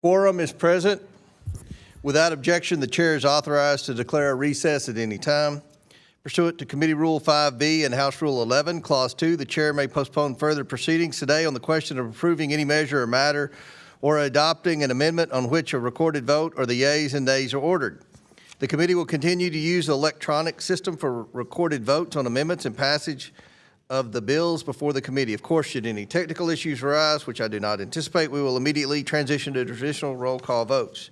Quorum is present. Without objection, the chair is authorized to declare a recess at any time. Pursuant to Committee Rule 5B and House Rule 11, Clause 2, the chair may postpone further proceedings today on the question of approving any measure or matter or adopting an amendment on which a recorded vote or the yeas and nays are ordered. The committee will continue to use the electronic system for recorded votes on amendments and passage of the bills before the committee. Of course, should any technical issues arise, which I do not anticipate, we will immediately transition to traditional roll call votes.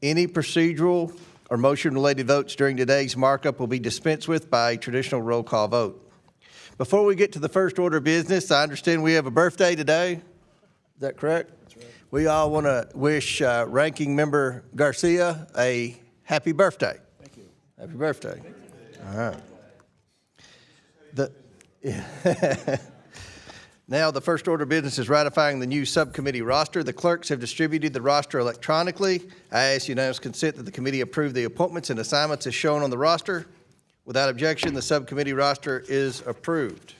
Any procedural or motion-related votes during today's markup will be dispensed with by a traditional roll call vote. Before we get to the first order of business, I understand we have a birthday today. Is that correct? That's right. We all want to wish Ranking Member Garcia a happy birthday. Thank you. Happy birthday. All right. Now, the first order of business is ratifying the new subcommittee roster. The clerks have distributed the roster electronically. I ask unanimous consent that the committee approve the appointments and assignments as shown on the roster. Without objection, the subcommittee roster is approved.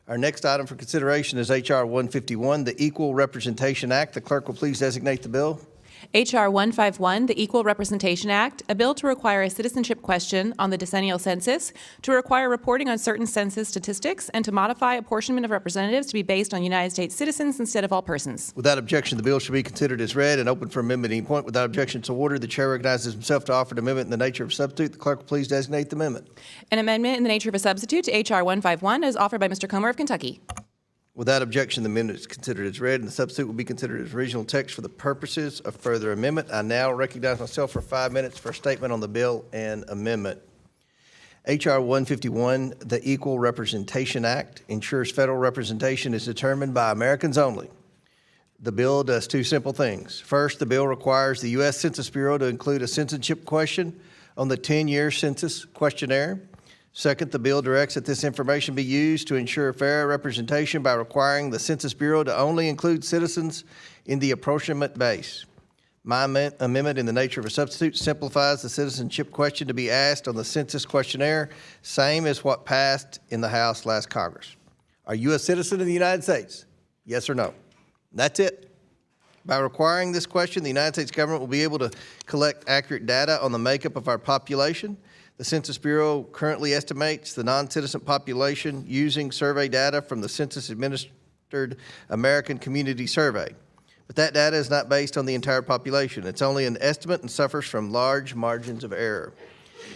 Our next item for consideration is H.R. 151, the Equal Representation Act. The clerk will please designate the bill. H.R. 151, the Equal Representation Act, a bill to require a citizenship question on the decennial census, to require reporting on certain census statistics, and to modify apportionment of representatives to be based on United States citizens instead of all persons. Without objection, the bill should be considered as read and open for amendment at any point. Without objection, so ordered. The chair recognizes himself to offer an amendment in the nature of a substitute. The clerk will please designate the amendment. An amendment in the nature of a substitute to H.R. 151 is offered by Mr. Comer of Kentucky. Without objection, the amendment is considered as read, and the substitute will be considered as original text for the purposes of further amendment. I now recognize myself for 5 minutes for a statement on the bill and amendment. H.R. 151, the Equal Representation Act, ensures federal representation is determined by Americans only. The bill does two simple things. First, the bill requires the U.S. Census Bureau to include a citizenship question on the 10-year census questionnaire. Second, the bill directs that this information be used to ensure fair representation by requiring the Census Bureau to only include citizens in the apportionment base. My amendment in the nature of a substitute simplifies the citizenship question to be asked on the census questionnaire, same as what passed in the House last Congress. Are you a citizen of the United States? Yes or no? That's it. By requiring this question, the United States government will be able to collect accurate data on the makeup of our population. The Census Bureau currently estimates the non-citizen population using survey data from the census-administered American Community Survey. But that data is not based on the entire population. It's only an estimate and suffers from large margins of error.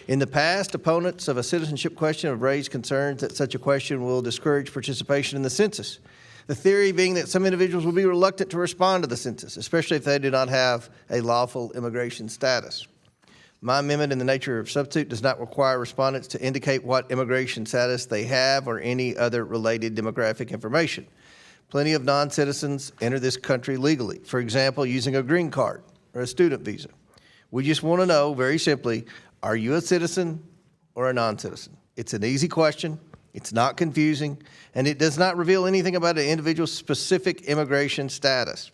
In the past, opponents of a citizenship question have raised concerns that such a question will discourage participation in the census. The theory being that some individuals will be reluctant to respond to the census, especially if they do not have a lawful immigration status. My amendment in the nature of substitute does not require respondents to indicate what immigration status they have or any other related demographic information. Plenty of non-citizens enter this country legally, for example, using a green card or a student visa. We just want to know, very simply, are you a citizen or a non-citizen? It's an easy question, it's not confusing, and it does not reveal anything about an individual's specific immigration status.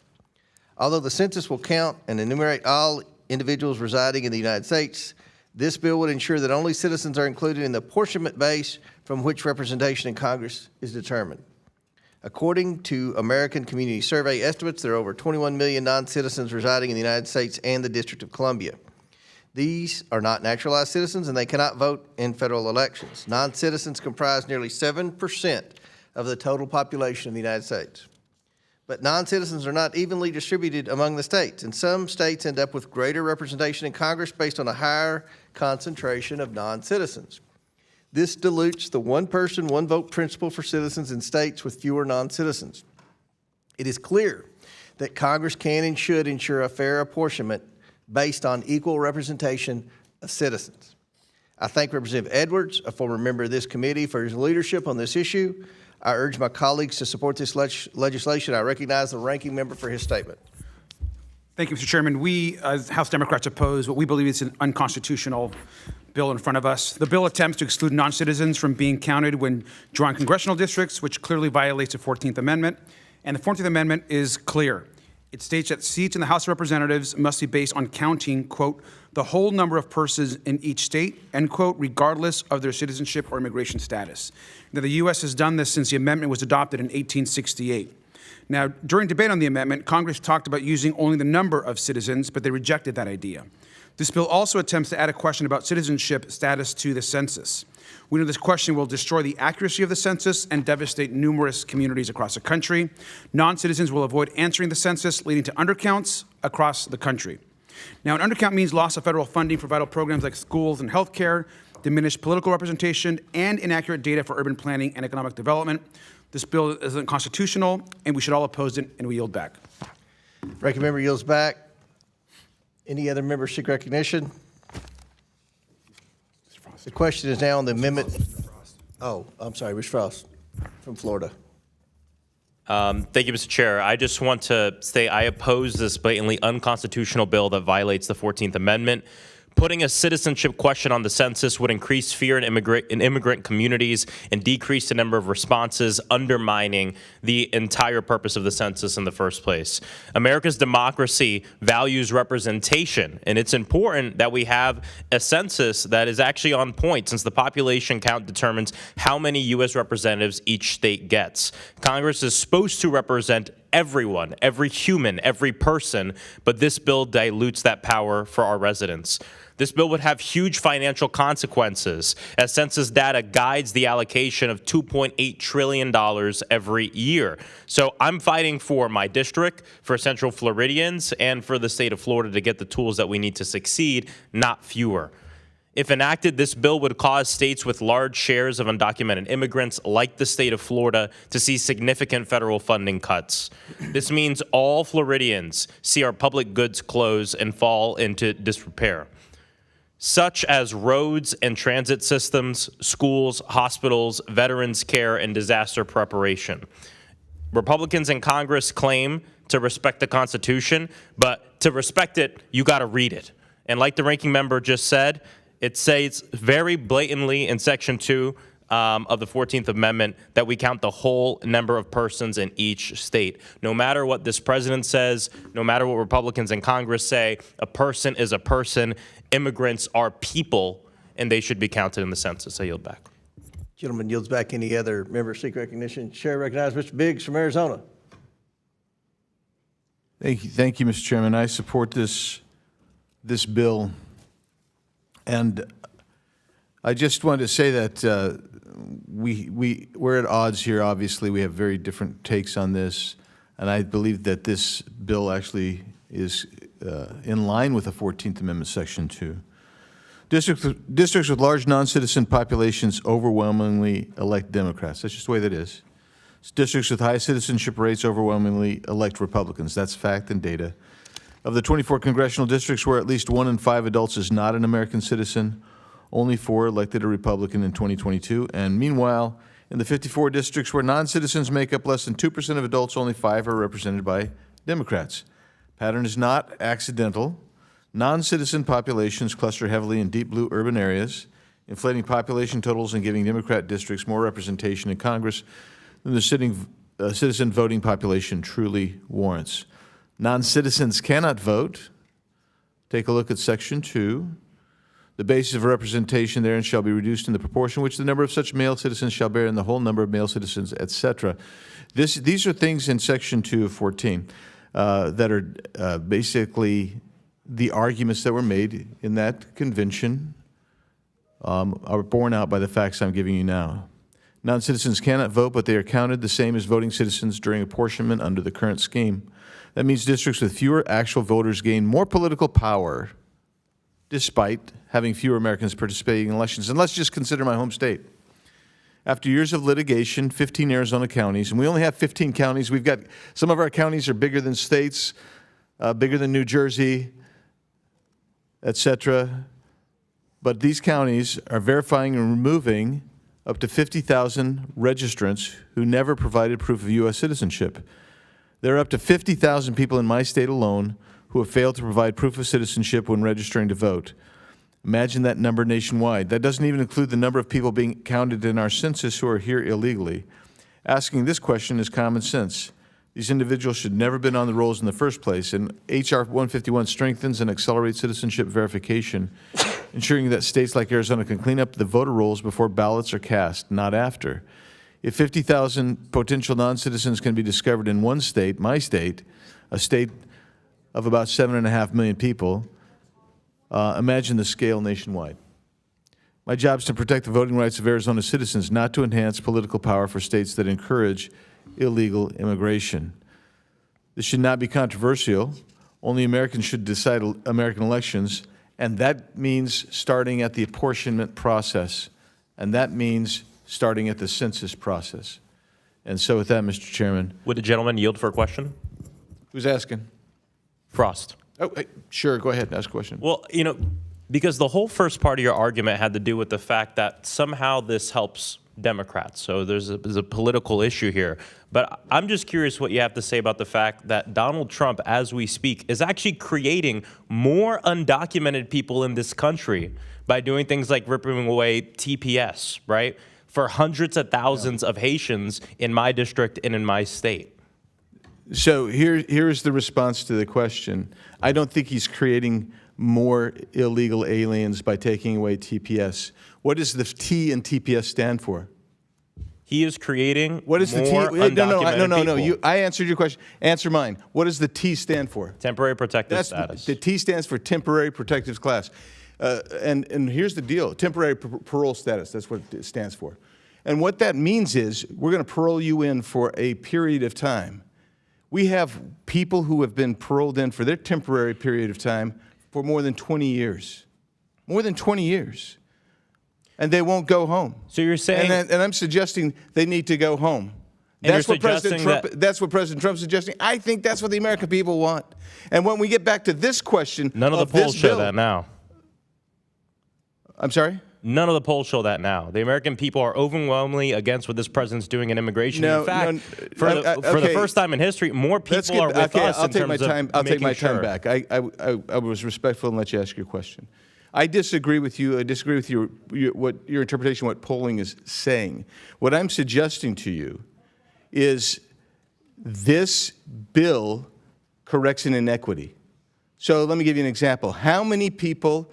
Although the census will count and enumerate all individuals residing in the United States, this bill would ensure that only citizens are included in the apportionment base from which representation in Congress is determined. According to American Community Survey estimates, there are over 21 million non-citizens residing in the United States and the District of Columbia. These are not naturalized citizens and they cannot vote in federal elections. Non-citizens comprise nearly 7% of the total population of the United States. But non-citizens are not evenly distributed among the states, and some states end up with greater representation in Congress based on a higher concentration of non-citizens. This dilutes the one-person, one-vote principle for citizens in states with fewer non-citizens. It is clear that Congress can and should ensure a fair apportionment based on equal representation of citizens. I thank Representative Edwards, a former member of this committee, for his leadership on this issue. I urge my colleagues to support this legislation. I recognize the ranking member for his statement. Thank you, Mr. Chairman. We, as House Democrats, oppose what we believe is an unconstitutional bill in front of us. The bill attempts to exclude non-citizens from being counted when drawing congressional districts, which clearly violates the 14th Amendment. And the 14th Amendment is clear. It states that seats in the House of Representatives must be based on counting, quote, the whole number of persons in each state, end quote, regardless of their citizenship or immigration status. Now, the U.S. has done this since the amendment was adopted in 1868. Now, during debate on the amendment, Congress talked about using only the number of citizens, but they rejected that idea. This bill also attempts to add a question about citizenship status to the census. We know this question will destroy the accuracy of the census and devastate numerous communities across the country. Non-citizens will avoid answering the census, leading to undercounts across the country. Now, an undercount means loss of federal funding for vital programs like schools and healthcare, diminished political representation, and inaccurate data for urban planning and economic development. This bill is unconstitutional, and we should all oppose it, and we yield back. Ranking member yields back. Any other members seek recognition? The question is now on the amendment. Oh, I'm sorry, Mr. Frost from Florida. Thank you, Mr. Chair. I just want to say I oppose this blatantly unconstitutional bill that violates the 14th Amendment. Putting a citizenship question on the census would increase fear in immigrant communities and decrease the number of responses, undermining the entire purpose of the census in the first place. America's democracy values representation, and it's important that we have a census that is actually on point, since the population count determines how many U.S. representatives each state gets. Congress is supposed to represent everyone, every human, every person, but this bill dilutes that power for our residents. This bill would have huge financial consequences, as census data guides the allocation of $2.8 trillion every year. So I'm fighting for my district, for Central Floridians, and for the state of Florida to get the tools that we need to succeed, not fewer. If enacted, this bill would cause states with large shares of undocumented immigrants, like the state of Florida, to see significant federal funding cuts. This means all Floridians see our public goods close and fall into disrepair, such as roads and transit systems, schools, hospitals, veterans care, and disaster preparation. Republicans in Congress claim to respect the Constitution, but to respect it, you got to read it. And like the ranking member just said, it says very blatantly in Section 2 of the 14th Amendment that we count the whole number of persons in each state. No matter what this president says, no matter what Republicans in Congress say, a person is a person. Immigrants are people, and they should be counted in the census. I yield back. Gentleman yields back. Any other members seek recognition? Chair recognizes Mr. Biggs from Arizona. Thank you, Mr. Chairman. I support this bill, and I just wanted to say that we're at odds here. Obviously, we have very different takes on this, and I believe that this bill actually is in line with the 14th Amendment, Section 2. Districts with large non-citizen populations overwhelmingly elect Democrats. That's just the way that is. Districts with high citizenship rates overwhelmingly elect Republicans. That's fact and data. Of the 24 congressional districts where at least 1 in 5 adults is not an American citizen, only 4 elected a Republican in 2022. And meanwhile, in the 54 districts where non-citizens make up less than 2% of adults, only 5 are represented by Democrats. Pattern is not accidental. Non-citizen populations cluster heavily in deep blue urban areas, inflating population totals and giving Democrat districts more representation in Congress than the citizen voting population truly warrants. Non-citizens cannot vote. Take a look at Section 2. The basis of representation therein shall be reduced in the proportion which the number of such male citizens shall bear in the whole number of male citizens, etc. These are things in Section 2 of 14 that are basically the arguments that were made in that convention are borne out by the facts I'm giving you now. Non-citizens cannot vote, but they are counted the same as voting citizens during apportionment under the current scheme. That means districts with fewer actual voters gain more political power despite having fewer Americans participating in elections. And let's just consider my home state. After years of litigation, 15 Arizona counties, and we only have 15 counties. We've got, some of our counties are bigger than states, bigger than New Jersey, etc. But these counties are verifying and removing up to 50,000 registrants who never provided proof of U.S. citizenship. There are up to 50,000 people in my state alone who have failed to provide proof of citizenship when registering to vote. Imagine that number nationwide. That doesn't even include the number of people being counted in our census who are here illegally. Asking this question is common sense. These individuals should never have been on the rolls in the first place, and H.R. 151 strengthens and accelerates citizenship verification, ensuring that states like Arizona can clean up the voter rolls before ballots are cast, not after. If 50,000 potential non-citizens can be discovered in one state, my state, a state of about 7.5 million people, imagine the scale nationwide. My job is to protect the voting rights of Arizona citizens, not to enhance political power for states that encourage illegal immigration. This should not be controversial. Only Americans should decide American elections, and that means starting at the apportionment process, and that means starting at the census process. And so with that, Mr. Chairman. Would the gentleman yield for a question? Who's asking? Frost. Oh, sure, go ahead, ask a question. Well, because the whole first part of your argument had to do with the fact that somehow this helps Democrats. So there's a political issue here. But I'm just curious what you have to say about the fact that Donald Trump, as we speak, is actually creating more undocumented people in this country by doing things like ripping away TPS, right? For hundreds of thousands of Haitians in my district and in my state. So here's the response to the question. I don't think he's creating more illegal aliens by taking away TPS. What does the T in TPS stand for? He is creating What is the T? more undocumented No. people. I answered your question. Answer mine. What does the T stand for? Temporary protective status. The T stands for temporary protective class. And here's the deal. Temporary parole status, that's what it stands for. And what that means is we're going to parole you in for a period of time. We have people who have been paroled in for their temporary period of time for more than 20 years. More than 20 years. And they won't go home. So you're saying... And I'm suggesting they need to go home. And That's you're what President suggesting Trump. That's what President Trump's suggesting. I think that's what the American people want. And when we get back to this question, None of the polls this show bill, that now. I'm sorry. None of the polls show that now. The American people are overwhelmingly against what this president's doing in immigration. No, in fact, no, for the okay. first time in history, more people are with us I'll in take terms my time. of I'll take making my time sure. back. I was respectful and let you ask your question. I disagree with you. I disagree with your interpretation of what polling is saying. What I'm suggesting to you is this bill corrects an inequity. So let me give you an example. How many people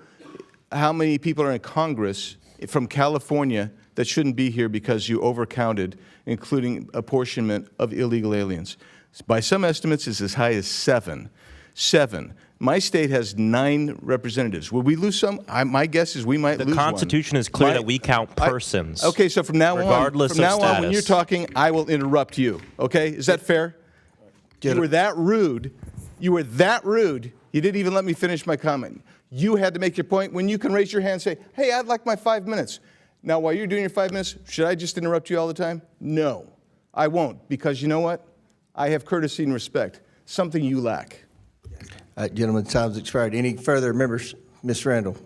are in Congress from California that shouldn't be here because you overcounted, including apportionment of illegal aliens? By some estimates, it's as high as 7. 7. My state has 9 representatives. Will we lose some? My guess is we might lose one. The Constitution is clear that we count persons. Okay, so from now regardless on, of status. when you're talking, I will interrupt you. Okay, is that fair? You were that rude. You were that rude. You didn't even let me finish my comment. You had to make your point when you can raise your hand and say, hey, I'd like my 5 minutes. Now, while you're doing your 5 minutes, should I just interrupt you all the time? No, I won't, because you know what? I have courtesy and respect, something you lack. Gentlemen, time's expired. Any further members? Ms. Randall.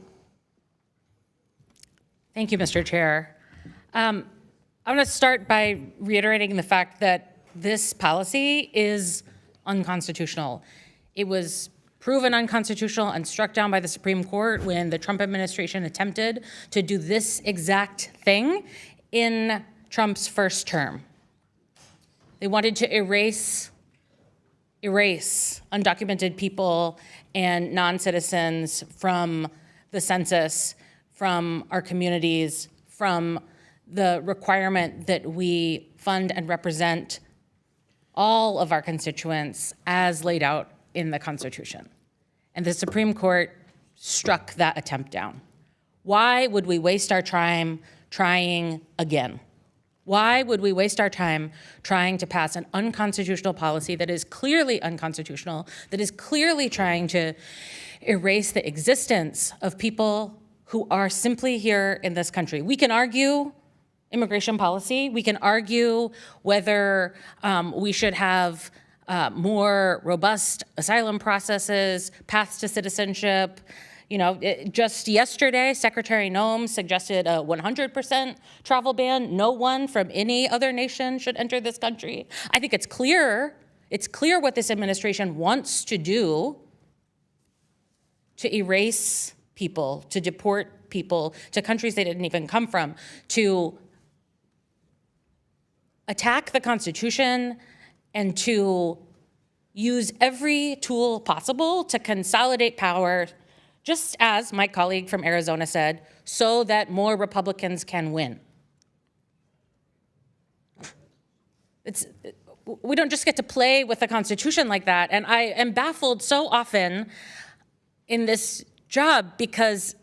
Thank you, Mr. Chair. I'm going to start by reiterating the fact that this policy is unconstitutional. It was proven unconstitutional and struck down by the Supreme Court when the Trump administration attempted to do this exact thing in Trump's first term. They wanted to erase undocumented people and non-citizens from the census, from our communities, from the requirement that we fund and represent all of our constituents as laid out in the Constitution. And the Supreme Court struck that attempt down. Why would we waste our time trying again? Why would we waste our time trying to pass an unconstitutional policy that is clearly unconstitutional, that is clearly trying to erase the existence of people who are simply here in this country? We can argue immigration policy. We can argue whether we should have more robust asylum processes, paths to citizenship. You know, just yesterday, Secretary Noem suggested a 100% travel ban. No one from any other nation should enter this country. I think it's clear what this administration wants to do to erase people, to deport people to countries they didn't even come from, to attack the Constitution and to use every tool possible to consolidate power, just as my colleague from Arizona said, so that more Republicans can win. We don't just get to play with the Constitution like that. And I am baffled so often in this job because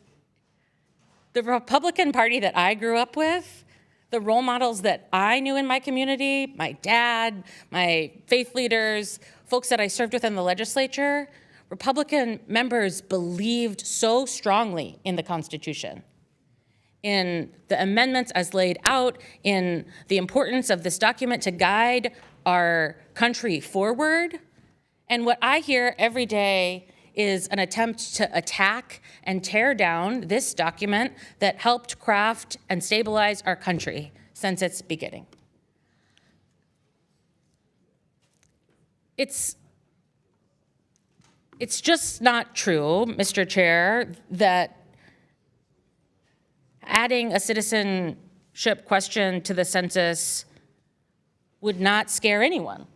the Republican Party that I grew up with, the role models that I knew in my community, my dad, my faith leaders, folks that I served with in the legislature, Republican members believed so strongly in the Constitution, in the amendments as laid out, in the importance of this document to guide our country forward. And what I hear every day is an attempt to attack and tear down this document that helped craft and stabilize our country since its beginning. It's just not true, Mr. Chair, that adding a citizenship question to the census would not scare anyone.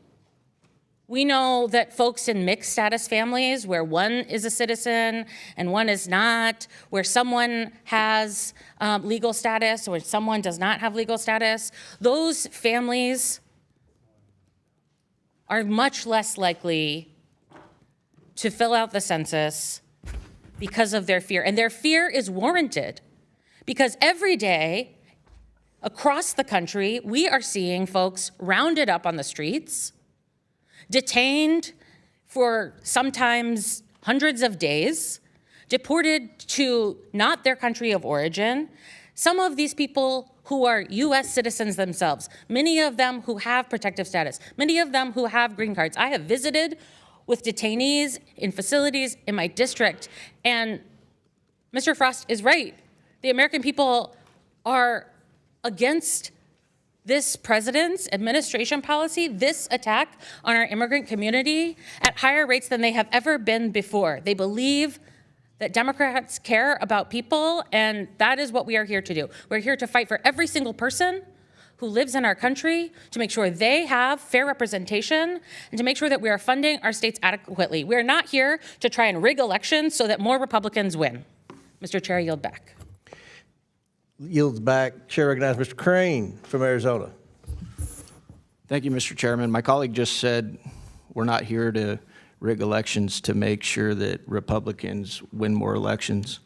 We know that folks in mixed status families, where one is a citizen and one is not, where someone has legal status or someone does not have legal status, those families are much less likely to fill out the census because of their fear. And their fear is warranted because every day across the country, we are seeing folks rounded up on the streets, detained for sometimes hundreds of days, deported to not their country of origin. Some of these people who are US citizens themselves, many of them who have protective status, many of them who have green cards. I have visited with detainees in facilities in my district, and Mr. Frost is right. The American people are against this president's administration policy, this attack on our immigrant community at higher rates than they have ever been before. They believe that Democrats care about people, and that is what we are here to do. We're here to fight for every single person who lives in our country, to make sure they have fair representation, and to make sure that we are funding our states adequately. We're not here to try and rig elections so that more Republicans win. Mr. Chair, I yield back. Yields back. Chair recognizes Mr. Crane from Arizona. Thank you, Mr. Chairman. My colleague just said we're not here to rig elections to make sure that Republicans win more elections.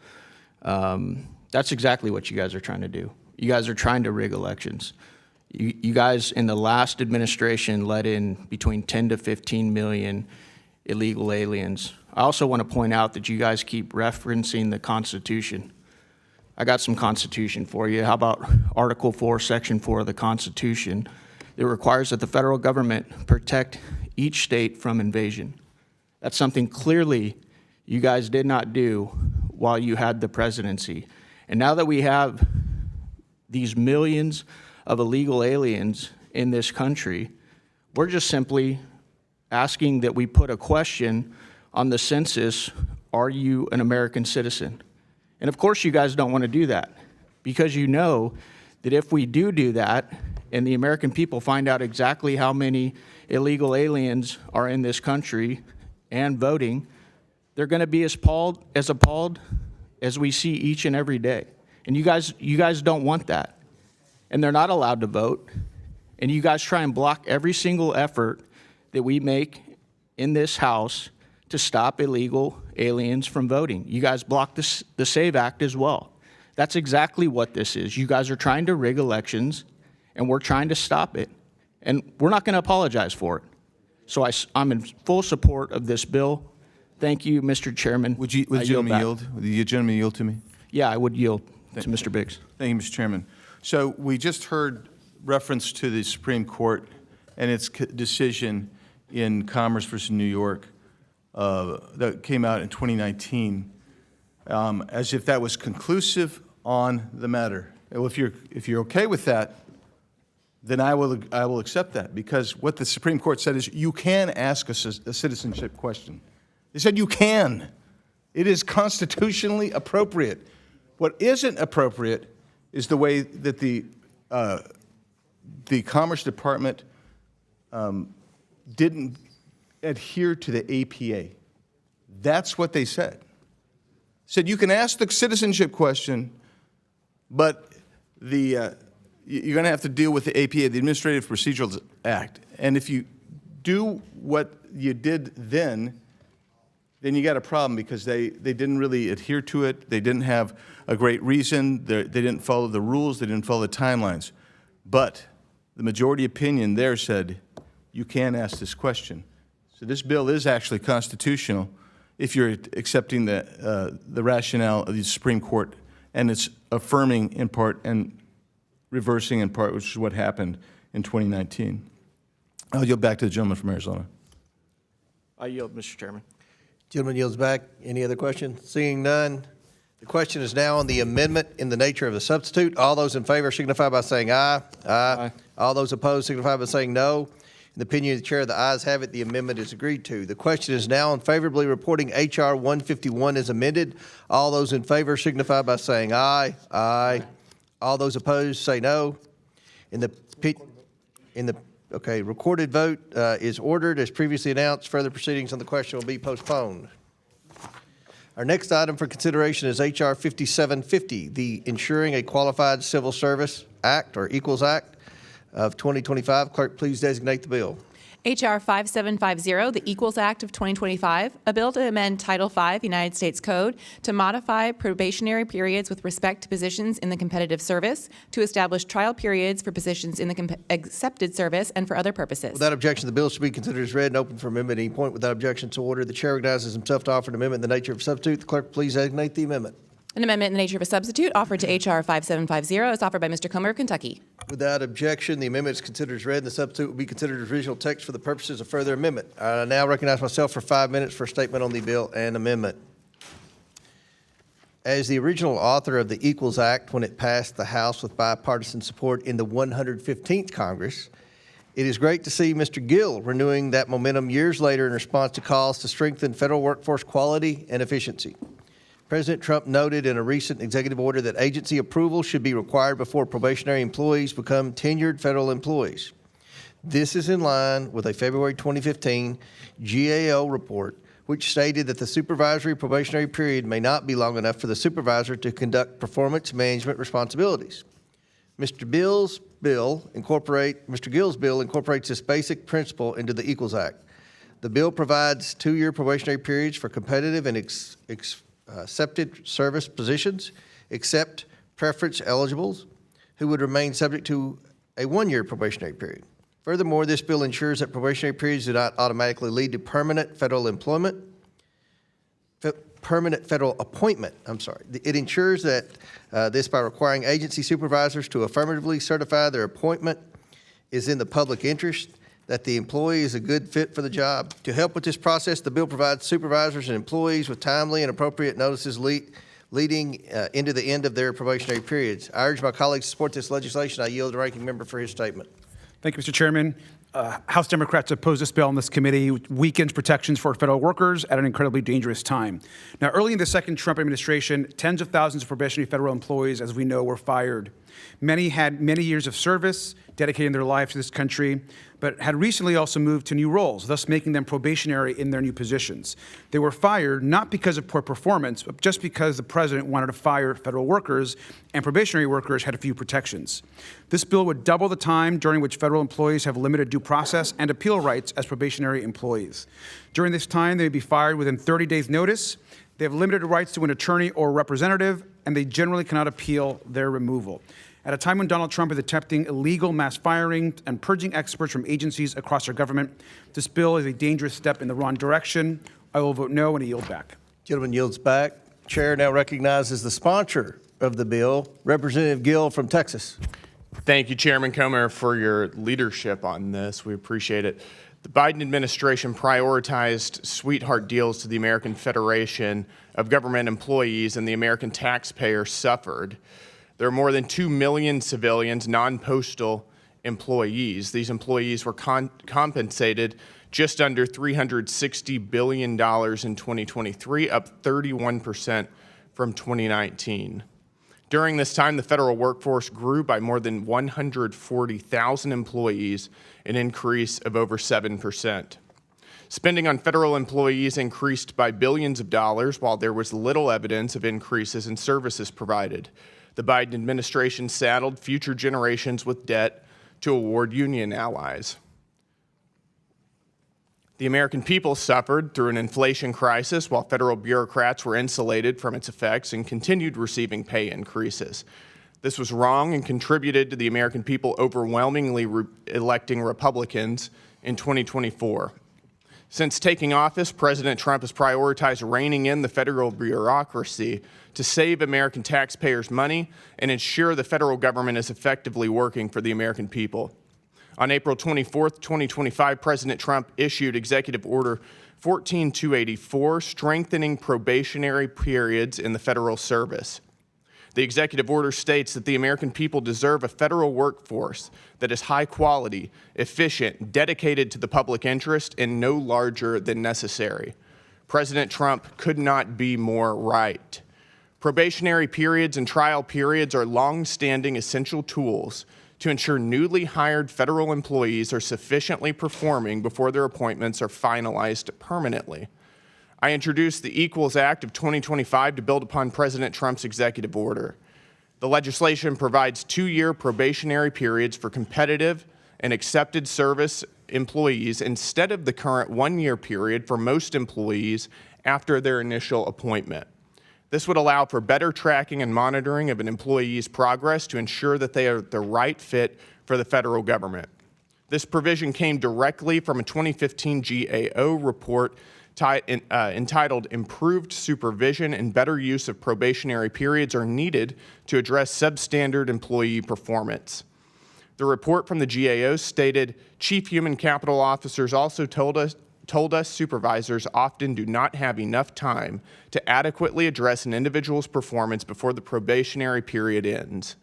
That's exactly what you guys are trying to do. You guys are trying to rig elections. You guys in the last administration let in between 10 to 15 million illegal aliens. I also want to point out that you guys keep referencing the Constitution. I got some Constitution for you. How about Article 4, Section 4 of the Constitution? It requires that the federal government protect each state from invasion. That's something clearly you guys did not do while you had the presidency. And now that we have these millions of illegal aliens in this country, we're just simply asking that we put a question on the census, are you an American citizen? And of course you guys don't want to do that, because you know that if we do that and the American people find out exactly how many illegal aliens are in this country and voting, they're going to be as appalled as we see each and every day. And you guys don't want that. And they're not allowed to vote. And you guys try and block every single effort that we make in this House to stop illegal aliens from voting. You guys blocked the SAVE Act as well. That's exactly what this is. You guys are trying to rig elections, and we're trying to stop it. And we're not going to apologize for it. So I'm in full support of this bill. Thank you, Mr. Chairman. Would the gentleman yield? Would the gentleman yield to me? Yeah, I would yield to Mr. Biggs. Thank you, Mr. Chairman. So we just heard reference to the Supreme Court and its decision in Commerce versus New York that came out in 2019, as if that was conclusive on the matter. Well, if you're okay with that, then I will accept that, because what the Supreme Court said is you can ask a citizenship question. They said you can. It is constitutionally appropriate. What isn't appropriate is the way that the Commerce Department didn't adhere to the APA. That's what they said. Said you can ask the citizenship question, but you're going to have to deal with the APA, the Administrative Procedural Act. And if you do what you did then you got a problem because they didn't really adhere to it. They didn't have a great reason. They didn't follow the rules. They didn't follow the timelines. But the majority opinion there said, you can ask this question. So this bill is actually constitutional if you're accepting the rationale of the Supreme Court, and it's affirming in part and reversing in part, which is what happened in 2019. I'll yield back to the gentleman from Arizona. I yield, Mr. Chairman. Gentleman yields back. Any other questions? Seeing none, the question is now on the amendment in the nature of a substitute. All those in favor signify by saying aye. Aye. All those opposed signify by saying no. In the opinion of the chair, the ayes have it. The amendment is agreed to. The question is now on favorably reporting H.R. 151 as amended. All those in favor signify by saying aye. Aye. All those opposed say no. Recorded vote is ordered as previously announced. Further proceedings on the question will be postponed. Our next item for consideration is H.R. 5750, the Ensuring a Qualified Civil Service Act, or Equals Act of 2025. Clerk, please designate the bill. H.R. 5750, the Equals Act of 2025, a bill to amend Title V United States Code to modify probationary periods with respect to positions in the competitive service, to establish trial periods for positions in the accepted service, and for other purposes. Without objection, the bill should be considered as read and open for amendment at any point. Without objection to order, the chair recognizes himself to offer an amendment in the nature of a substitute. The clerk, please designate the amendment. An amendment in the nature of a substitute offered to H.R. 5750 is offered by Mr. Comer of Kentucky. Without objection, the amendment is considered as read, and the substitute will be considered as original text for the purposes of further amendment. I now recognize myself for 5 minutes for a statement on the bill and amendment. As the original author of the Equals Act when it passed the House with bipartisan support in the 115th Congress, it is great to see Mr. Gill renewing that momentum years later in response to calls to strengthen federal workforce quality and efficiency. President Trump noted in a recent executive order that agency approval should be required before probationary employees become tenured federal employees. This is in line with a February 2015 GAO report, which stated that the supervisory probationary period may not be long enough for the supervisor to conduct performance management responsibilities. Mr. Gill's bill incorporates this basic principle into the Equals Act. The bill provides 2-year probationary periods for competitive and accepted service positions, except preference eligibles, who would remain subject to a 1-year probationary period. Furthermore, this bill ensures that probationary periods do not automatically lead to permanent federal appointment. It ensures that this by requiring agency supervisors to affirmatively certify their appointment is in the public interest, that the employee is a good fit for the job. To help with this process, the bill provides supervisors and employees with timely and appropriate notices leading into the end of their probationary periods. I urge my colleagues to support this legislation. I yield to the ranking member for his statement. Thank you, Mr. Chairman. House Democrats oppose this bill in this committee, which weakens protections for federal workers at an incredibly dangerous time. Now, early in the second Trump administration, tens of thousands of probationary federal employees, as we know, were fired. Many had many years of service, dedicating their lives to this country, but had recently also moved to new roles, thus making them probationary in their new positions. They were fired not because of poor performance, but just because the president wanted to fire federal workers, and probationary workers had a few protections. This bill would double the time during which federal employees have limited due process and appeal rights as probationary employees. During this time, they would be fired within 30 days' notice. They have limited rights to an attorney or representative, and they generally cannot appeal their removal. At a time when Donald Trump is attempting illegal mass firing and purging experts from agencies across our government, this bill is a dangerous step in the wrong direction. I will vote no and I yield back. Gentleman yields back. Chair now recognizes the sponsor of the bill, Representative Gill from Texas. Thank you, Chairman Comer, for your leadership on this. We appreciate it. The Biden administration prioritized sweetheart deals to the American Federation of Government Employees, and the American taxpayer suffered. There are more than 2 million civilians, non-postal employees. These employees were compensated just under $360 billion in 2023, up 31% from 2019. During this time, the federal workforce grew by more than 140,000 employees, an increase of over 7%. Spending on federal employees increased by billions of dollars, while there was little evidence of increases in services provided. The Biden administration saddled future generations with debt to award union allies. The American people suffered through an inflation crisis while federal bureaucrats were insulated from its effects and continued receiving pay increases. This was wrong and contributed to the American people overwhelmingly electing Republicans in 2024. Since taking office, President Trump has prioritized reining in the federal bureaucracy to save American taxpayers' money and ensure the federal government is effectively working for the American people. On April 24, 2025, President Trump issued Executive Order 14284, strengthening probationary periods in the federal service. The executive order states that the American people deserve a federal workforce that is high quality, efficient, dedicated to the public interest, and no larger than necessary. President Trump could not be more right. Probationary periods and trial periods are long-standing essential tools to ensure newly hired federal employees are sufficiently performing before their appointments are finalized permanently. I introduced the Equals Act of 2025 to build upon President Trump's executive order. The legislation provides 2-year probationary periods for competitive and accepted service employees instead of the current 1-year period for most employees after their initial appointment. This would allow for better tracking and monitoring of an employee's progress to ensure that they are the right fit for the federal government. This provision came directly from a 2015 GAO report entitled Improved Supervision and Better Use of Probationary Periods Are Needed to Address Substandard Employee Performance. The report from the GAO stated, Chief Human Capital Officers also told us supervisors often do not have enough time to adequately address an individual's performance before the probationary period ends.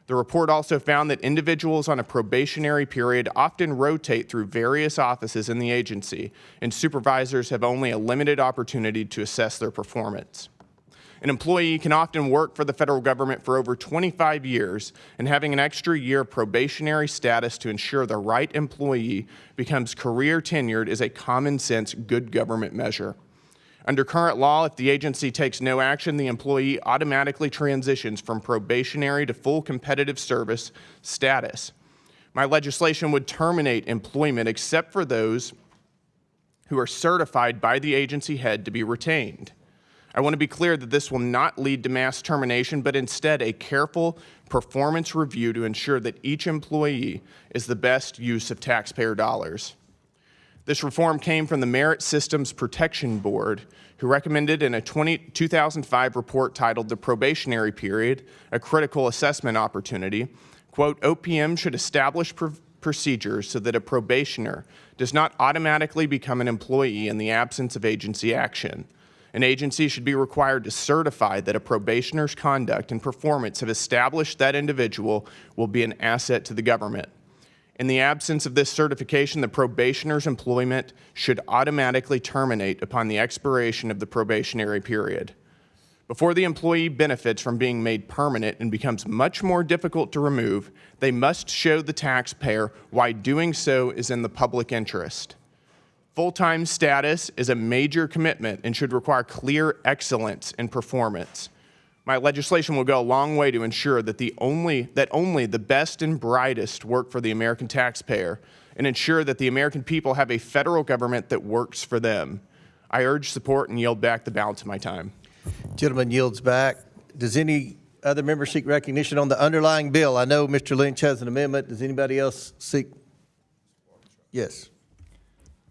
The report also found that individuals on a probationary period often rotate through various offices in the agency, and supervisors have only a limited opportunity to assess their performance. An employee can often work for the federal government for over 25 years, and having an extra year probationary status to ensure the right employee becomes career tenured is a common sense good government measure. Under current law, if the agency takes no action, the employee automatically transitions from probationary to full competitive service status. My legislation would terminate employment except for those who are certified by the agency head to be retained. I want to be clear that this will not lead to mass termination, but instead a careful performance review to ensure that each employee is the best use of taxpayer dollars. This reform came from the Merit Systems Protection Board, who recommended in a 2005 report titled The Probationary Period, a Critical Assessment Opportunity, quote, OPM should establish procedures so that a probationer does not automatically become an employee in the absence of agency action. An agency should be required to certify that a probationer's conduct and performance have established that individual will be an asset to the government. In the absence of this certification, the probationer's employment should automatically terminate upon the expiration of the probationary period. Before the employee benefits from being made permanent and becomes much more difficult to remove, they must show the taxpayer why doing so is in the public interest. Full-time status is a major commitment and should require clear excellence in performance. My legislation will go a long way to ensure that only the best and brightest work for the American taxpayer and ensure that the American people have a federal government that works for them. I urge support and yield back the balance of my time. Gentleman yields back. Does any other member seek recognition on the underlying bill? I know Mr. Lynch has an amendment. Does anybody else seek? Yes.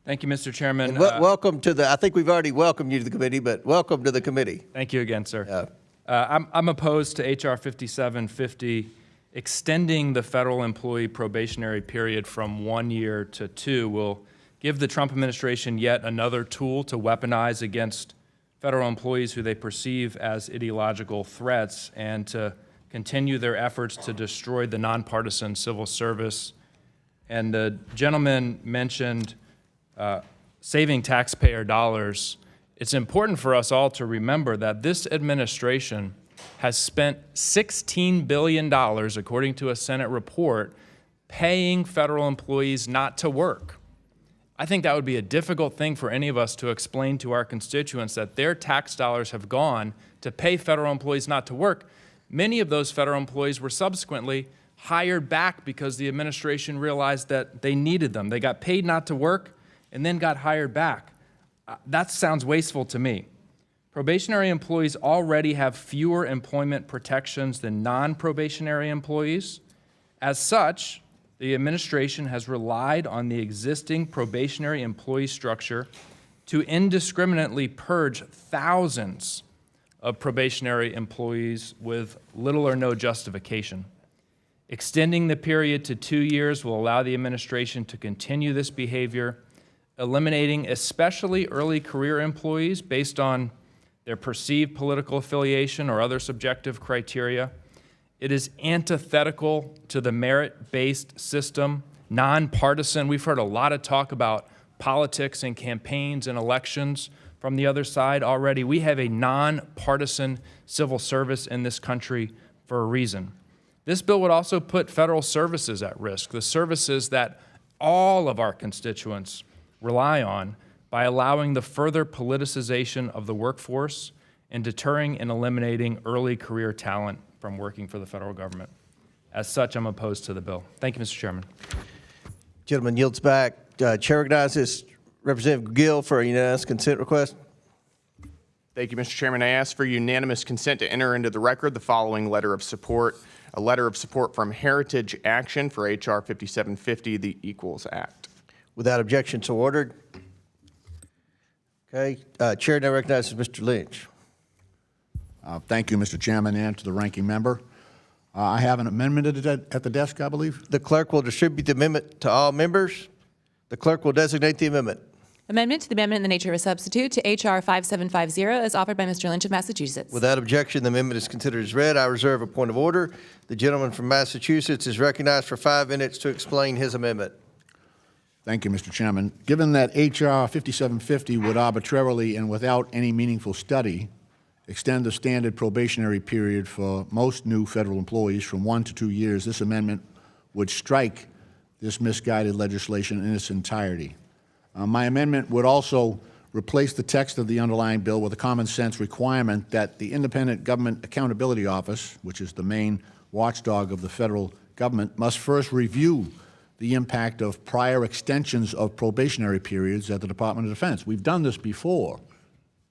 Thank you, Mr. Chairman. And welcome to I think we've already welcomed you to the committee, but welcome to the committee. Thank you again, sir. I'm opposed to H.R. 5750, extending the federal employee probationary period from 1 year to 2 will give the Trump administration yet another tool to weaponize against federal employees who they perceive as ideological threats and to continue their efforts to destroy the nonpartisan civil service. And the gentleman mentioned saving taxpayer dollars. It's important for us all to remember that this administration has spent $16 billion, according to a Senate report, paying federal employees not to work. I think that would be a difficult thing for any of us to explain to our constituents, that their tax dollars have gone to pay federal employees not to work. Many of those federal employees were subsequently hired back because the administration realized that they needed them. They got paid not to work, and then got hired back. That sounds wasteful to me. Probationary employees already have fewer employment protections than non-probationary employees. As such, the administration has relied on the existing probationary employee structure to indiscriminately purge thousands of probationary employees with little or no justification. Extending the period to 2 years will allow the administration to continue this behavior, eliminating especially early career employees based on their perceived political affiliation or other subjective criteria. It is antithetical to the merit-based system, nonpartisan. We've heard a lot of talk about politics and campaigns and elections from the other side already. We have a nonpartisan civil service in this country for a reason. This bill would also put federal services at risk, the services that all of our constituents rely on, by allowing the further politicization of the workforce and deterring and eliminating early career talent from working for the federal government. As such, I'm opposed to the bill. Thank you, Mr. Chairman. Gentleman yields back. Chair recognizes Representative Gill for a unanimous consent request. Thank you, Mr. Chairman. I ask for unanimous consent to enter into the record the following letter of support. A letter of support from Heritage Action for H.R. 5750, the Equals Act. Without objection, so ordered. Okay, Chair now recognizes Mr. Lynch. Thank you, Mr. Chairman, and to the ranking member. I have an amendment at the desk, I believe. The clerk will distribute the amendment to all members. The clerk will designate the amendment. Amendment to the amendment in the nature of a substitute to H.R. 5750 as offered by Mr. Lynch of Massachusetts. Without objection, the amendment is considered as read. I reserve a point of order. The gentleman from Massachusetts is recognized for 5 minutes to explain his amendment. Thank you, Mr. Chairman. Given that H.R. 5750 would arbitrarily and without any meaningful study extend the standard probationary period for most new federal employees from 1 to 2 years, this amendment would strike this misguided legislation in its entirety. My amendment would also replace the text of the underlying bill with a common sense requirement that the Independent Government Accountability Office, which is the main watchdog of the federal government, must first review the impact of prior extensions of probationary periods at the Department of Defense. We've done this before,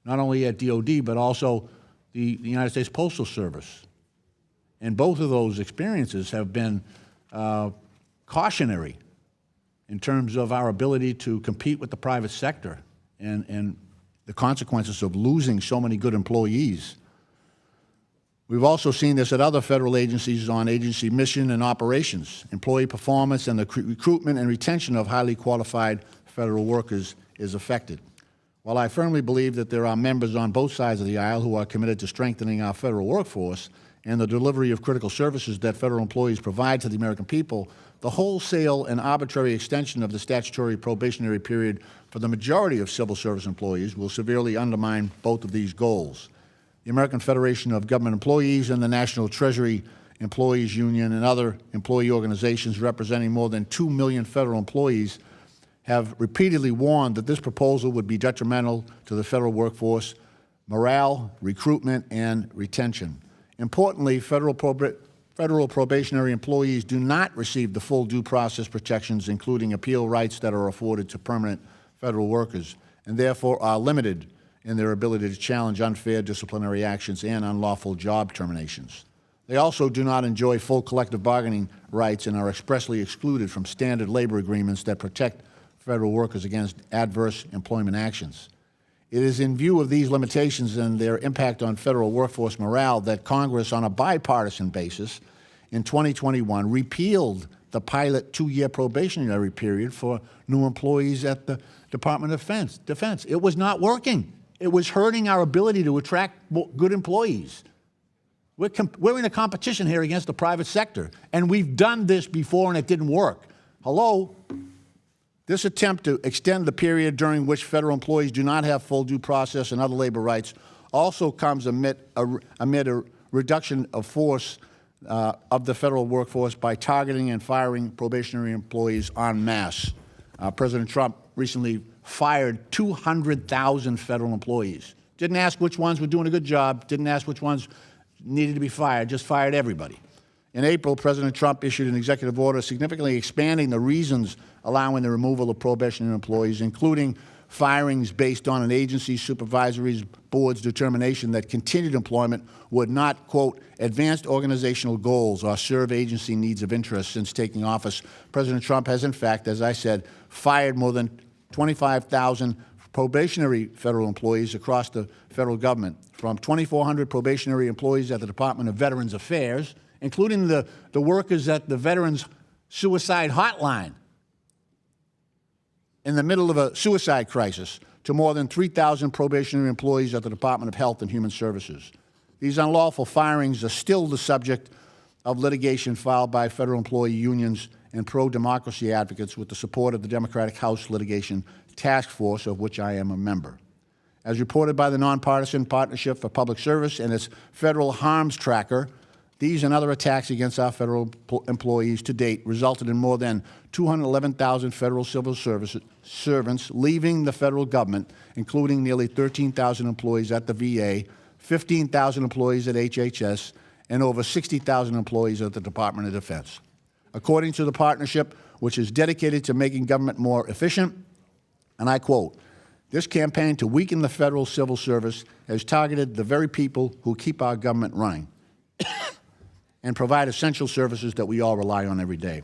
not only at DOD, but also the United States Postal Service. And both of those experiences have been cautionary in terms of our ability to compete with the private sector and the consequences of losing so many good employees. We've also seen this at other federal agencies on agency mission and operations. Employee performance and the recruitment and retention of highly qualified federal workers is affected. While I firmly believe that there are members on both sides of the aisle who are committed to strengthening our federal workforce and the delivery of critical services that federal employees provide to the American people, the wholesale and arbitrary extension of the statutory probationary period for the majority of civil service employees will severely undermine both of these goals. The American Federation of Government Employees and the National Treasury Employees Union and other employee organizations representing more than 2 million federal employees have repeatedly warned that this proposal would be detrimental to the federal workforce, morale, recruitment, and retention. Importantly, federal probationary employees do not receive the full due process protections, including appeal rights that are afforded to permanent federal workers, and therefore are limited in their ability to challenge unfair disciplinary actions and unlawful job terminations. They also do not enjoy full collective bargaining rights and are expressly excluded from standard labor agreements that protect federal workers against adverse employment actions. It is in view of these limitations and their impact on federal workforce morale that Congress, on a bipartisan basis, in 2021 repealed the pilot 2-year probationary period for new employees at the Department of Defense. It was not working. It was hurting our ability to attract good employees. We're in a competition here against the private sector, and we've done this before and it didn't work. Hello? This attempt to extend the period during which federal employees do not have full due process and other labor rights also comes amid a reduction of force of the federal workforce by targeting and firing probationary employees en masse. President Trump recently fired 200,000 federal employees. Didn't ask which ones were doing a good job, didn't ask which ones needed to be fired, just fired everybody. In April, President Trump issued an executive order significantly expanding the reasons allowing the removal of probationary employees, including firings based on an agency supervisory board's determination that continued employment would not, quote, advance organizational goals or serve agency needs of interest. Since taking office, President Trump has, in fact, as I said, fired more than 25,000 probationary federal employees across the federal government, from 2,400 probationary employees at the Department of Veterans Affairs, including the workers at the Veterans Suicide Hotline in the middle of a suicide crisis, to more than 3,000 probationary employees at the Department of Health and Human Services. These unlawful firings are still the subject of litigation filed by federal employee unions and pro-democracy advocates with the support of the Democratic House Litigation Task Force, of which I am a member. As reported by the Nonpartisan Partnership for Public Service and its Federal Harms Tracker, these and other attacks against our federal employees to date resulted in more than 211,000 federal civil servants leaving the federal government, including nearly 13,000 employees at the VA, 15,000 employees at HHS, and over 60,000 employees at the Department of Defense. According to the partnership, which is dedicated to making government more efficient, and I quote, "This campaign to weaken the federal civil service has targeted the very people who keep our government running and provide essential services that we all rely on every day."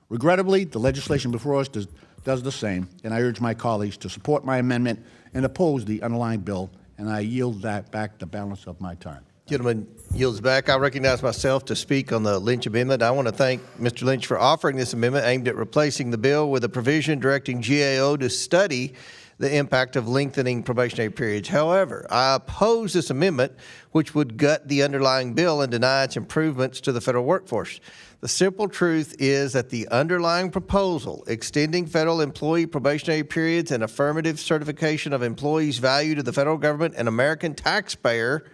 Regrettably, the legislation before us does the same, and I urge my colleagues to support my amendment and oppose the underlying bill, and I yield back the balance of my time. Gentleman yields back. I recognize myself to speak on the Lynch amendment. I want to thank Mr. Lynch for offering this amendment aimed at replacing the bill with a provision directing GAO to study the impact of lengthening probationary periods. However, I oppose this amendment, which would gut the underlying bill and deny its improvements to the federal workforce. The simple truth is that the underlying proposal, extending federal employee probationary periods and affirmative certification of employees' value to the federal government and American taxpayer,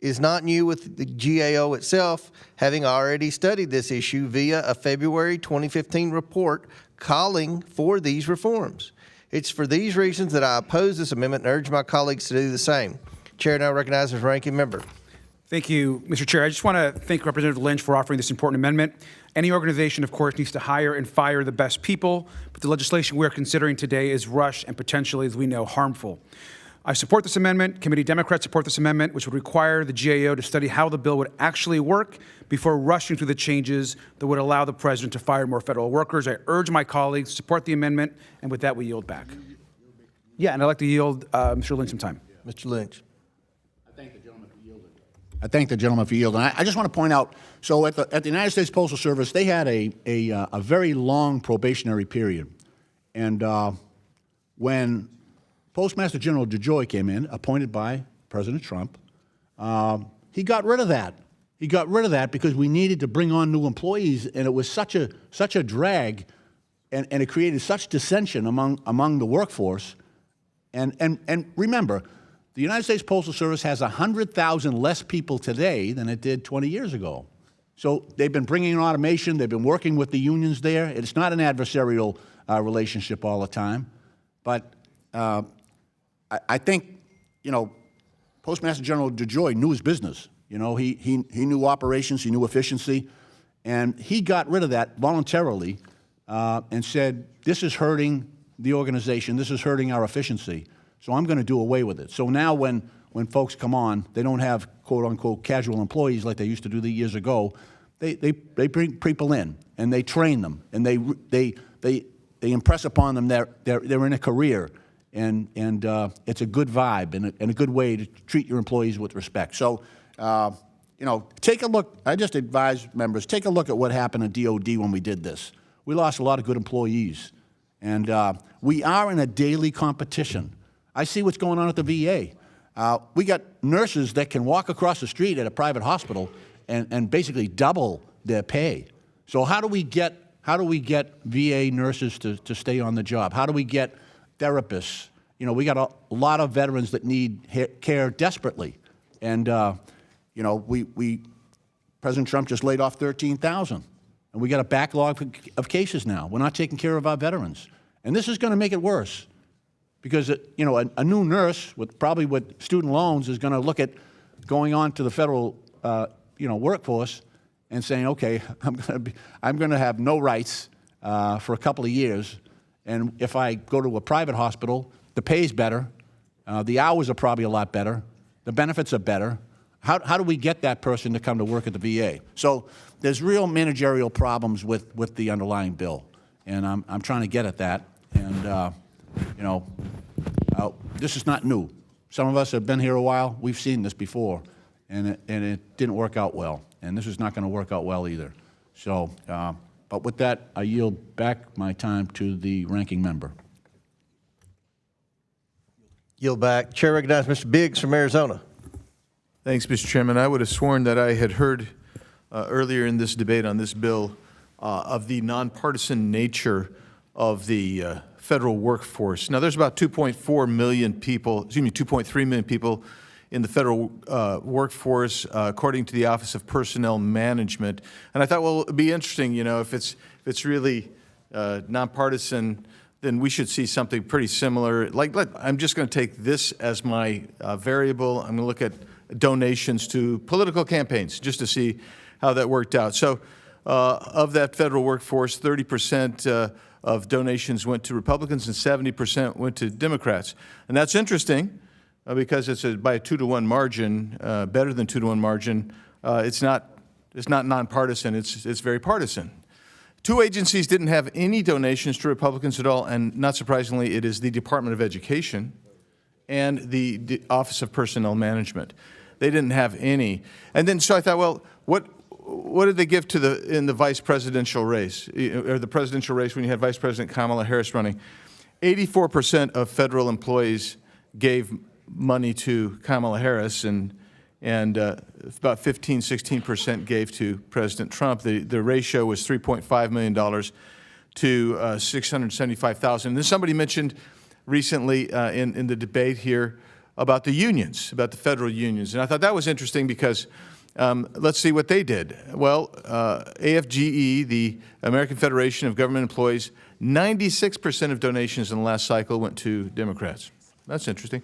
is not new, with the GAO itself having already studied this issue via a February 2015 report calling for these reforms. It's for these reasons that I oppose this amendment and urge my colleagues to do the same. Chair now recognizes ranking member. Thank you, Mr. Chair. I just want to thank Representative Lynch for offering this important amendment. Any organization, of course, needs to hire and fire the best people, but the legislation we're considering today is rushed and potentially, as we know, harmful. I support this amendment. Committee Democrats support this amendment, which would require the GAO to study how the bill would actually work before rushing through the changes that would allow the president to fire more federal workers. I urge my colleagues to support the amendment, and with that, we yield back. Yeah, and I'd like to yield Mr. Lynch some time. Mr. Lynch. I thank the gentleman for yielding. I just want to point out, so at the United States Postal Service, they had a very long probationary period. And when Postmaster General DeJoy came in, appointed by President Trump, he got rid of that. He got rid of that because we needed to bring on new employees, and it was such a drag, and it created such dissension among the workforce. And remember, the United States Postal Service has 100,000 less people today than it did 20 years ago. So they've been bringing in automation. They've been working with the unions there. It's not an adversarial relationship all the time. But I think, Postmaster General DeJoy knew his business. He knew operations, he knew efficiency, and he got rid of that voluntarily and said, this is hurting the organization, this is hurting our efficiency, so I'm going to do away with it. So now when folks come on, they don't have quote-unquote casual employees like they used to do years ago. They bring people in, and they train them, and they impress upon them they're in a career, and it's a good vibe and a good way to treat your employees with respect. So, take a look. I just advise members, take a look at what happened at DOD when we did this. We lost a lot of good employees, and we are in a daily competition. I see what's going on at the VA. We got nurses that can walk across the street at a private hospital and basically double their pay. So how do we get VA nurses to stay on the job? How do we get therapists? We got a lot of veterans that need care desperately. And, President Trump just laid off 13,000. And we got a backlog of cases now. We're not taking care of our veterans. And this is going to make it worse. Because, a new nurse, probably with student loans, is going to look at going on to the federal, workforce and saying, okay, I'm going to have no rights for a couple of years, and if I go to a private hospital, the pay's better, the hours are probably a lot better, the benefits are better. How do we get that person to come to work at the VA? So there's real managerial problems with the underlying bill, and I'm trying to get at that. And this is not new. Some of us have been here a while. We've seen this before, and it didn't work out well. And this is not going to work out well either. So, but with that, I yield back my time to the ranking member. Yield back. Chair recognizes Mr. Biggs from Arizona. Thanks, Mr. Chairman. I would have sworn that I had heard earlier in this debate on this bill of the nonpartisan nature of the federal workforce. Now, there's about 2.4 million people, 2.3 million people in the federal workforce, according to the Office of Personnel Management. And I thought, well, it'd be interesting, if it's really nonpartisan, then we should see something pretty similar. I'm just going to take this as my variable. I'm going to look at donations to political campaigns just to see how that worked out. So of that federal workforce, 30% of donations went to Republicans and 70% went to Democrats. And that's interesting because it's by a 2-to-1 margin, better than 2-to-1 margin. It's not nonpartisan, it's very partisan. Two agencies didn't have any donations to Republicans at all, and not surprisingly, it is the Department of Education and the Office of Personnel Management. They didn't have any. And then, so I thought, well, what did they give to in the vice presidential race, or the presidential race when you had Vice President Kamala Harris running? 84% of federal employees gave money to Kamala Harris, and about 16% gave to President Trump. The ratio was $3.5 million to $675,000. And then somebody mentioned recently in the debate here about the unions, about the federal unions. And I thought that was interesting because let's see what they did. Well, AFGE, the American Federation of Government Employees, 96% of donations in the last cycle went to Democrats. That's interesting.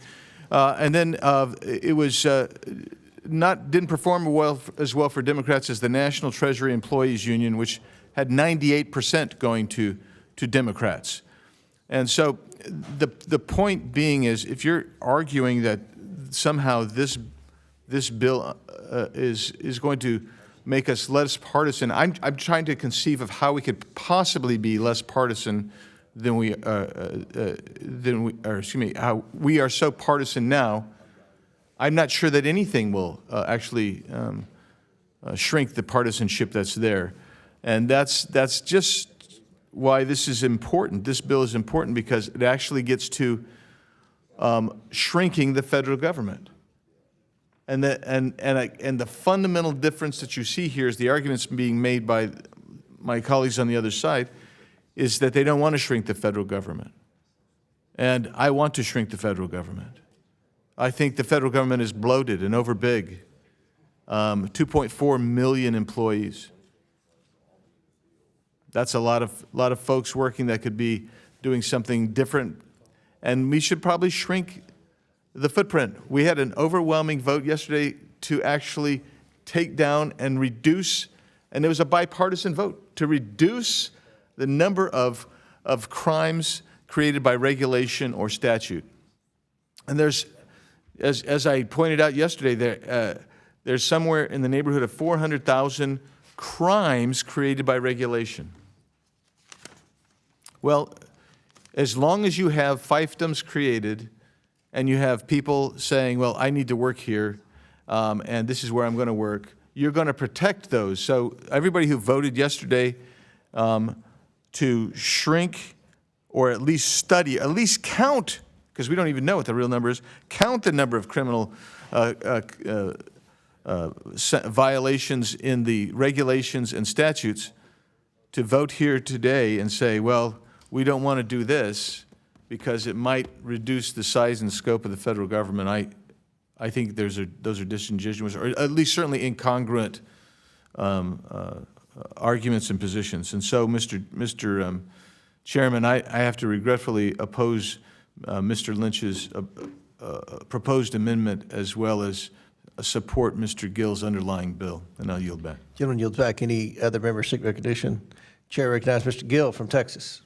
And then it was didn't perform as well for Democrats as the National Treasury Employees Union, which had 98% going to Democrats. And so the point being is, if you're arguing that somehow this bill is going to make us less partisan, I'm trying to conceive of how we could possibly be less partisan than we how we are so partisan now. I'm not sure that anything will actually shrink the partisanship that's there, and that's just why this is important. This bill is important because it actually gets to shrinking the federal government. And the fundamental difference that you see here is the arguments being made by my colleagues on the other side is that they don't want to shrink the federal government. And I want to shrink the federal government. I think the federal government is bloated and overbig. 2.4 million employees. That's a lot of folks working that could be doing something different. And we should probably shrink the footprint. We had an overwhelming vote yesterday to actually take down and reduce, and it was a bipartisan vote, to reduce the number of crimes created by regulation or statute. And there's, as I pointed out yesterday, there's somewhere in the neighborhood of 400,000 crimes created by regulation. Well, as long as you have fiefdoms created and you have people saying, well, I need to work here, and this is where I'm going to work, you're going to protect those. So everybody who voted yesterday to shrink or at least study, at least count, because we don't even know what the real number is, count the number of criminal violations in the regulations and statutes, to vote here today and say, well, we don't want to do this because it might reduce the size and scope of the federal government. I think those are disingenuous, or at least certainly incongruent arguments and positions. And so, Mr. Chairman, I have to regretfully oppose Mr. Lynch's proposed amendment, as well as support Mr. Gill's underlying bill, and I'll yield back. Gentleman yields back. Any other members seek recognition? Chair recognizes Mr. Gill from Texas.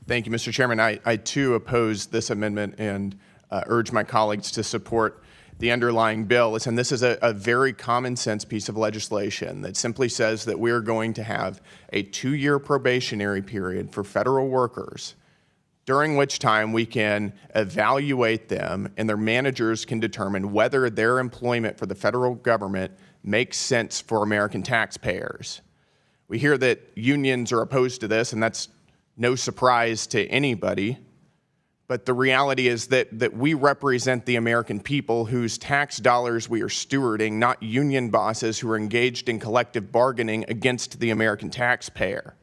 Thank you, Mr. Chairman. I too oppose this amendment and urge my colleagues to support the underlying bill. Listen, this is a very common sense piece of legislation that simply says that we're going to have a 2-year probationary period for federal workers, during which time we can evaluate them and their managers can determine whether their employment for the federal government makes sense for American taxpayers. We hear that unions are opposed to this, and that's no surprise to anybody. But the reality is that we represent the American people whose tax dollars we are stewarding, not union bosses who are engaged in collective bargaining against the American taxpayer.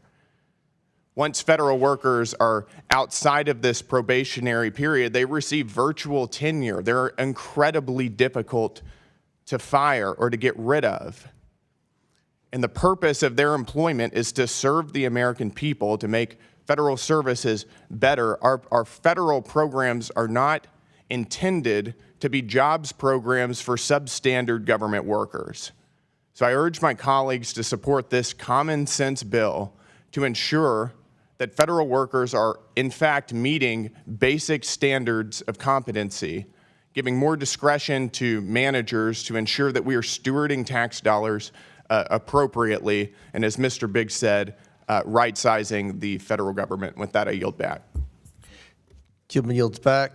Once federal workers are outside of this probationary period, they receive virtual tenure. They're incredibly difficult to fire or to get rid of. And the purpose of their employment is to serve the American people, to make federal services better. Our federal programs are not intended to be jobs programs for substandard government workers. So I urge my colleagues to support this common sense bill to ensure that federal workers are, in fact, meeting basic standards of competency, giving more discretion to managers to ensure that we are stewarding tax dollars appropriately, and as Mr. Biggs said, right-sizing the federal government. With that, I yield back. Gentleman yields back.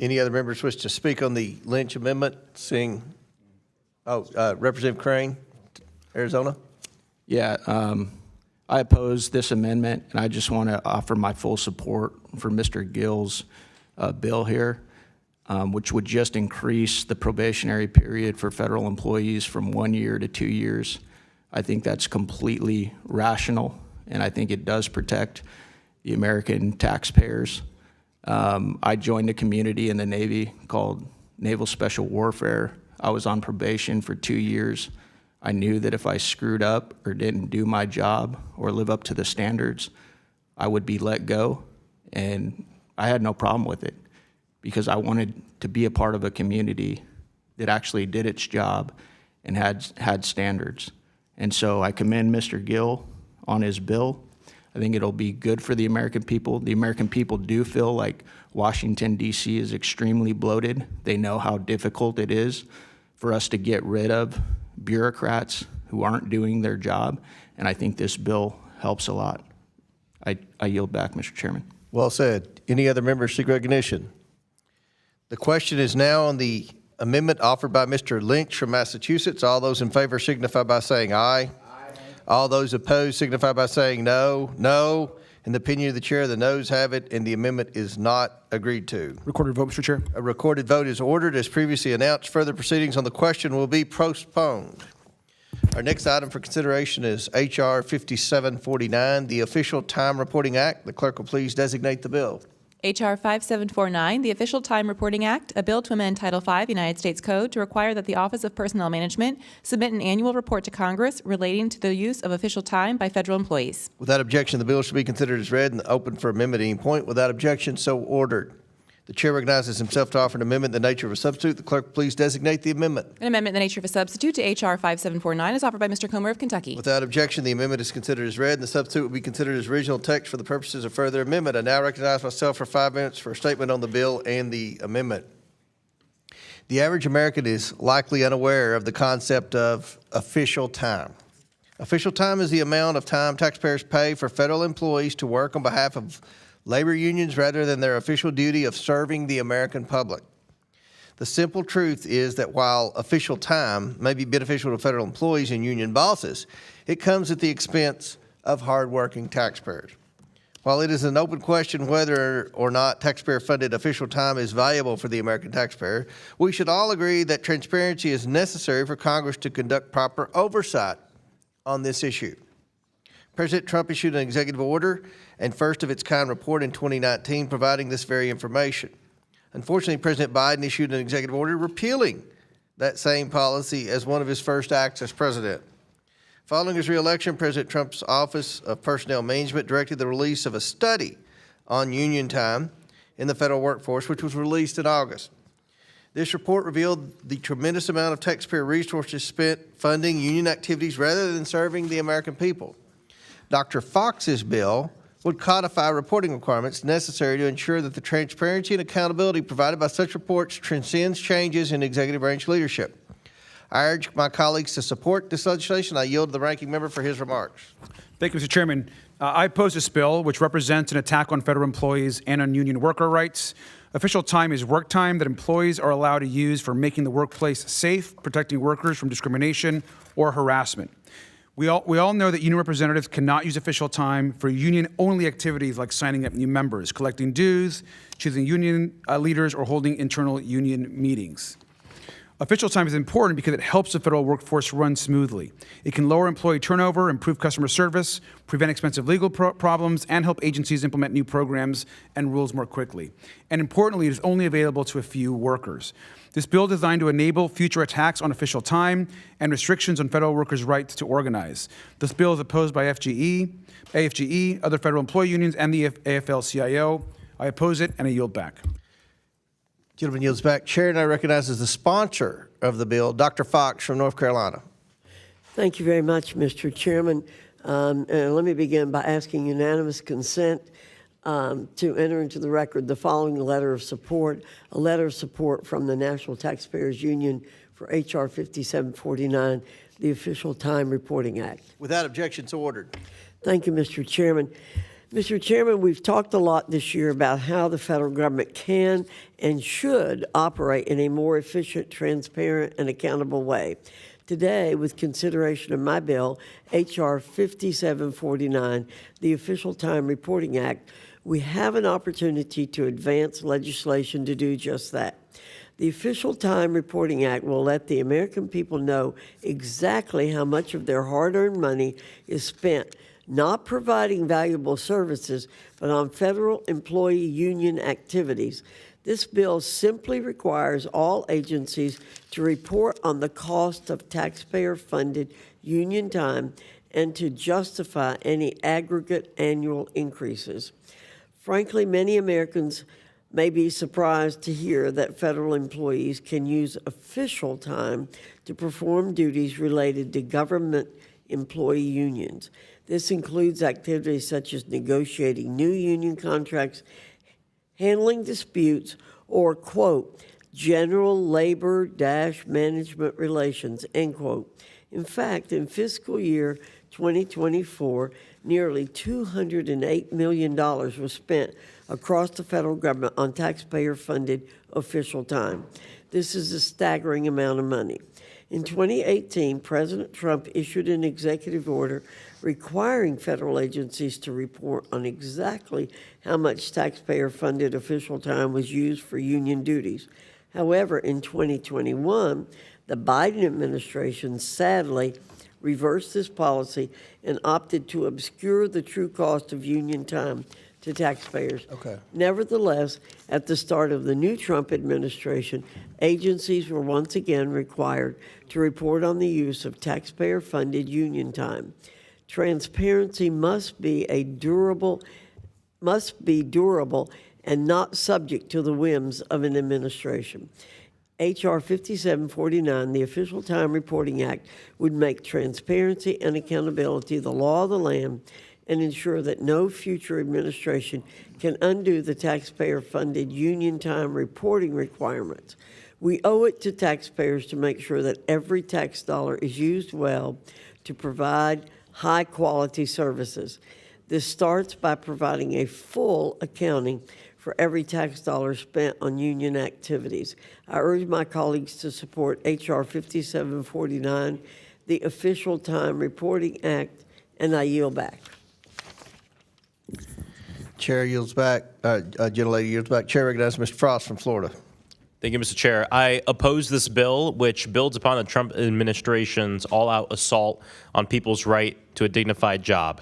Any other members wish to speak on the Lynch amendment? Representative Crane, Arizona. Yeah, I oppose this amendment, and I just want to offer my full support for Mr. Gill's bill here, which would just increase the probationary period for federal employees from 1 year to 2 years. I think that's completely rational, and I think it does protect the American taxpayers. I joined a community in the Navy called Naval Special Warfare. I was on probation for 2 years. I knew that if I screwed up or didn't do my job or live up to the standards, I would be let go, and I had no problem with it because I wanted to be a part of a community that actually did its job and had standards. And so I commend Mr. Gill on his bill. I think it'll be good for the American people. The American people do feel like Washington, D.C. is extremely bloated. They know how difficult it is for us to get rid of bureaucrats who aren't doing their job, and I think this bill helps a lot. I yield back, Mr. Chairman. Well said. Any other members seek recognition? The question is now on the amendment offered by Mr. Lynch from Massachusetts. All those in favor signify by saying aye. Aye. All those opposed signify by saying no. No. In the opinion of the chair, the noes have it, and the amendment is not agreed to. Recorded vote, Mr. Chair. A recorded vote is ordered. As previously announced, further proceedings on the question will be postponed. Our next item for consideration is H.R. 5749, the Official Time Reporting Act. The clerk will please designate the bill. H.R. 5749, the Official Time Reporting Act, a bill to amend Title V United States Code to require that the Office of Personnel Management submit an annual report to Congress relating to the use of official time by federal employees. Without objection, the bill shall be considered as read and open for amendment at any point. Without objection, so ordered. The chair recognizes himself to offer an amendment in the nature of a substitute. The clerk, please designate the amendment. An amendment in the nature of a substitute to H.R. 5749 is offered by Mr. Comer of Kentucky. Without objection, the amendment is considered as read, and the substitute will be considered as original text for the purposes of further amendment. I now recognize myself for 5 minutes for a statement on the bill and the amendment. The average American is likely unaware of the concept of official time. Official time is the amount of time taxpayers pay for federal employees to work on behalf of labor unions rather than their official duty of serving the American public. The simple truth is that while official time may be beneficial to federal employees and union bosses, it comes at the expense of hardworking taxpayers. While it is an open question whether or not taxpayer-funded official time is valuable for the American taxpayer, we should all agree that transparency is necessary for Congress to conduct proper oversight on this issue. President Trump issued an executive order and first of its kind report in 2019 providing this very information. Unfortunately, President Biden issued an executive order repealing that same policy as one of his first acts as president. Following his reelection, President Trump's Office of Personnel Management directed the release of a study on union time in the federal workforce, which was released in August. This report revealed the tremendous amount of taxpayer resources spent funding union activities rather than serving the American people. Dr. Fox's bill would codify reporting requirements necessary to ensure that the transparency and accountability provided by such reports transcends changes in executive branch leadership. I urge my colleagues to support this legislation. I yield to the ranking member for his remarks. Thank you, Mr. Chairman. I oppose this bill, which represents an attack on federal employees and on union worker rights. Official time is work time that employees are allowed to use for making the workplace safe, protecting workers from discrimination or harassment. We all know that union representatives cannot use official time for union-only activities like signing up new members, collecting dues, choosing union leaders, or holding internal union meetings. Official time is important because it helps the federal workforce run smoothly. It can lower employee turnover, improve customer service, prevent expensive legal problems, and help agencies implement new programs and rules more quickly. And importantly, it is only available to a few workers. This bill is designed to enable future attacks on official time and restrictions on federal workers' rights to organize. This bill is opposed by AFGE, other federal employee unions, and the AFL-CIO. I oppose it, and I yield back. Gentleman yields back. Chair now recognizes the sponsor of the bill, Dr. Fox from North Carolina. Thank you very much, Mr. Chairman. And let me begin by asking unanimous consent to enter into the record the following letter of support, a letter of support from the National Taxpayers Union for H.R. 5749, the Official Time Reporting Act. Without objection, so ordered. Thank you, Mr. Chairman. Mr. Chairman, we've talked a lot this year about how the federal government can and should operate in a more efficient, transparent, and accountable way. Today, with consideration of my bill, H.R. 5749, the Official Time Reporting Act, we have an opportunity to advance legislation to do just that. The Official Time Reporting Act will let the American people know exactly how much of their hard-earned money is spent not providing valuable services, but on federal employee union activities. This bill simply requires all agencies to report on the cost of taxpayer-funded union time and to justify any aggregate annual increases. Frankly, many Americans may be surprised to hear that federal employees can use official time to perform duties related to government employee unions. This includes activities such as negotiating new union contracts, handling disputes, or, quote, general labor-management relations, end quote. In fact, in fiscal year 2024, nearly $208 million was spent across the federal government on taxpayer-funded official time. This is a staggering amount of money. In 2018, President Trump issued an executive order requiring federal agencies to report on exactly how much taxpayer-funded official time was used for union duties. However, in 2021, the Biden administration sadly reversed this policy and opted to obscure the true cost of union time to taxpayers. Okay. Nevertheless, at the start of the new Trump administration, agencies were once again required to report on the use of taxpayer-funded union time. Transparency must be durable and not subject to the whims of an administration. H.R. 5749, the Official Time Reporting Act, would make transparency and accountability the law of the land and ensure that no future administration can undo the taxpayer-funded union time reporting requirements. We owe it to taxpayers to make sure that every tax dollar is used well to provide high-quality services. This starts by providing a full accounting for every tax dollar spent on union activities. I urge my colleagues to support H.R. 5749, the Official Time Reporting Act, and I yield back. Chair yields back. Gentlelady yields back. Chair recognizes Mr. Frost from Florida. Thank you, Mr. Chair. I oppose this bill, which builds upon the Trump administration's all-out assault on people's right to a dignified job.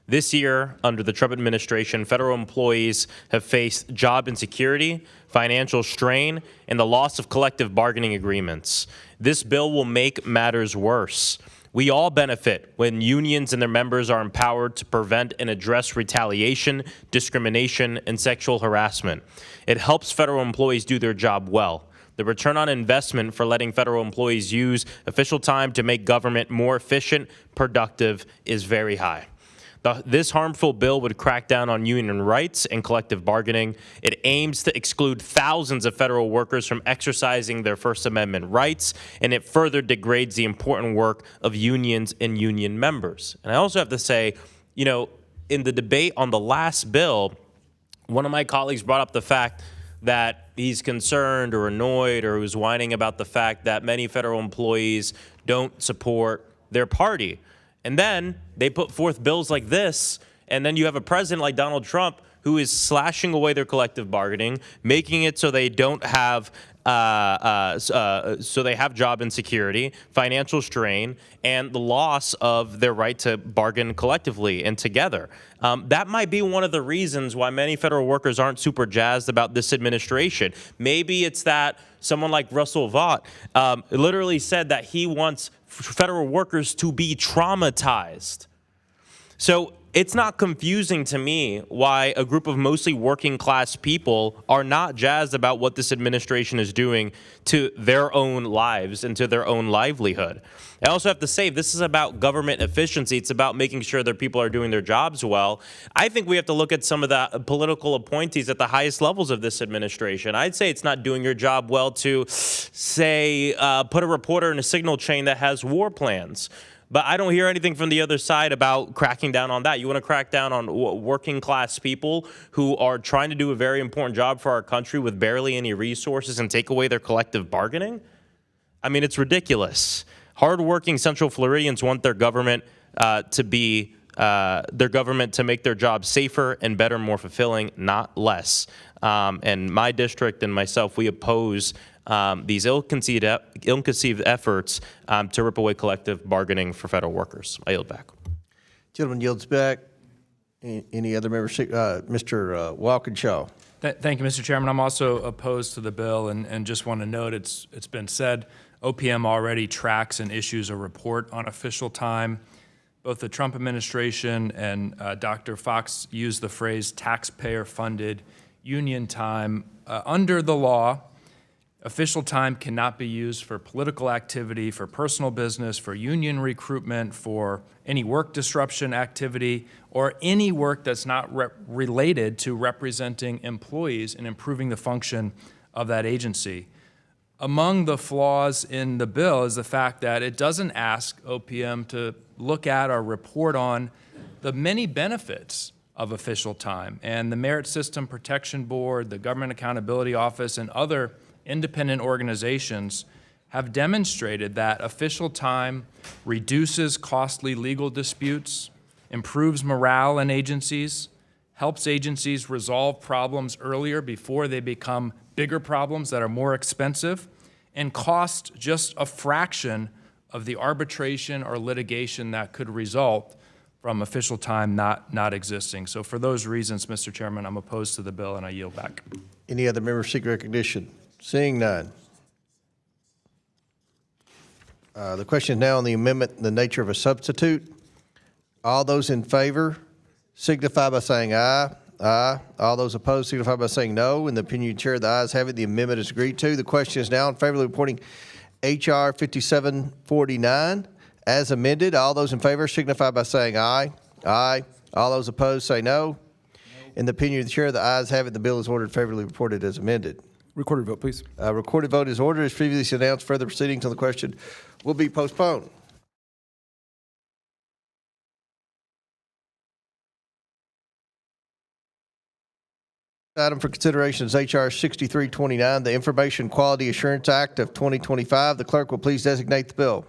This year, under the Trump administration, federal employees have faced job insecurity, financial strain, and the loss of collective bargaining agreements. This bill will make matters worse. We all benefit when unions and their members are empowered to prevent and address retaliation, discrimination, and sexual harassment. It helps federal employees do their job well. The return on investment for letting federal employees use official time to make government more efficient, productive, is very high. This harmful bill would crack down on union rights and collective bargaining. It aims to exclude thousands of federal workers from exercising their First Amendment rights, and it further degrades the important work of unions and union members. And I also have to say, you know, in the debate on the last bill, one of my colleagues brought up the fact that he's concerned or annoyed or was whining about the fact that many federal employees don't support their party. And then they put forth bills like this, and then you have a president like Donald Trump who is slashing away their collective bargaining, making it so they don't have so they have job insecurity, financial strain, and the loss of their right to bargain collectively and together. That might be one of the reasons why many federal workers aren't super jazzed about this administration. Maybe it's that someone like Russell Vought literally said that he wants federal workers to be traumatized. So it's not confusing to me why a group of mostly working class people are not jazzed about what this administration is doing to their own lives and to their own livelihood. I also have to say, this is about government efficiency. It's about making sure that people are doing their jobs well. I think we have to look at some of the political appointees at the highest levels of this administration. I'd say it's not doing your job well to, say, put a reporter in a signal chain that has war plans. But I don't hear anything from the other side about cracking down on that. You want to crack down on working class people who are trying to do a very important job for our country with barely any resources and take away their collective bargaining? I mean, it's ridiculous. Hardworking Central Floridians want their government to make their jobs safer and better, more fulfilling, not less. And my district and myself, we oppose these ill-conceived efforts to rip away collective bargaining for federal workers. I yield back. Gentleman yields back. Any other members? Mr. Walkinshaw. Thank you, Mr. Chairman. I'm also opposed to the bill, and just want to note it's been said, OPM already tracks and issues a report on official time. Both the Trump administration and Dr. Fox used the phrase taxpayer-funded union time. Under the law, official time cannot be used for political activity, for personal business, for union recruitment, for any work disruption activity, or any work that's not related to representing employees and improving the function of that agency. Among the flaws in the bill is the fact that it doesn't ask OPM to look at or report on the many benefits of official time. And the Merit System Protection Board, the Government Accountability Office, and other independent organizations have demonstrated that official time reduces costly legal disputes, improves morale in agencies, helps agencies resolve problems earlier before they become bigger problems that are more expensive, and cost just a fraction of the arbitration or litigation that could result from official time not existing. So for those reasons, Mr. Chairman, I'm opposed to the bill, and I yield back. Any other members seek recognition? Seeing none. The question is now on the amendment in the nature of a substitute. All those in favor signify by saying aye. Aye. All those opposed signify by saying no. In the opinion of the chair, the ayes have it. The amendment is agreed to. The question is now in favor of reporting H.R. 5749 as amended. All those in favor signify by saying aye. Aye. All those opposed say no. In the opinion of the chair, the ayes have it. The bill is ordered favorably reported as amended. Recorded vote, please. Recorded vote is ordered. As previously announced, further proceedings on the question will be postponed. Item for consideration is H.R. 6329, the Information Quality Assurance Act of 2025. The clerk will please designate the bill.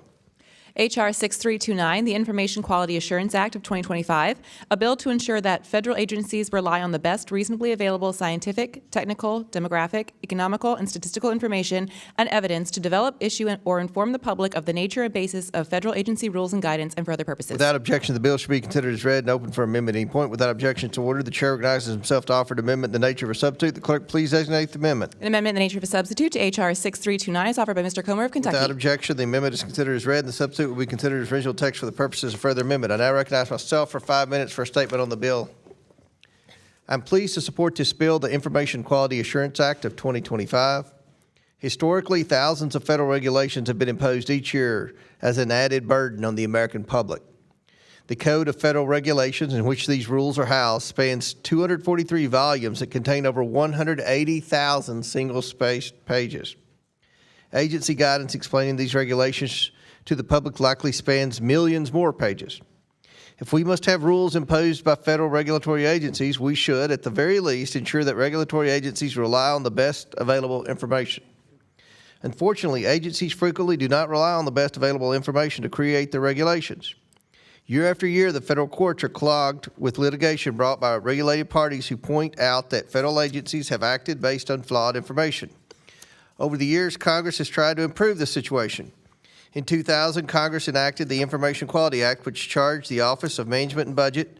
H.R. 6329, the Information Quality Assurance Act of 2025, a bill to ensure that federal agencies rely on the best reasonably available scientific, technical, demographic, economical, and statistical information and evidence to develop, issue, or inform the public of the nature and basis of federal agency rules and guidance and for other purposes. Without objection, the bill should be considered as read and open for amendment at any point. Without objection to order, the chair recognizes himself to offer an amendment in the nature of a substitute. The clerk please designate the amendment. An amendment in the nature of a substitute to H.R. 6329 is offered by Mr. Comer of Kentucky. Without objection, the amendment is considered as read and the substitute will be considered as original text for the purposes of further amendment. I now recognize myself for 5 minutes for a statement on the bill. I'm pleased to support this bill, the Information Quality Assurance Act of 2025. Historically, thousands of federal regulations have been imposed each year as an added burden on the American public. The Code of Federal Regulations, in which these rules are housed, spans 243 volumes that contain over 180,000 single-spaced pages. Agency guidance explaining these regulations to the public likely spans millions more pages. If we must have rules imposed by federal regulatory agencies, we should, at the very least, ensure that regulatory agencies rely on the best available information. Unfortunately, agencies frequently do not rely on the best available information to create their regulations. Year after year, the federal courts are clogged with litigation brought by regulated parties who point out that federal agencies have acted based on flawed information. Over the years, Congress has tried to improve this situation. In 2000, Congress enacted the Information Quality Act, which charged the Office of Management and Budget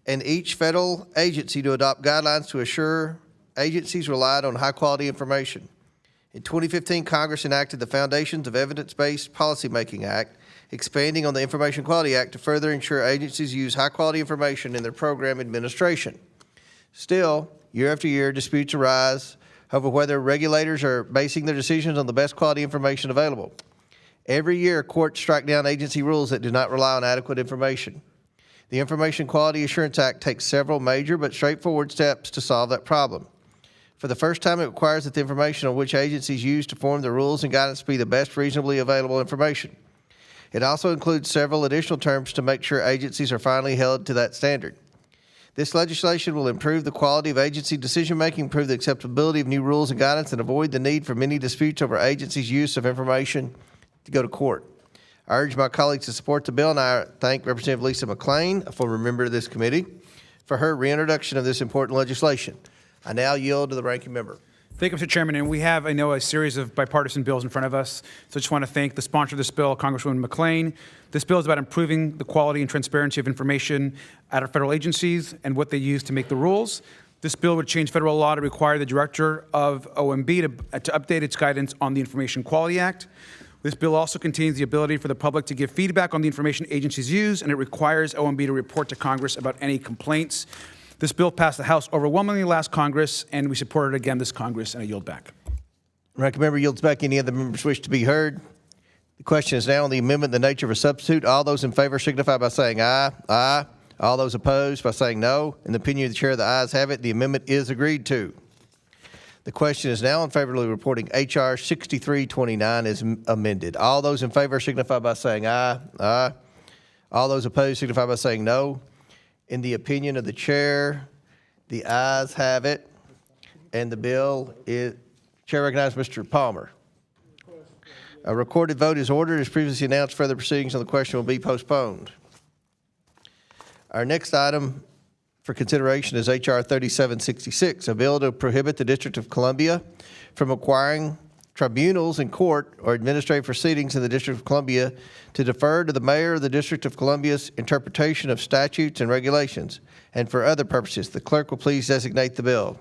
and each federal agency to adopt guidelines to assure agencies relied on high-quality information. In 2015, Congress enacted the Foundations of Evidence-Based Policymaking Act, expanding on the Information Quality Act to further ensure agencies use high-quality information in their program administration. Still, year after year, disputes arise over whether regulators are basing their decisions on the best quality information available. Every year, courts strike down agency rules that do not rely on adequate information. The Information Quality Assurance Act takes several major but straightforward steps to solve that problem. For the first time, it requires that the information on which agencies use to form their rules and guidance be the best reasonably available information. It also includes several additional terms to make sure agencies are finally held to that standard. This legislation will improve the quality of agency decision-making, improve the acceptability of new rules and guidance, and avoid the need for many disputes over agencies' use of information to go to court. I urge my colleagues to support the bill, and I thank Representative Lisa McClain, a former member of this committee, for her reintroduction of this important legislation. I now yield to the ranking member. Thank you, Mr. Chairman. And we have, I know, a series of bipartisan bills in front of us. So I just want to thank the sponsor of this bill, Congresswoman McClain. This bill is about improving the quality and transparency of information at our federal agencies and what they use to make the rules. This bill would change federal law to require the director of OMB to update its guidance on the Information Quality Act. This bill also contains the ability for the public to give feedback on the information agencies use, and it requires OMB to report to Congress about any complaints. This bill passed the House overwhelmingly last Congress, and we support it again this Congress, and I yield back. Ranking member yields back. Any other members wish to be heard? The question is now on the amendment, the nature of a substitute. All those in favor signify by saying aye. Aye. All those opposed by saying no. In the opinion of the chair, the ayes have it. The amendment is agreed to. The question is now unfavorably reporting H.R. 6329 is amended. All those in favor signify by saying aye. Aye. All those opposed signify by saying no. In the opinion of the chair, the ayes have it, and the bill is, chair recognizes Mr. Palmer. A recorded vote is ordered. As previously announced, further proceedings on the question will be postponed. Our next item for consideration is H.R. 3766, a bill to prohibit the District of Columbia from acquiring tribunals in court or administrative proceedings in the District of Columbia to defer to the mayor of the District of Columbia's interpretation of statutes and regulations, and for other purposes. The clerk will please designate the bill.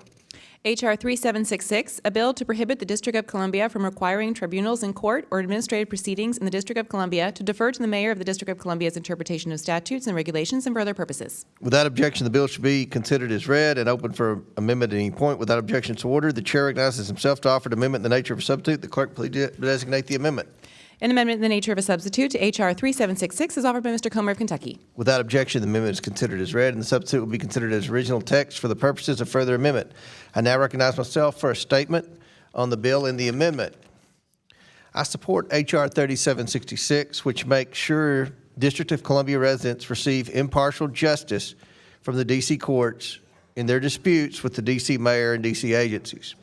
H.R. 3766, a bill to prohibit the District of Columbia from requiring tribunals in court or administrative proceedings in the District of Columbia to defer to the mayor of the District of Columbia's interpretation of statutes and regulations and for other purposes. Without objection, the bill should be considered as read and open for amendment at any point. Without objection to order, the chair recognizes himself to offer an amendment in the nature of a substitute. The clerk please designate the amendment. An amendment in the nature of a substitute to H.R. 3766 is offered by Mr. Comer of Kentucky. Without objection, the amendment is considered as read, and the substitute will be considered as original text for the purposes of further amendment. I now recognize myself for a statement on the bill and the amendment. I support H.R. 3766, which makes sure District of Columbia residents receive impartial justice from the D.C. courts in their disputes with the D.C. mayor and D.C. agencies.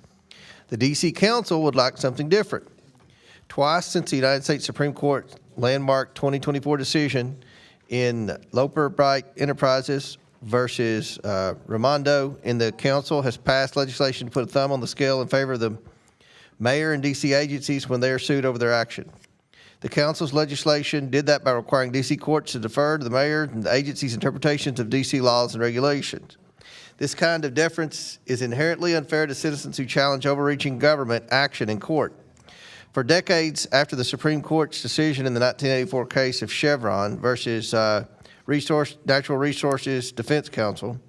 The D.C. Council would like something different. Twice since the United States Supreme Court landmark 2024 decision in Loper Bright Enterprises versus Raimondo, and the council has passed legislation to put a thumb on the scale in favor of the mayor and D.C. agencies when they are sued over their action. The council's legislation did that by requiring D.C. courts to defer to the mayor and the agency's interpretations of D.C. laws and regulations. This kind of deference is inherently unfair to citizens who challenge overreaching government action in court. For decades after the Supreme Court's decision in the 1984 case of Chevron versus Natural Resources Defense Council,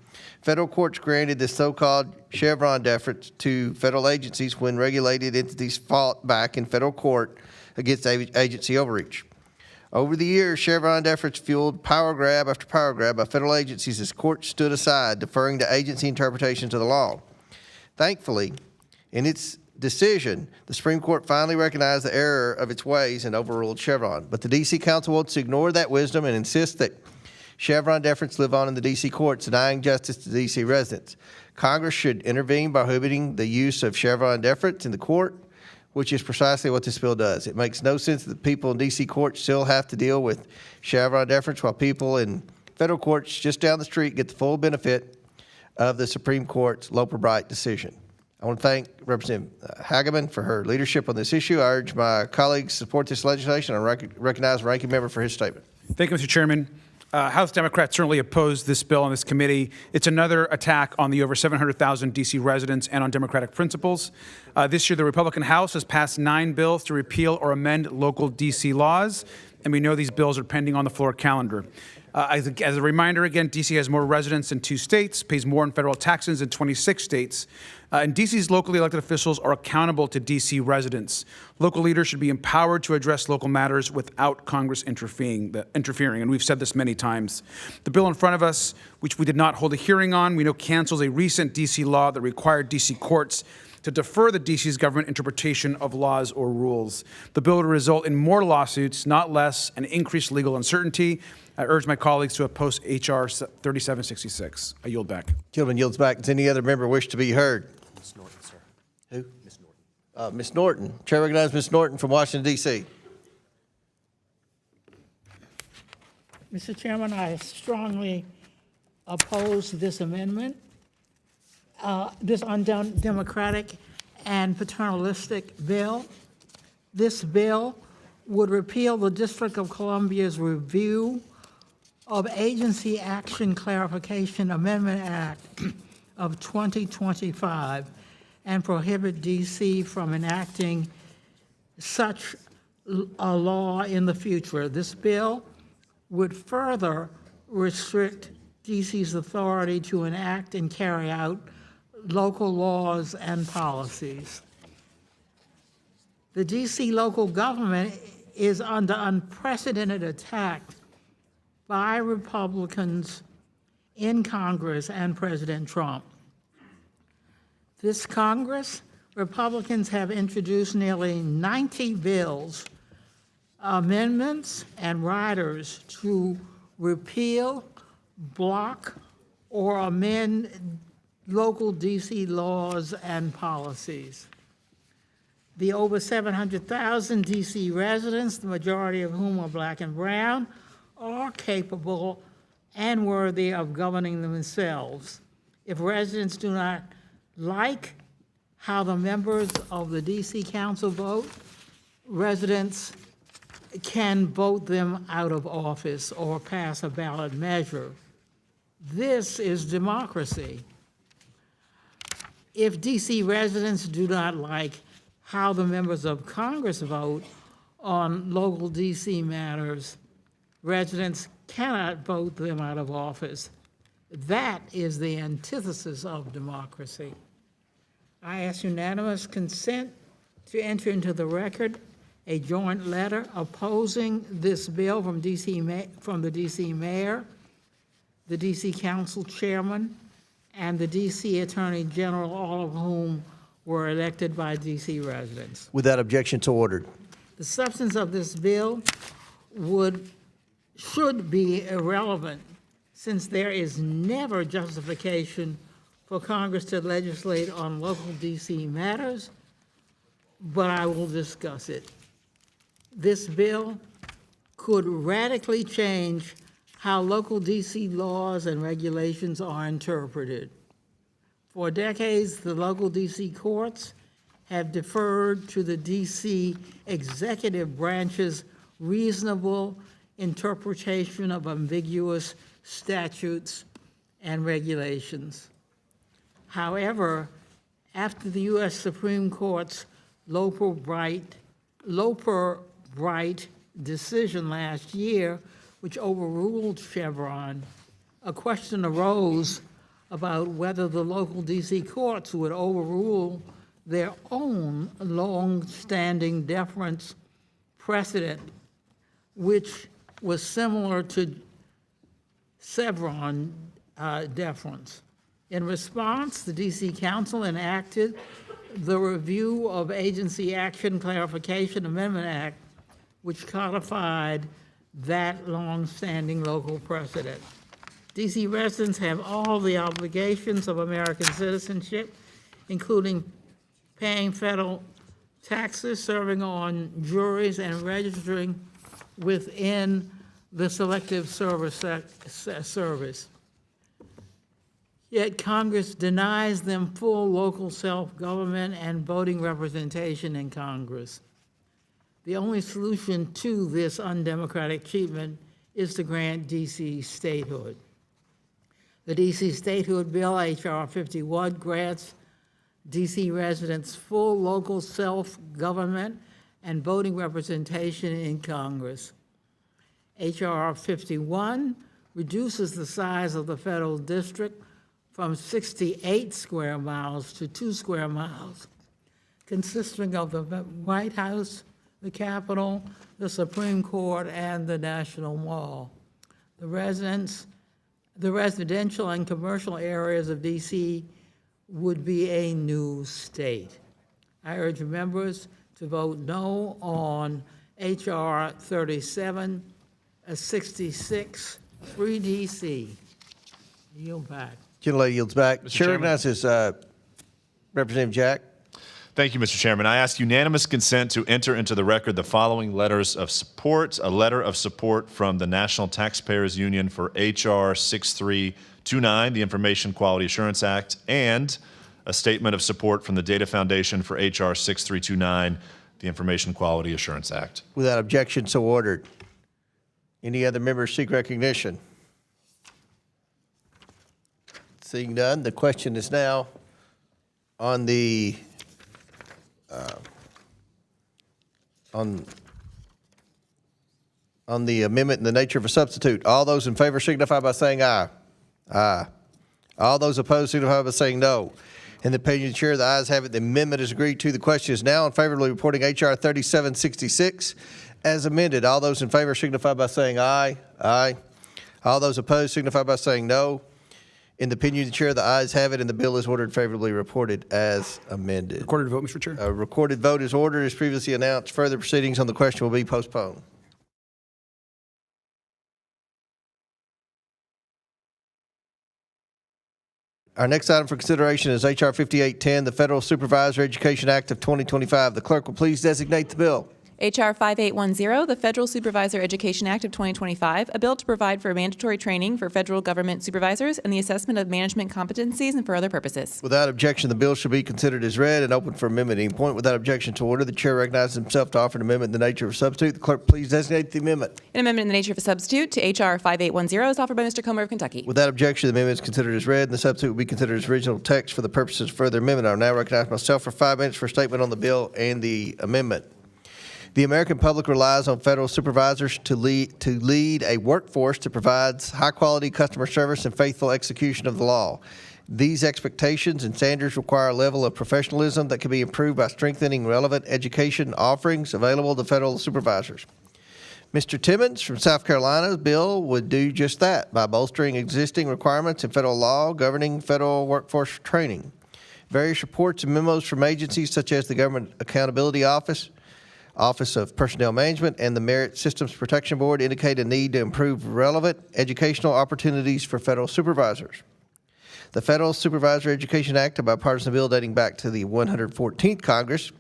Federal courts granted the so-called Chevron deference to federal agencies when regulated entities fought back in federal court against agency overreach. Over the years, Chevron deference fueled power grab after power grab by federal agencies as courts stood aside, deferring to agency interpretations of the law. Thankfully, in its decision, the Supreme Court finally recognized the error of its ways and overruled Chevron. But the D.C. Council wants to ignore that wisdom and insist that Chevron deference live on in the D.C. courts, denying justice to D.C. residents. Congress should intervene by prohibiting the use of Chevron deference in the court, which is precisely what this bill does. It makes no sense that people in D.C. courts still have to deal with Chevron deference while people in federal courts just down the street get the full benefit of the Supreme Court's Loper-Bright decision. I want to thank Representative Hageman for her leadership on this issue. I urge my colleagues to support this legislation and recognize the ranking member for his statement. Thank you, Mr. Chairman. House Democrats certainly oppose this bill on this committee. It's another attack on the over 700,000 D.C. residents and on democratic principles. This year, the Republican House has passed 9 bills to repeal or amend local D.C. laws, and we know these bills are pending on the floor calendar. As a reminder, again, D.C. has more residents than 2 states, pays more in federal taxes than 26 states, and D.C.'s locally elected officials are accountable to D.C. residents. Local leaders should be empowered to address local matters without Congress interfering, and we've said this many times. The bill in front of us, which we did not hold a hearing on, we know cancels a recent D.C. law that required D.C. courts to defer the D.C.'s government interpretation of laws or rules. The bill would result in more lawsuits, not less, and increased legal uncertainty. I urge my colleagues to oppose H.R. 3766. I yield back. Gentleman yields back. Does any other member wish to be heard? Ms. Norton, sir. Who? Ms. Norton. Ms. Norton. Chair recognizes Ms. Norton from Washington, D.C. Mr. Chairman, I strongly oppose this amendment, this undemocratic and paternalistic bill. This bill would repeal the District of Columbia's review of Agency Action Clarification Amendment Act of 2025 and prohibit D.C. from enacting such a law in the future. This bill would further restrict D.C.'s authority to enact and carry out local laws and policies. The D.C. local government is under unprecedented attack by Republicans in Congress and President Trump. This Congress, Republicans have introduced nearly 90 bills, amendments, and riders to repeal, block, or amend local D.C. laws and policies. The over 700,000 D.C. residents, the majority of whom are black and brown, are capable and worthy of governing themselves. If residents do not like how the members of the D.C. Council vote, residents can vote them out of office or pass a ballot measure. This is democracy. If D.C. residents do not like how the members of Congress vote on local D.C. matters, residents cannot vote them out of office. That is the antithesis of democracy. I ask unanimous consent to enter into the record a joint letter opposing this bill from the D.C. Mayor, the D.C. Council Chairman, and the D.C. Attorney General, all of whom were elected by D.C. residents. Without objection, so ordered. The substance of this bill should be irrelevant, since there is never justification for Congress to legislate on local D.C. matters, but I will discuss it. This bill could radically change how local D.C. laws and regulations are interpreted. For decades, the local D.C. courts have deferred to the D.C. executive branch's reasonable interpretation of ambiguous statutes and regulations. However, after the U.S. Supreme Court's Loper-Bright decision last year, which overruled Chevron, a question arose about whether the local DC courts would overrule their own long-standing deference precedent, which was similar to Chevron deference. In response, the DC Council enacted the Review of Agency Action Clarification Amendment Act, which codified that long-standing local precedent. DC residents have all the obligations of American citizenship, including paying federal taxes, serving on juries, and registering within the Selective Service. Yet Congress denies them full local self-government and voting representation in Congress. The only solution to this undemocratic treatment is to grant DC statehood. The DC Statehood Bill, H.R. 51, grants DC residents full local self-government and voting representation in Congress. H.R. 51 reduces the size of the federal district from 68 square miles to 2 square miles, consisting of the White House, the Capitol, the Supreme Court, and the National Mall. The residential and commercial areas of DC would be a new state. I urge members to vote no on H.R. 3766, Free DC. Yield back. Gentlelady yields back. Chair recognizes Representative Jack. Thank you, Mr. Chairman. I ask unanimous consent to enter into the record the following letters of support. A letter of support from the National Taxpayers Union for H.R. 6329, the Information Quality Assurance Act, and a statement of support from the Data Foundation for H.R. 6329, the Information Quality Assurance Act. Without objection, so ordered. Any other members seek recognition? Seeing none, the question is now on the on the amendment in the nature of a substitute. All those in favor signify by saying aye. Aye. All those opposed signify by saying no. In the opinion of the chair, the ayes have it. The amendment is agreed to. The question is now in favor of reporting H.R. 3766 as amended. All those in favor signify by saying aye. Aye. All those opposed signify by saying no. In the opinion of the chair, the ayes have it, and the bill is ordered favorably reported as amended. Recorded vote, Mr. Chair. A recorded vote is ordered as previously announced. Further proceedings on the question will be postponed. Our next item for consideration is H.R. 5810, the Federal Supervisor Education Act of 2025. The clerk will please designate the bill. H.R. 5810, the Federal Supervisor Education Act of 2025, a bill to provide for mandatory training for federal government supervisors and the assessment of management competencies and for other purposes. Without objection, the bill shall be considered as read and open for amendment at any point. Without objection to order, the chair recognizes himself to offer an amendment in the nature of a substitute. The clerk please designate the amendment. An amendment in the nature of a substitute to H.R. 5810 is offered by Mr. Comer of Kentucky. Without objection, the amendment is considered as read, and the substitute will be considered as original text for the purposes of further amendment. I will now recognize myself for 5 minutes for a statement on the bill and the amendment. The American public relies on federal supervisors to lead a workforce that provides high-quality customer service and faithful execution of the law. These expectations and standards require a level of professionalism that can be improved by strengthening relevant education offerings available to federal supervisors. Mr. Timmons from South Carolina's bill would do just that by bolstering existing requirements in federal law governing federal workforce training. Various reports and memos from agencies such as the Government Accountability Office, Office of Personnel Management, and the Merit Systems Protection Board indicate a need to improve relevant educational opportunities for federal supervisors. The Federal Supervisor Education Act, a bipartisan bill dating back to the 114th Congress,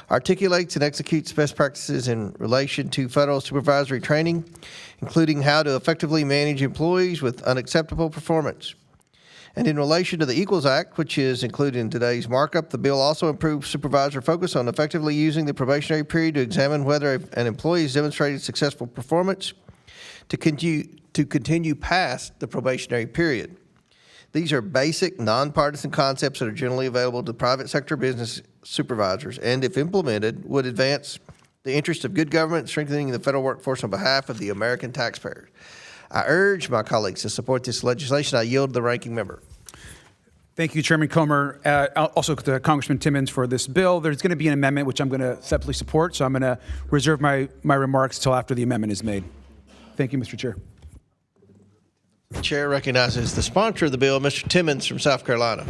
articulates and executes best practices in relation to federal supervisory training, including how to effectively manage employees with unacceptable performance. And in relation to the Equals Act, which is included in today's markup, the bill also improves supervisor focus on effectively using the probationary period to examine whether an employee has demonstrated successful performance to continue past the probationary period. These are basic, nonpartisan concepts that are generally available to private sector business supervisors, and if implemented, would advance the interest of good government, strengthening the federal workforce on behalf of the American taxpayers. I urge my colleagues to support this legislation. I yield to the ranking member. Thank you, Chairman Comer. Also to Congressman Timmons for this bill. There's going to be an amendment which I'm going to separately support, so I'm going to reserve my remarks till after the amendment is made. Thank you, Mr. Chair. The chair recognizes the sponsor of the bill, Mr. Timmons from South Carolina.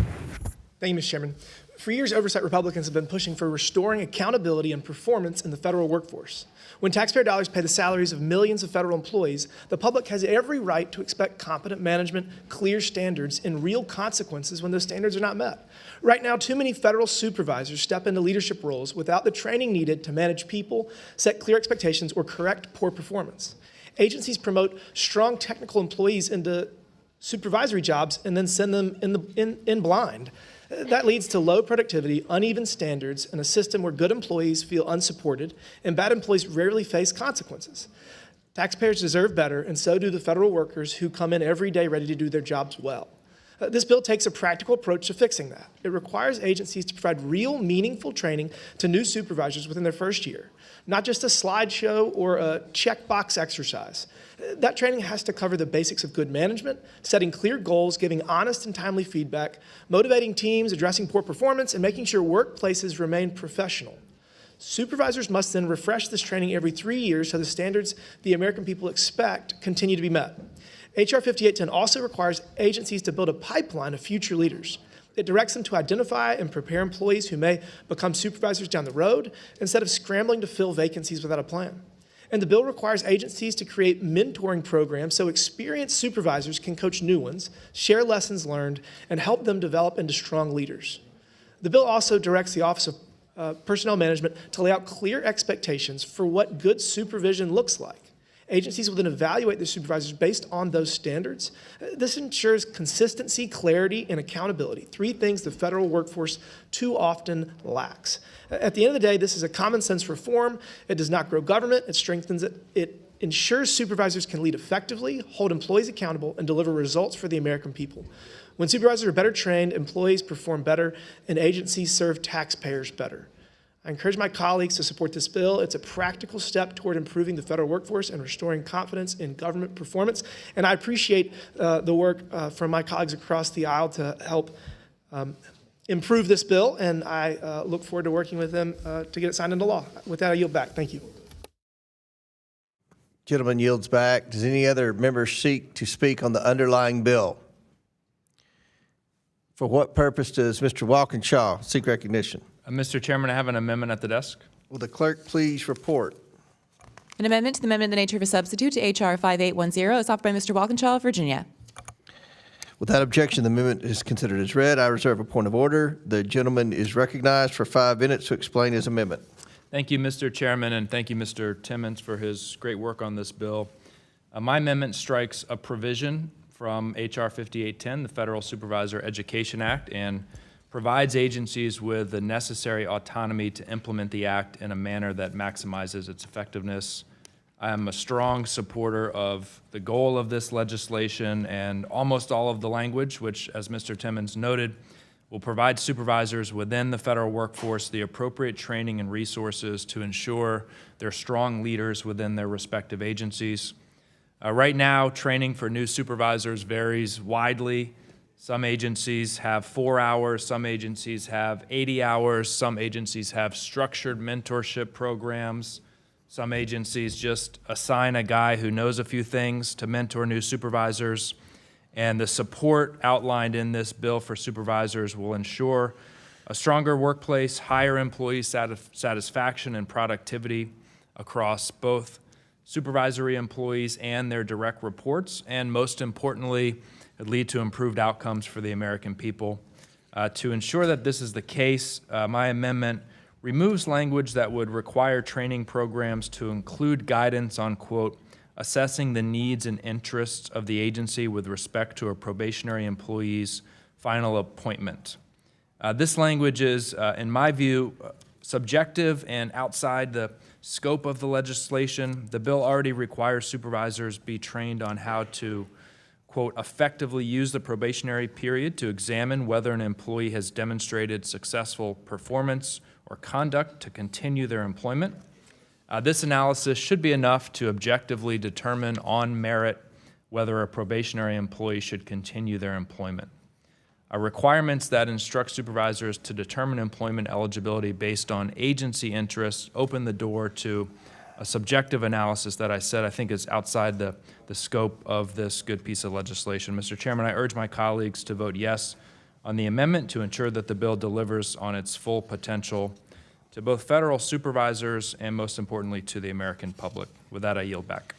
Thank you, Mr. Chairman. For years, oversight Republicans have been pushing for restoring accountability and performance in the federal workforce. When taxpayer dollars pay the salaries of millions of federal employees, the public has every right to expect competent management, clear standards, and real consequences when those standards are not met. Right now, too many federal supervisors step into leadership roles without the training needed to manage people, set clear expectations, or correct poor performance. Agencies promote strong technical employees into supervisory jobs and then send them in blind. That leads to low productivity, uneven standards, and a system where good employees feel unsupported and bad employees rarely face consequences. Taxpayers deserve better, and so do the federal workers who come in every day ready to do their jobs well. This bill takes a practical approach to fixing that. It requires agencies to provide real, meaningful training to new supervisors within their first year, not just a slideshow or a checkbox exercise. That training has to cover the basics of good management, setting clear goals, giving honest and timely feedback, motivating teams, addressing poor performance, and making sure workplaces remain professional. Supervisors must then refresh this training every 3 years so the standards the American people expect continue to be met. H.R. 5810 also requires agencies to build a pipeline of future leaders. It directs them to identify and prepare employees who may become supervisors down the road instead of scrambling to fill vacancies without a plan. And the bill requires agencies to create mentoring programs so experienced supervisors can coach new ones, share lessons learned, and help them develop into strong leaders. The bill also directs the Office of Personnel Management to lay out clear expectations for what good supervision looks like. Agencies will then evaluate their supervisors based on those standards. This ensures consistency, clarity, and accountability, 3 things the federal workforce too often lacks. At the end of the day, this is a common sense reform. It does not grow government, it strengthens it. It ensures supervisors can lead effectively, hold employees accountable, and deliver results for the American people. When supervisors are better trained, employees perform better, and agencies serve taxpayers better. I encourage my colleagues to support this bill. It's a practical step toward improving the federal workforce and restoring confidence in government performance. And I appreciate the work from my colleagues across the aisle to help improve this bill, and I look forward to working with them to get it signed into law. With that, I yield back. Thank you. Gentleman yields back. Does any other member seek to speak on the underlying bill? For what purpose does Mr. Walkinshaw seek recognition? Mr. Chairman, I have an amendment at the desk. Will the clerk please report? An amendment to the amendment in the nature of a substitute to H.R. 5810 is offered by Mr. Walkinshaw of Virginia. Without objection, the amendment is considered as read. I reserve a point of order. The gentleman is recognized for 5 minutes to explain his amendment. Thank you, Mr. Chairman, and thank you, Mr. Timmons, for his great work on this bill. My amendment strikes a provision from H.R. 5810, the Federal Supervisor Education Act, and provides agencies with the necessary autonomy to implement the act in a manner that maximizes its effectiveness. I am a strong supporter of the goal of this legislation and almost all of the language, which, as Mr. Timmons noted, will provide supervisors within the federal workforce the appropriate training and resources to ensure they're strong leaders within their respective agencies. Right now, training for new supervisors varies widely. Some agencies have 4 hours, some agencies have 80 hours, some agencies have structured mentorship programs, some agencies just assign a guy who knows a few things to mentor new supervisors, and the support outlined in this bill for supervisors will ensure a stronger workplace, higher employee satisfaction and productivity across both supervisory employees and their direct reports, and most importantly, lead to improved outcomes for the American people. To ensure that this is the case, my amendment removes language that would require training programs to include guidance on, quote, assessing the needs and interests of the agency with respect to a probationary employee's final appointment. This language is, in my view, subjective and outside the scope of the legislation. The bill already requires supervisors be trained on how to, quote, effectively use the probationary period to examine whether an employee has demonstrated successful performance or conduct to continue their employment. This analysis should be enough to objectively determine on merit whether a probationary employee should continue their employment. requirements that instruct supervisors to determine employment eligibility based on agency interests open the door to a subjective analysis that I said I think is outside the scope of this good piece of legislation. Mr. Chairman, I urge my colleagues to vote yes on the amendment to ensure that the bill delivers on its full potential to both federal supervisors and, most importantly, to the American public. With that, I yield back.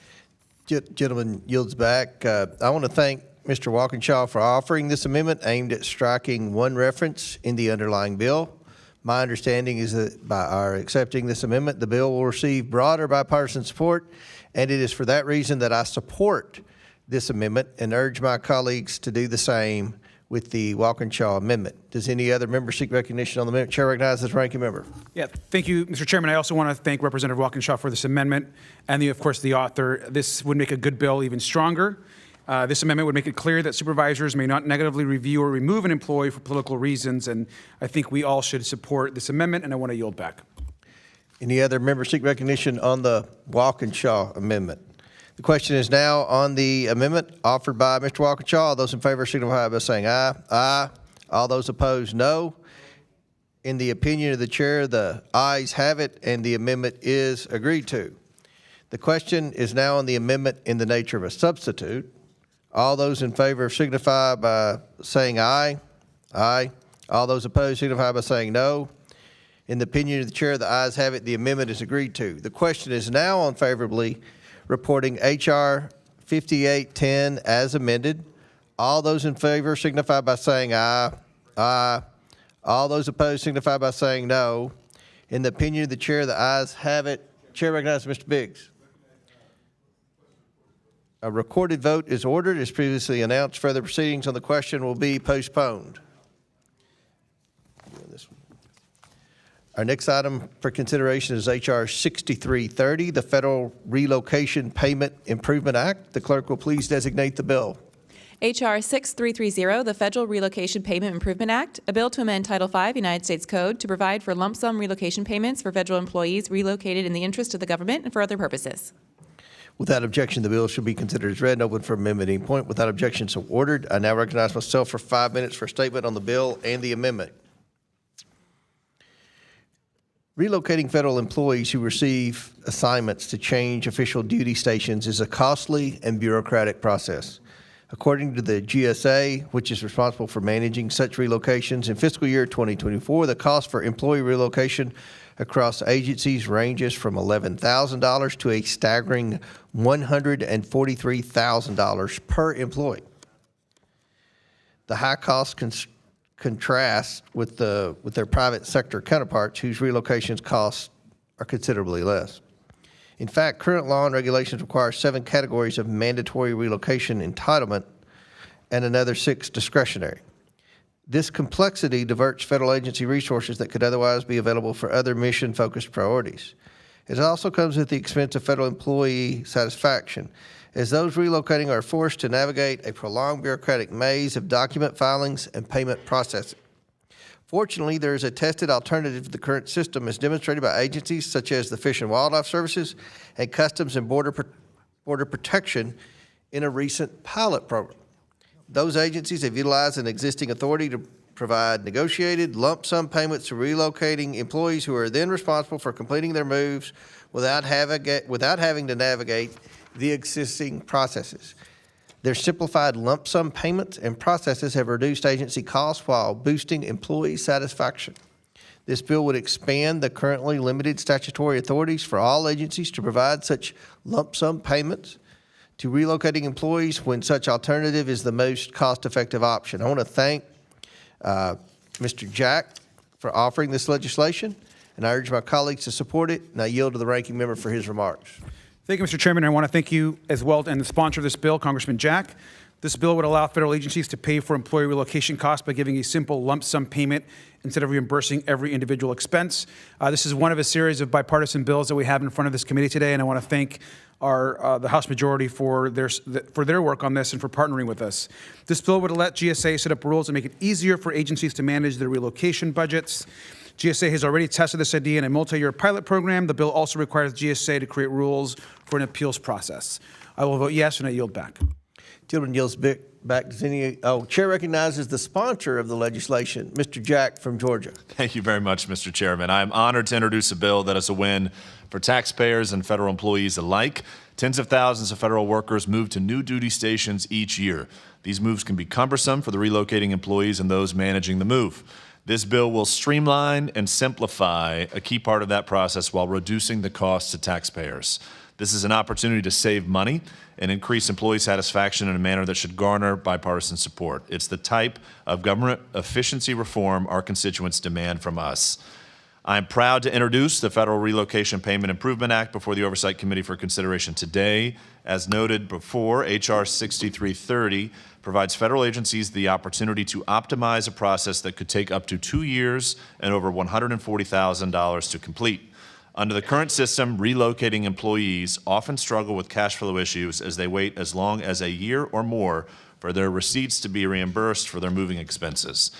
Gentleman yields back. I want to thank Mr. Walkinshaw for offering this amendment aimed at striking one reference in the underlying bill. My understanding is that by our accepting this amendment, the bill will receive broader bipartisan support, and it is for that reason that I support this amendment and urge my colleagues to do the same with the Walkinshaw amendment. Does any other member seek recognition on the amendment? Chair recognizes the ranking member. Yeah, thank you, Mr. Chairman. I also want to thank Representative Walkinshaw for this amendment and, of course, the author. This would make a good bill even stronger. This amendment would make it clear that supervisors may not negatively review or remove an employee for political reasons, and I think we all should support this amendment, and I want to yield back. Any other members seek recognition on the Walkinshaw amendment? The question is now on the amendment offered by Mr. Walkinshaw. All those in favor signify by saying aye. Aye. All those opposed, no. In the opinion of the chair, the ayes have it, and the amendment is agreed to. The question is now on the amendment in the nature of a substitute. All those in favor signify by saying aye. Aye. All those opposed signify by saying no. In the opinion of the chair, the ayes have it. The amendment is agreed to. The question is now on favorably reporting H.R. 5810 as amended. All those in favor signify by saying aye. Aye. All those opposed signify by saying no. In the opinion of the chair, the ayes have it. Chair recognizes Mr. Biggs. A recorded vote is ordered. As previously announced, further proceedings on the question will be postponed. Our next item for consideration is H.R. 6330, the Federal Relocation Payment Improvement Act. The clerk will please designate the bill. H.R. 6330, the Federal Relocation Payment Improvement Act, a bill to amend Title V United States Code to provide for lump sum relocation payments for federal employees relocated in the interest of the government and for other purposes. Without objection, the bill shall be considered as read and open for amendment at any point. Without objection, so ordered. I now recognize myself for 5 minutes for a statement on the bill and the amendment. Relocating federal employees who receive assignments to change official duty stations is a costly and bureaucratic process. According to the GSA, which is responsible for managing such relocations, in fiscal year 2024, the cost for employee relocation across agencies ranges from $11,000 to a staggering $143,000 per employee. The high cost contrast with their private sector counterparts whose relocations costs are considerably less. In fact, current law and regulations require 7 categories of mandatory relocation entitlement and another 6 discretionary. This complexity diverts federal agency resources that could otherwise be available for other mission-focused priorities. It also comes at the expense of federal employee satisfaction, as those relocating are forced to navigate a prolonged bureaucratic maze of document filings and payment processing. Fortunately, there is a tested alternative to the current system as demonstrated by agencies such as the Fish and Wildlife Services and Customs and Border Protection in a recent pilot program. Those agencies have utilized an existing authority to provide negotiated lump sum payments to relocating employees who are then responsible for completing their moves without having to navigate the existing processes. Their simplified lump sum payments and processes have reduced agency costs while boosting employee satisfaction. This bill would expand the currently limited statutory authorities for all agencies to provide such lump sum payments to relocating employees when such alternative is the most cost-effective option. I want to thank Mr. Jack for offering this legislation, and I urge my colleagues to support it, and I yield to the ranking member for his remarks. Thank you, Mr. Chairman. I want to thank you as well and the sponsor of this bill, Congressman Jack. This bill would allow federal agencies to pay for employee relocation costs by giving a simple lump sum payment instead of reimbursing every individual expense. This is one of a series of bipartisan bills that we have in front of this committee today, and I want to thank the House majority for their work on this and for partnering with us. This bill would let GSA set up rules and make it easier for agencies to manage their relocation budgets. GSA has already tested this idea in a multi-year pilot program. The bill also requires GSA to create rules for an appeals process. I will vote yes, and I yield back. Gentleman yields back. Does any, Chair recognizes the sponsor of the legislation, Mr. Jack from Georgia. Thank you very much, Mr. Chairman. I am honored to introduce a bill that is a win for taxpayers and federal employees alike. Tens of thousands of federal workers move to new duty stations each year. These moves can be cumbersome for the relocating employees and those managing the move. This bill will streamline and simplify a key part of that process while reducing the cost to taxpayers. This is an opportunity to save money and increase employee satisfaction in a manner that should garner bipartisan support. It's the type of government efficiency reform our constituents demand from us. I'm proud to introduce the Federal Relocation Payment Improvement Act before the Oversight Committee for consideration today. As noted before, H.R. 6330 provides federal agencies the opportunity to optimize a process that could take up to 2 years and over $140,000 to complete. Under the current system, relocating employees often struggle with cash flow issues as they wait as long as a year or more for their receipts to be reimbursed for their moving expenses.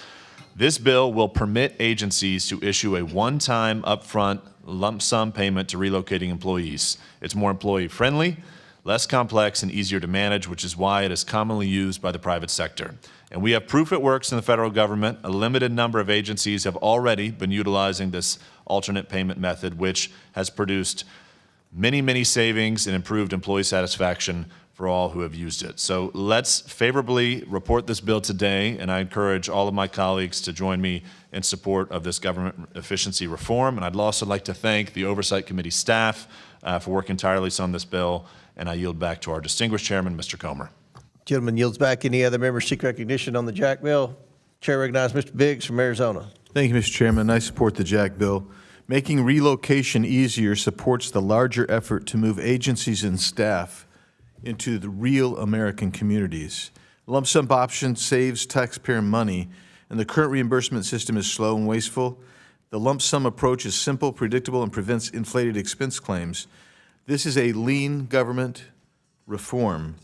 This bill will permit agencies to issue a one-time upfront lump sum payment to relocating employees. It's more employee-friendly, less complex, and easier to manage, which is why it is commonly used by the private sector. And we have proof it works in the federal government. A limited number of agencies have already been utilizing this alternate payment method, which has produced many, many savings and improved employee satisfaction for all who have used it. So let's favorably report this bill today, and I encourage all of my colleagues to join me in support of this government efficiency reform. And I'd also like to thank the Oversight Committee staff for working tirelessly on this bill, and I yield back to our distinguished chairman, Mr. Comer. Gentleman yields back. Any other members seek recognition on the Jack bill? Chair recognizes Mr. Biggs from Arizona. Thank you, Mr. Chairman. I support the Jack bill. Making relocation easier supports the larger effort to move agencies and staff into the real American communities. Lump sum option saves taxpayer money, and the current reimbursement system is slow and wasteful. The lump sum approach is simple, predictable, and prevents inflated expense claims. This is a lean government reform.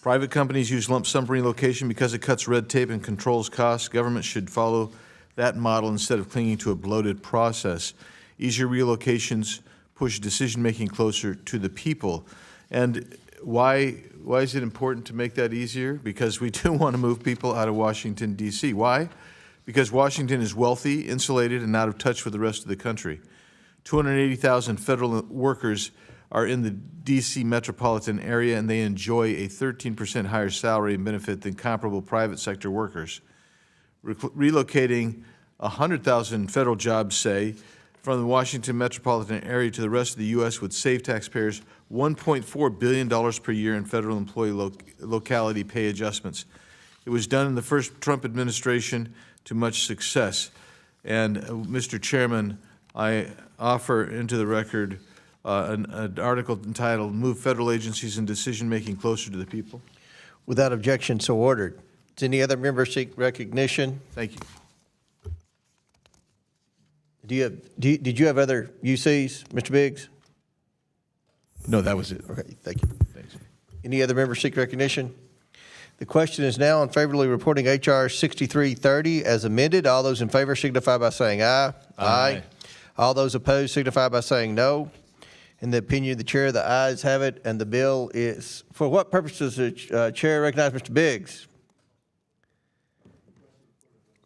Private companies use lump sum relocation because it cuts red tape and controls costs. Government should follow that model instead of clinging to a bloated process. Easier relocations push decision-making closer to the people. And why is it important to make that easier? Because we do want to move people out of Washington, D.C. Why? Because Washington is wealthy, insulated, and out of touch with the rest of the country. 280,000 federal workers are in the D.C. metropolitan area, and they enjoy a 13% higher salary and benefit than comparable private sector workers. Relocating 100,000 federal jobs, say, from the Washington metropolitan area to the rest of the U.S. would save taxpayers $1.4 billion per year in federal employee locality pay adjustments. It was done in the first Trump administration to much success. And, Mr. Chairman, I offer into the record an article entitled "Move Federal Agencies and Decision-Making Closer to the People." Without objection, so ordered. Does any other member seek recognition? Thank you. Did you have other UCs, Mr. Biggs? No, that was it. Okay, thank you. Thanks. Any other members seek recognition? The question is now on favorably reporting H.R. 6330 as amended. All those in favor signify by saying aye. Aye. All those opposed signify by saying no. In the opinion of the chair, the ayes have it, and the bill is, for what purpose does the chair recognize Mr. Biggs?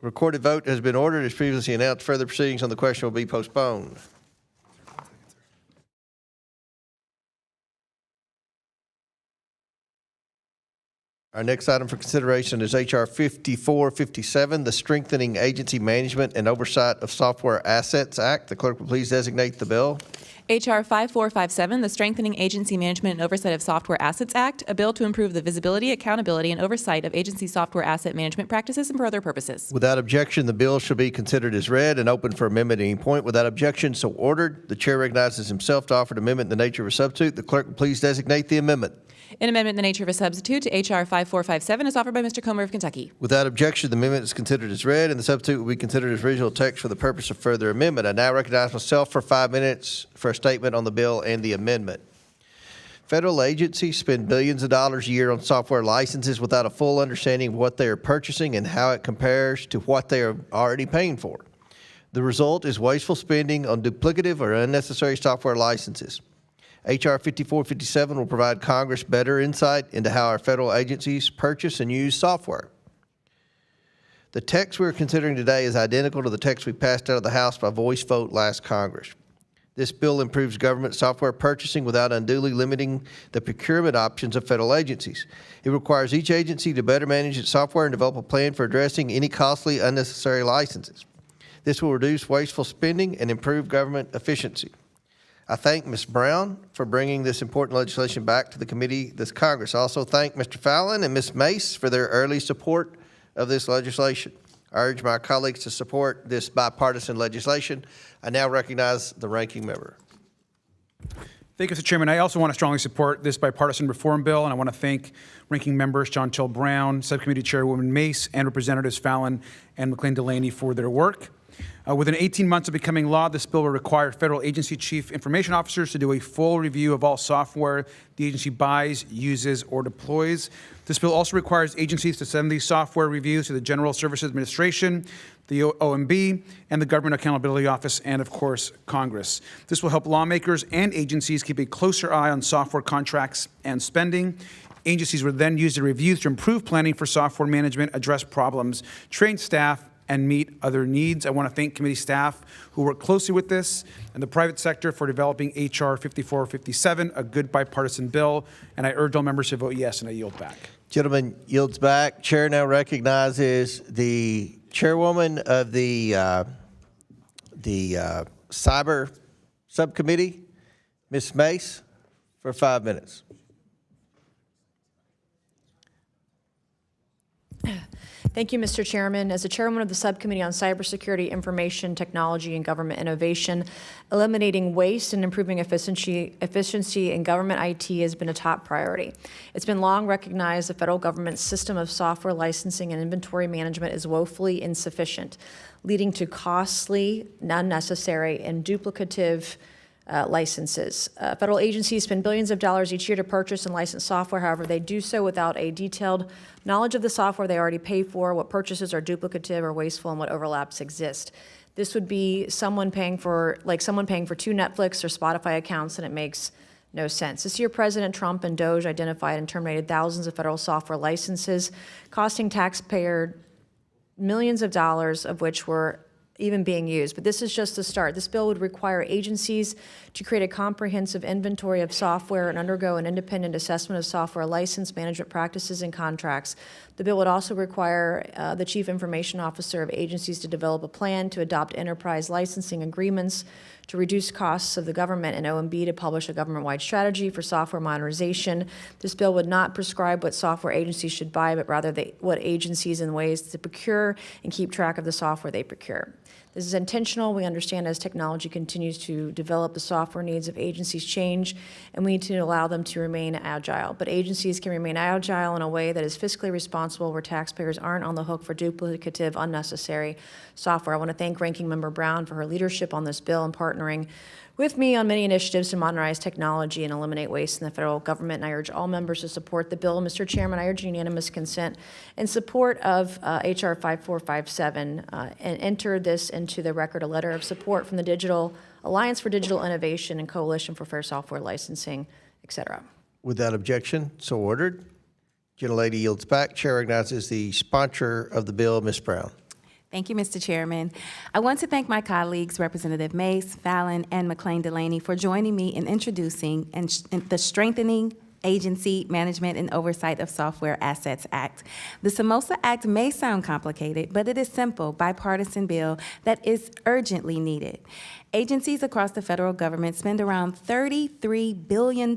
Recorded vote has been ordered. As previously announced, further proceedings on the question will be postponed. Our next item for consideration is H.R. 5457, the Strengthening Agency Management and Oversight of Software Assets Act. The clerk will please designate the bill. H.R. 5457, the Strengthening Agency Management and Oversight of Software Assets Act, a bill to improve the visibility, accountability, and oversight of agency software asset management practices and for other purposes. Without objection, the bill shall be considered as read and open for amendment at any point. Without objection, so ordered. The chair recognizes himself to offer an amendment in the nature of a substitute. The clerk will please designate the amendment. An amendment in the nature of a substitute to H.R. 5457 is offered by Mr. Comer of Kentucky. Without objection, the amendment is considered as read, and the substitute will be considered as original text for the purpose of further amendment. I now recognize myself for 5 minutes for a statement on the bill and the amendment. Federal agencies spend billions of dollars a year on software licenses without a full understanding of what they are purchasing and how it compares to what they are already paying for. The result is wasteful spending on duplicative or unnecessary software licenses. H.R. 5457 will provide Congress better insight into how our federal agencies purchase and use software. The text we're considering today is identical to the text we passed out of the House by voice vote last Congress. This bill improves government software purchasing without unduly limiting the procurement options of federal agencies. It requires each agency to better manage its software and develop a plan for addressing any costly, unnecessary licenses. This will reduce wasteful spending and improve government efficiency. I thank Ms. Brown for bringing this important legislation back to the committee this Congress. I also thank Mr. Fallon and Ms. Mace for their early support of this legislation. I urge my colleagues to support this bipartisan legislation. I now recognize the ranking member. Thank you, Mr. Chairman. I also want to strongly support this bipartisan reform bill, and I want to thank ranking members John Brown, Subcommittee Chairwoman Mace, and Representatives Fallon and McLean Delaney for their work. Within 18 months of becoming law, this bill will require federal agency chief information officers to do a full review of all software the agency buys, uses, or deploys. This bill also requires agencies to send these software reviews to the General Services Administration, the OMB, and the Government Accountability Office, and of course, Congress. This will help lawmakers and agencies keep a closer eye on software contracts and spending. Agencies will then use the reviews to improve planning for software management, address problems, train staff, and meet other needs. I want to thank committee staff who work closely with this and the private sector for developing H.R. 5457, a good bipartisan bill, and I urge all members to vote yes, and I yield back. Gentleman yields back. Chair now recognizes the chairwoman of the Cyber Subcommittee, Ms. Mace, for 5 minutes. Thank you, Mr. Chairman. As the chairman of the Subcommittee on Cybersecurity, Information Technology, and Government Innovation, eliminating waste and improving efficiency in government IT has been a top priority. It's been long recognized the federal government's system of software licensing and inventory management is woefully insufficient, leading to costly, unnecessary, and duplicative licenses. Federal agencies spend billions of dollars each year to purchase and license software. However, they do so without a detailed knowledge of the software they already pay for, what purchases are duplicative or wasteful, and what overlaps exist. This would be someone paying for two Netflix or Spotify accounts, and it makes no sense. This year, President Trump and DOJ identified and terminated thousands of federal software licenses, costing taxpayer millions of dollars, of which were even being used. But this is just the start. This bill would require agencies to create a comprehensive inventory of software and undergo an independent assessment of software license management practices and contracts. The bill would also require the Chief Information Officer of agencies to develop a plan to adopt enterprise licensing agreements to reduce costs of the government, and OMB to publish a government-wide strategy for software modernization. This bill would not prescribe what software agencies should buy, but rather what agencies and ways to procure and keep track of the software they procure. This is intentional. We understand as technology continues to develop, the software needs of agencies change, and we need to allow them to remain agile. But agencies can remain agile in a way that is fiscally responsible, where taxpayers aren't on the hook for duplicative, unnecessary software. I want to thank Ranking Member Brown for her leadership on this bill and partnering with me on many initiatives to modernize technology and eliminate waste in the federal government. And I urge all members to support the bill. Mr. Chairman, I urge unanimous consent in support of H.R. 5457 and enter this into the record, a letter of support from the Digital Alliance for Digital Innovation and Coalition for Fair Software Licensing, et cetera. Without objection, so ordered. Gentlelady yields back. Chair recognizes the sponsor of the bill, Ms. Brown. Thank you, Mr. Chairman. I want to thank my colleagues, Representative Mace, Fallon, and McLean Delaney, for joining me in introducing the Strengthening Agency Management and Oversight of Software Assets Act. The Samosa Act may sound complicated, but it is simple, bipartisan bill that is urgently needed. Agencies across the federal government spend around $33 billion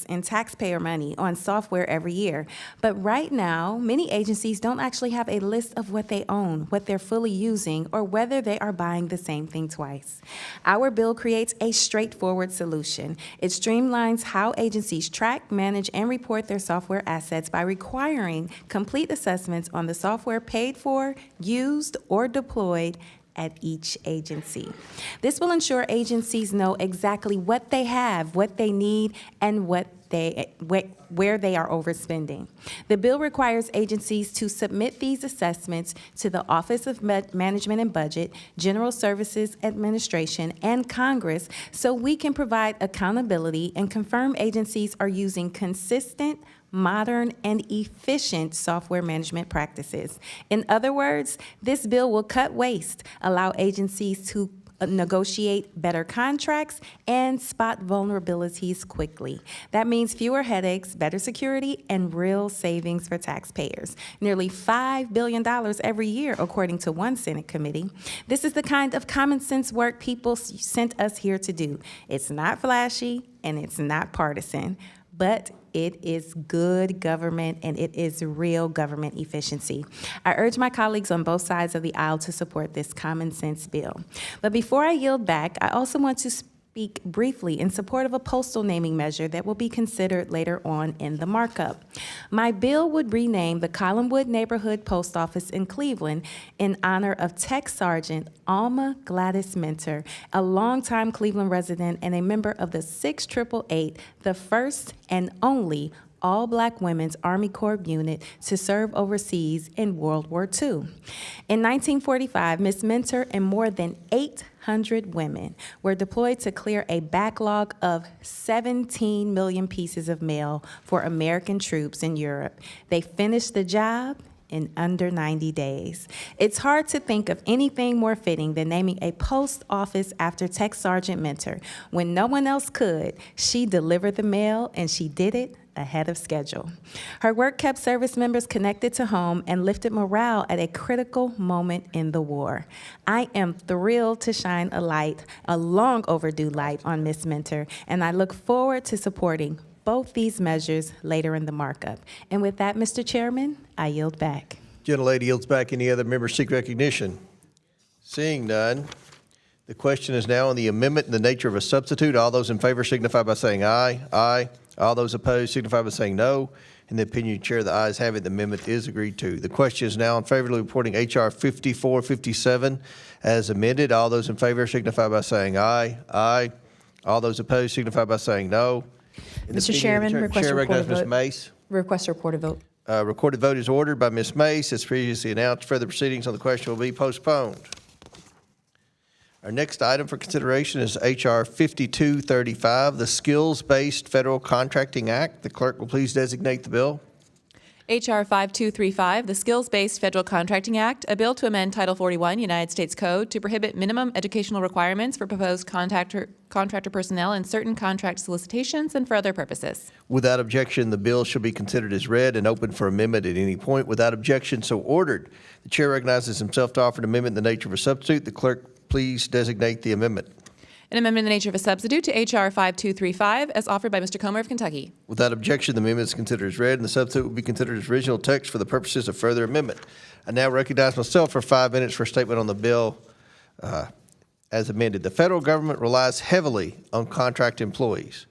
in taxpayer money on software every year. But right now, many agencies don't actually have a list of what they own, what they're fully using, or whether they are buying the same thing twice. Our bill creates a straightforward solution. It streamlines how agencies track, manage, and report their software assets by requiring complete assessments on the software paid for, used, or deployed at each agency. This will ensure agencies know exactly what they have, what they need, and what where they are overspending. The bill requires agencies to submit these assessments to the Office of Management and Budget, General Services Administration, and Congress so we can provide accountability and confirm agencies are using consistent, modern, and efficient software management practices. In other words, this bill will cut waste, allow agencies to negotiate better contracts, and spot vulnerabilities quickly. That means fewer headaches, better security, and real savings for taxpayers. Nearly $5 billion every year, according to one Senate committee. This is the kind of common sense work people sent us here to do. It's not flashy, and it's not partisan, but it is good government and it is real government efficiency. I urge my colleagues on both sides of the aisle to support this common sense bill. But before I yield back, I also want to speak briefly in support of a postal naming measure that will be considered later on in the markup. My bill would rename the Collinwood Neighborhood Post Office in Cleveland in honor of Tech Sergeant Alma Gladys Minter, a longtime Cleveland resident and a member of the 6888, the first and only all-black women's Army Corps unit to serve overseas in World War II. In 1945, Ms. Minter and more than 800 women were deployed to clear a backlog of 17 million pieces of mail for American troops in Europe. They finished the job in under 90 days. It's hard to think of anything more fitting than naming a post office after Tech Sergeant Minter. When no one else could, she delivered the mail, and she did it ahead of schedule. Her work kept service members connected to home and lifted morale at a critical moment in the war. I am thrilled to shine a light, a long overdue light, on Ms. Minter, and I look forward to supporting both these measures later in the markup. And with that, Mr. Chairman, I yield back. Gentlelady yields back. Any other members seek recognition? Seeing none, the question is now on the amendment in the nature of a substitute. All those in favor signify by saying aye. Aye. All those opposed signify by saying no. In the opinion of the chair, the ayes have it. The amendment is agreed to. The question is now in favor of reporting H.R. 5457 as amended. All those in favor signify by saying aye. Aye. All those opposed signify by saying no. Mr. Chairman, request Chair a report recognizes of Ms. vote. Mace. Request a report of vote. Recorded vote is ordered by Ms. Mace. As previously announced, further proceedings on the question will be postponed. Our next item for consideration is H.R. 5235, the Skills-Based Federal Contracting Act. The clerk will please designate the bill. H.R. 5235, the Skills-Based Federal Contracting Act, a bill to amend Title 41 United States Code to prohibit minimum educational requirements for proposed contractor personnel in certain contract solicitations and for other purposes. Without objection, the bill shall be considered as read and open for amendment at any point. Without objection, so ordered. The chair recognizes himself to offer an amendment in the nature of a substitute. The clerk please designate the amendment. An amendment in the nature of a substitute to H.R. 5235 as offered by Mr. Comer of Kentucky. Without objection, the amendment is considered as read, and the substitute will be considered as original text for the purposes of further amendment. I now recognize myself for 5 minutes for a statement on the bill as amended. The federal government relies heavily on contract employees.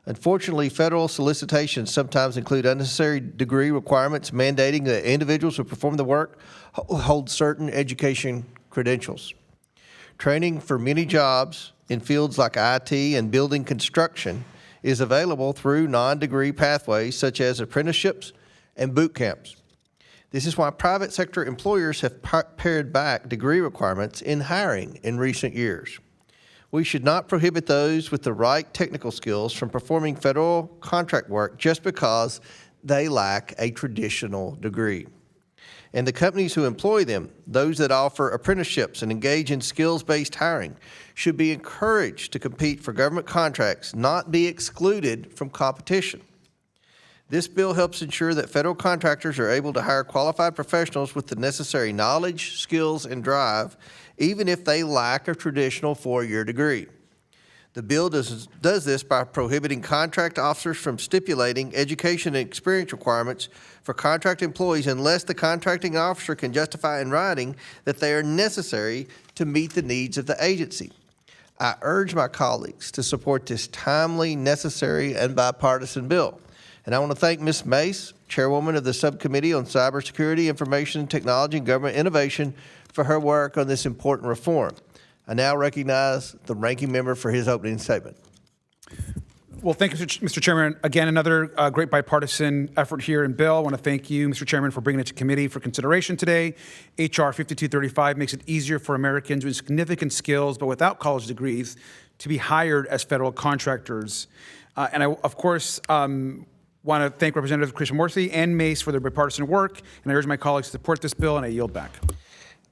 Unfortunately, federal solicitations sometimes include unnecessary degree requirements mandating that individuals who perform the work hold certain education credentials. Training for many jobs in fields like IT and building construction is available through non-degree pathways such as apprenticeships and boot camps. This is why private sector employers have pared back degree requirements in hiring in recent years. We should not prohibit those with the right technical skills from performing federal contract work just because they lack a traditional degree. And the companies who employ them, those that offer apprenticeships and engage in skills-based hiring, should be encouraged to compete for government contracts, not be excluded from competition. This bill helps ensure that federal contractors are able to hire qualified professionals with the necessary knowledge, skills, and drive, even if they lack a traditional four-year degree. The bill does this by prohibiting contract officers from stipulating education and experience requirements for contract employees unless the contracting officer can justify in writing that they are necessary to meet the needs of the agency. I urge my colleagues to support this timely, necessary, and bipartisan bill. And I want to thank Ms. Mace, Chairwoman of the Subcommittee on Cybersecurity, Information Technology, and Government Innovation, for her work on this important reform. I now recognize the ranking member for his opening statement. Well, thank you, Mr. Chairman. Again, another great bipartisan effort here in bill. I want to thank you, Mr. Chairman, for bringing it to committee for consideration today. H.R. 5235 makes it easier for Americans with significant skills but without college degrees to be hired as federal contractors. And I, of course, want to thank Representative Krishnamurthy and Mace for their bipartisan work, and I urge my colleagues to support this bill, and I yield back.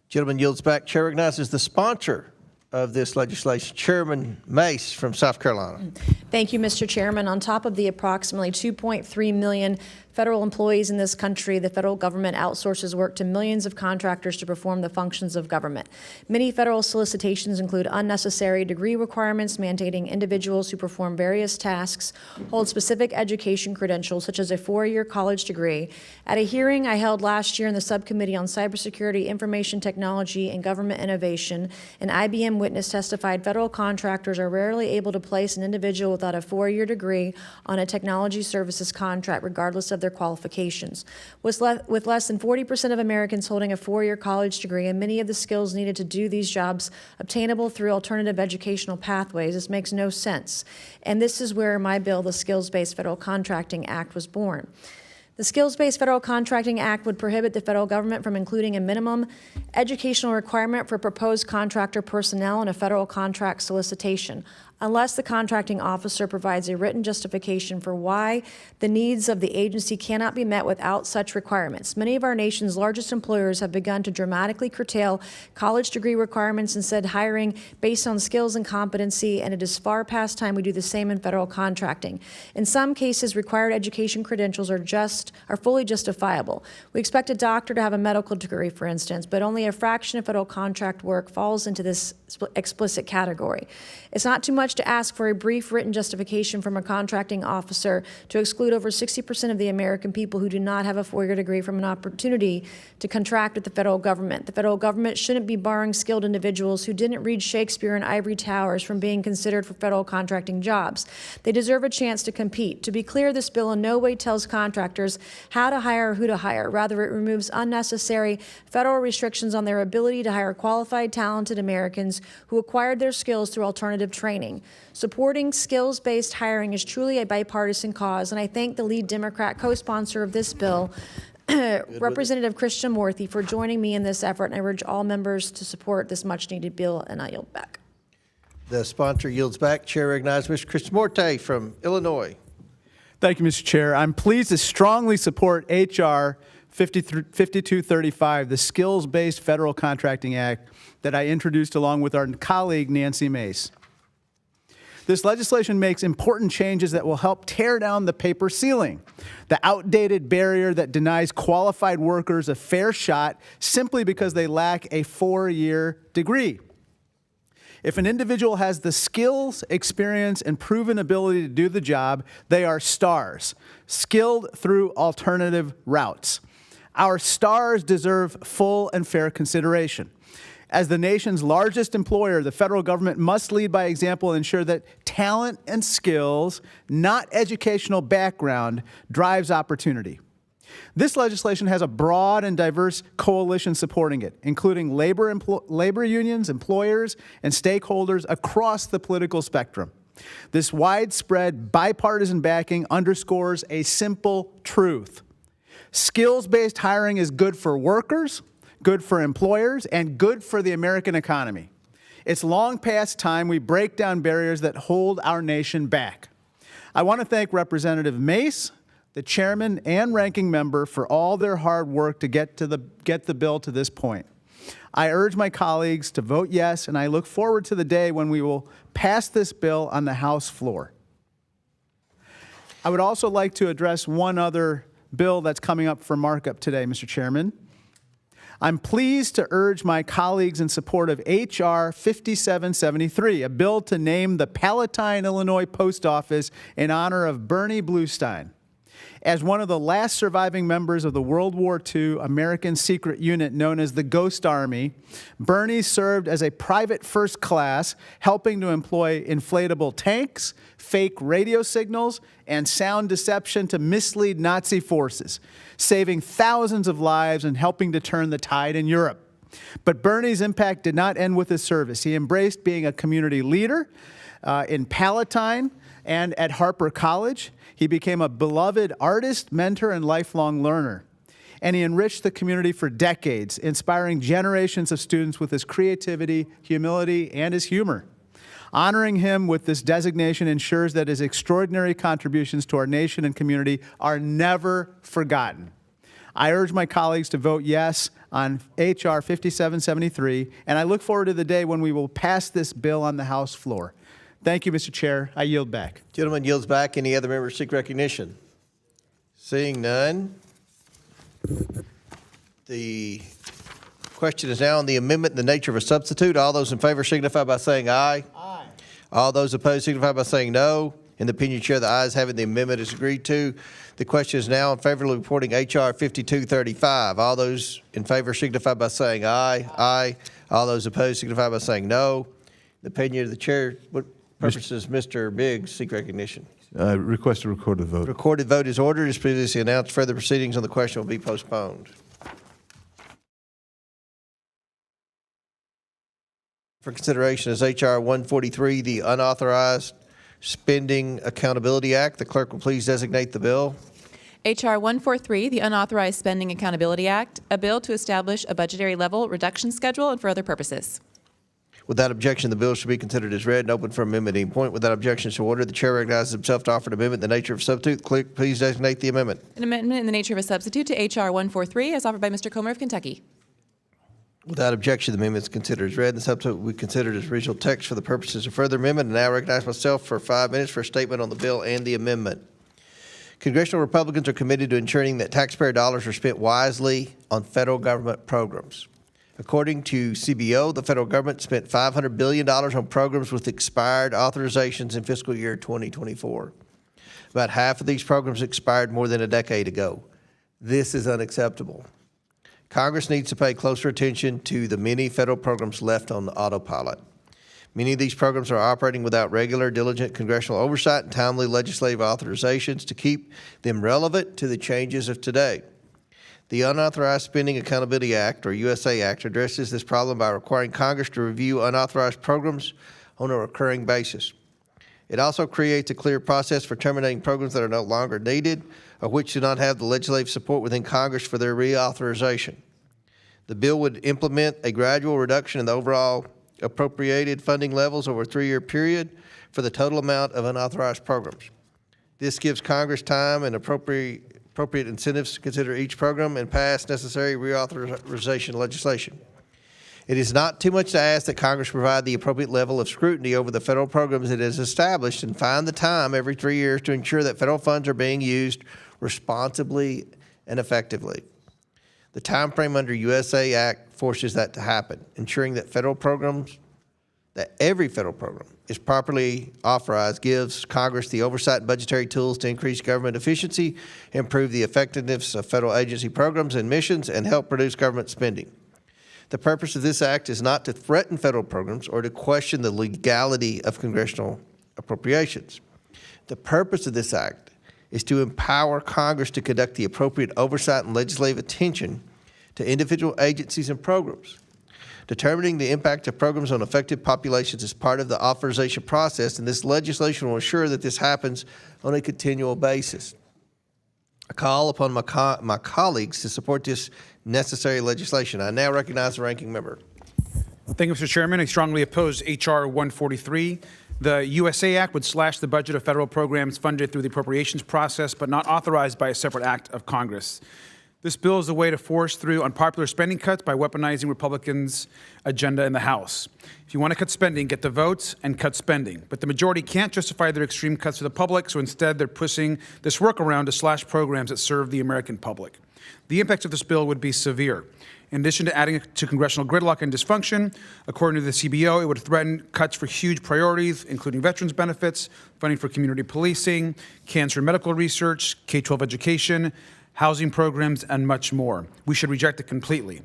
Gentleman yields back. Chair recognizes the sponsor of this legislation, Chairman Mace from South Carolina. Thank you, Mr. Chairman. On top of the approximately 2.3 million federal employees in this country, the federal government outsources work to millions of contractors to perform the functions of government. Many federal solicitations include unnecessary degree requirements mandating individuals who perform various tasks hold specific education credentials, such as a 4-year college degree. At a hearing I held last year in the Subcommittee on Cybersecurity, Information Technology, and Government Innovation, an IBM witness testified federal contractors are rarely able to place an individual without a 4-year degree on a technology services contract, regardless of their qualifications. With less than 40% of Americans holding a 4-year college degree and many of the skills needed to do these jobs obtainable through alternative educational pathways, this makes no sense. And this is where my bill, the Skills-Based Federal Contracting Act, was born. The Skills-Based Federal Contracting Act would prohibit the federal government from including a minimum educational requirement for proposed contractor personnel in a federal contract solicitation, unless the contracting officer provides a written justification for why the needs of the agency cannot be met without such requirements. Many of our nation's largest employers have begun to dramatically curtail college degree requirements, instead hiring based on skills and competency, and it is far past time we do the same in federal contracting. In some cases, required education credentials are fully justifiable. We expect a doctor to have a medical degree, for instance, but only a fraction of federal contract work falls into this explicit category. It's not too much to ask for a brief written justification from a contracting officer to exclude over 60% of the American people who do not have a 4-year degree from an opportunity to contract with the federal government. The federal government shouldn't be barring skilled individuals who didn't read Shakespeare and Ivory Towers from being considered for federal contracting jobs. They deserve a chance to compete. To be clear, this bill in no way tells contractors how to hire or who to hire. Rather, it removes unnecessary federal restrictions on their ability to hire qualified, talented Americans who acquired their skills through alternative training. Supporting skills-based hiring is truly a bipartisan cause, and I thank the lead Democrat co-sponsor of this bill, Representative Krishnamurthy, for joining me in this effort, and I urge all members to support this much-needed bill, and I yield back. The sponsor yields back. Chair recognizes Mr. Krishnamurthy from Illinois. Thank you, Mr. Chair. I'm pleased to strongly support H.R. 5235, the Skills-Based Federal Contracting Act that I introduced along with our colleague Nancy Mace. This legislation makes important changes that will help tear down the paper ceiling, the outdated barrier that denies qualified workers a fair shot simply because they lack a 4-year degree. If an individual has the skills, experience, and proven ability to do the job, they are stars, skilled through alternative routes. Our stars deserve full and fair consideration. As the nation's largest employer, the federal government must lead by example and ensure that talent and skills, not educational background, drives opportunity. This legislation has a broad and diverse coalition supporting it, including labor unions, employers, and stakeholders across the political spectrum. This widespread bipartisan backing underscores a simple truth. Skills-based hiring is good for workers, good for employers, and good for the American economy. It's long past time we break down barriers that hold our nation back. I want to thank Representative Mace, the chairman and ranking member, for all their hard work to get the bill to this point. I urge my colleagues to vote yes, and I look forward to the day when we will pass this bill on the House floor. I would also like to address one other bill that's coming up for markup today, Mr. Chairman. I'm pleased to urge my colleagues in support of H.R. 5773, a bill to name the Palatine, Illinois Post Office in honor of Bernie Bluestein. As one of the last surviving members of the World War II American secret unit known as the Ghost Army, Bernie served as a private first class, helping to employ inflatable tanks, fake radio signals, and sound deception to mislead Nazi forces, saving thousands of lives and helping to turn the tide in Europe. But Bernie's impact did not end with his service. He embraced being a community leader in Palatine and at Harper College. He became a beloved artist, mentor, and lifelong learner. And he enriched the community for decades, inspiring generations of students with his creativity, humility, and his humor. Honoring him with this designation ensures that his extraordinary contributions to our nation and community are never forgotten. I urge my colleagues to vote yes on H.R. 5773, and I look forward to the day when we will pass this bill on the House floor. Thank you, Mr. Chair. I yield back. Gentleman yields back. Any other members seek recognition? Seeing none. The question is now on the amendment in the nature of a substitute. All those in favor signify by saying aye. Aye. All those opposed signify by saying no. In the opinion of the chair, the ayes have it. The amendment is agreed to. The question is now in favor of reporting H.R. 5235. All those in favor signify by saying aye. Aye. All those opposed signify by saying no. The opinion of the chair, what purposes Mr. Biggs seek recognition? Request a recorded vote. Recorded vote is ordered. As previously announced, further proceedings on the question will be postponed. For consideration is H.R. 143, the Unauthorized Spending Accountability Act. The clerk will please designate the bill. H.R. 143, the Unauthorized Spending Accountability Act, a bill to establish a budgetary level reduction schedule and for other purposes. Without objection, the bill should be considered as read and open for amendment at any point. Without objection to order, the chair recognizes himself to offer an amendment in the nature of substitute. Clerk, please designate the amendment. An amendment in the nature of a substitute to H.R. 143 as offered by Mr. Comer of Kentucky. Without objection, the amendment is considered as read and the substitute will be considered as original text for the purposes of further amendment. And now I recognize myself for 5 minutes for a statement on the bill and the amendment. Congressional Republicans are committed to ensuring that taxpayer dollars are spent wisely on federal government programs. According to CBO, the federal government spent $500 billion on programs with expired authorizations in fiscal year 2024. About half of these programs expired more than a decade ago. This is unacceptable. Congress needs to pay closer attention to the many federal programs left on autopilot. Many of these programs are operating without regular, diligent congressional oversight and timely legislative authorizations to keep them relevant to the changes of today. The Unauthorized Spending Accountability Act, or USA Act, addresses this problem by requiring Congress to review unauthorized programs on a recurring basis. It also creates a clear process for terminating programs that are no longer needed or which do not have the legislative support within Congress for their reauthorization. The bill would implement a gradual reduction in the overall appropriated funding levels over a 3-year period for the total amount of unauthorized programs. This gives Congress time and appropriate incentives to consider each program and pass necessary reauthorization legislation. It is not too much to ask that Congress provide the appropriate level of scrutiny over the federal programs it has established and find the time every 3 years to ensure that federal funds are being used responsibly and effectively. The time frame under USA Act forces that to happen, ensuring that every federal program is properly authorized gives Congress the oversight and budgetary tools to increase government efficiency, improve the effectiveness of federal agency programs and missions, and help reduce government spending. The purpose of this act is not to threaten federal programs or to question the legality of congressional appropriations. The purpose of this act is to empower Congress to conduct the appropriate oversight and legislative attention to individual agencies and programs. Determining the impact of programs on affected populations is part of the authorization process, and this legislation will ensure that this happens on a continual basis. I call upon my colleagues to support this necessary legislation. I now recognize the ranking member. Thank you, Mr. Chairman. I strongly oppose H.R. 143. The USA Act would slash the budget of federal programs funded through the appropriations process, but not authorized by a separate act of Congress. This bill is a way to force through unpopular spending cuts by weaponizing Republicans' agenda in the House. If you want to cut spending, get the votes and cut spending. But the majority can't justify their extreme cuts to the public, so instead they're pushing this workaround to slash programs that serve the American public. The impact of this bill would be severe. In addition to adding to congressional gridlock and dysfunction, according to the CBO, it would threaten cuts for huge priorities, including veterans benefits, funding for community policing, cancer medical research, K-12 education, housing programs, and much more. We should reject it completely.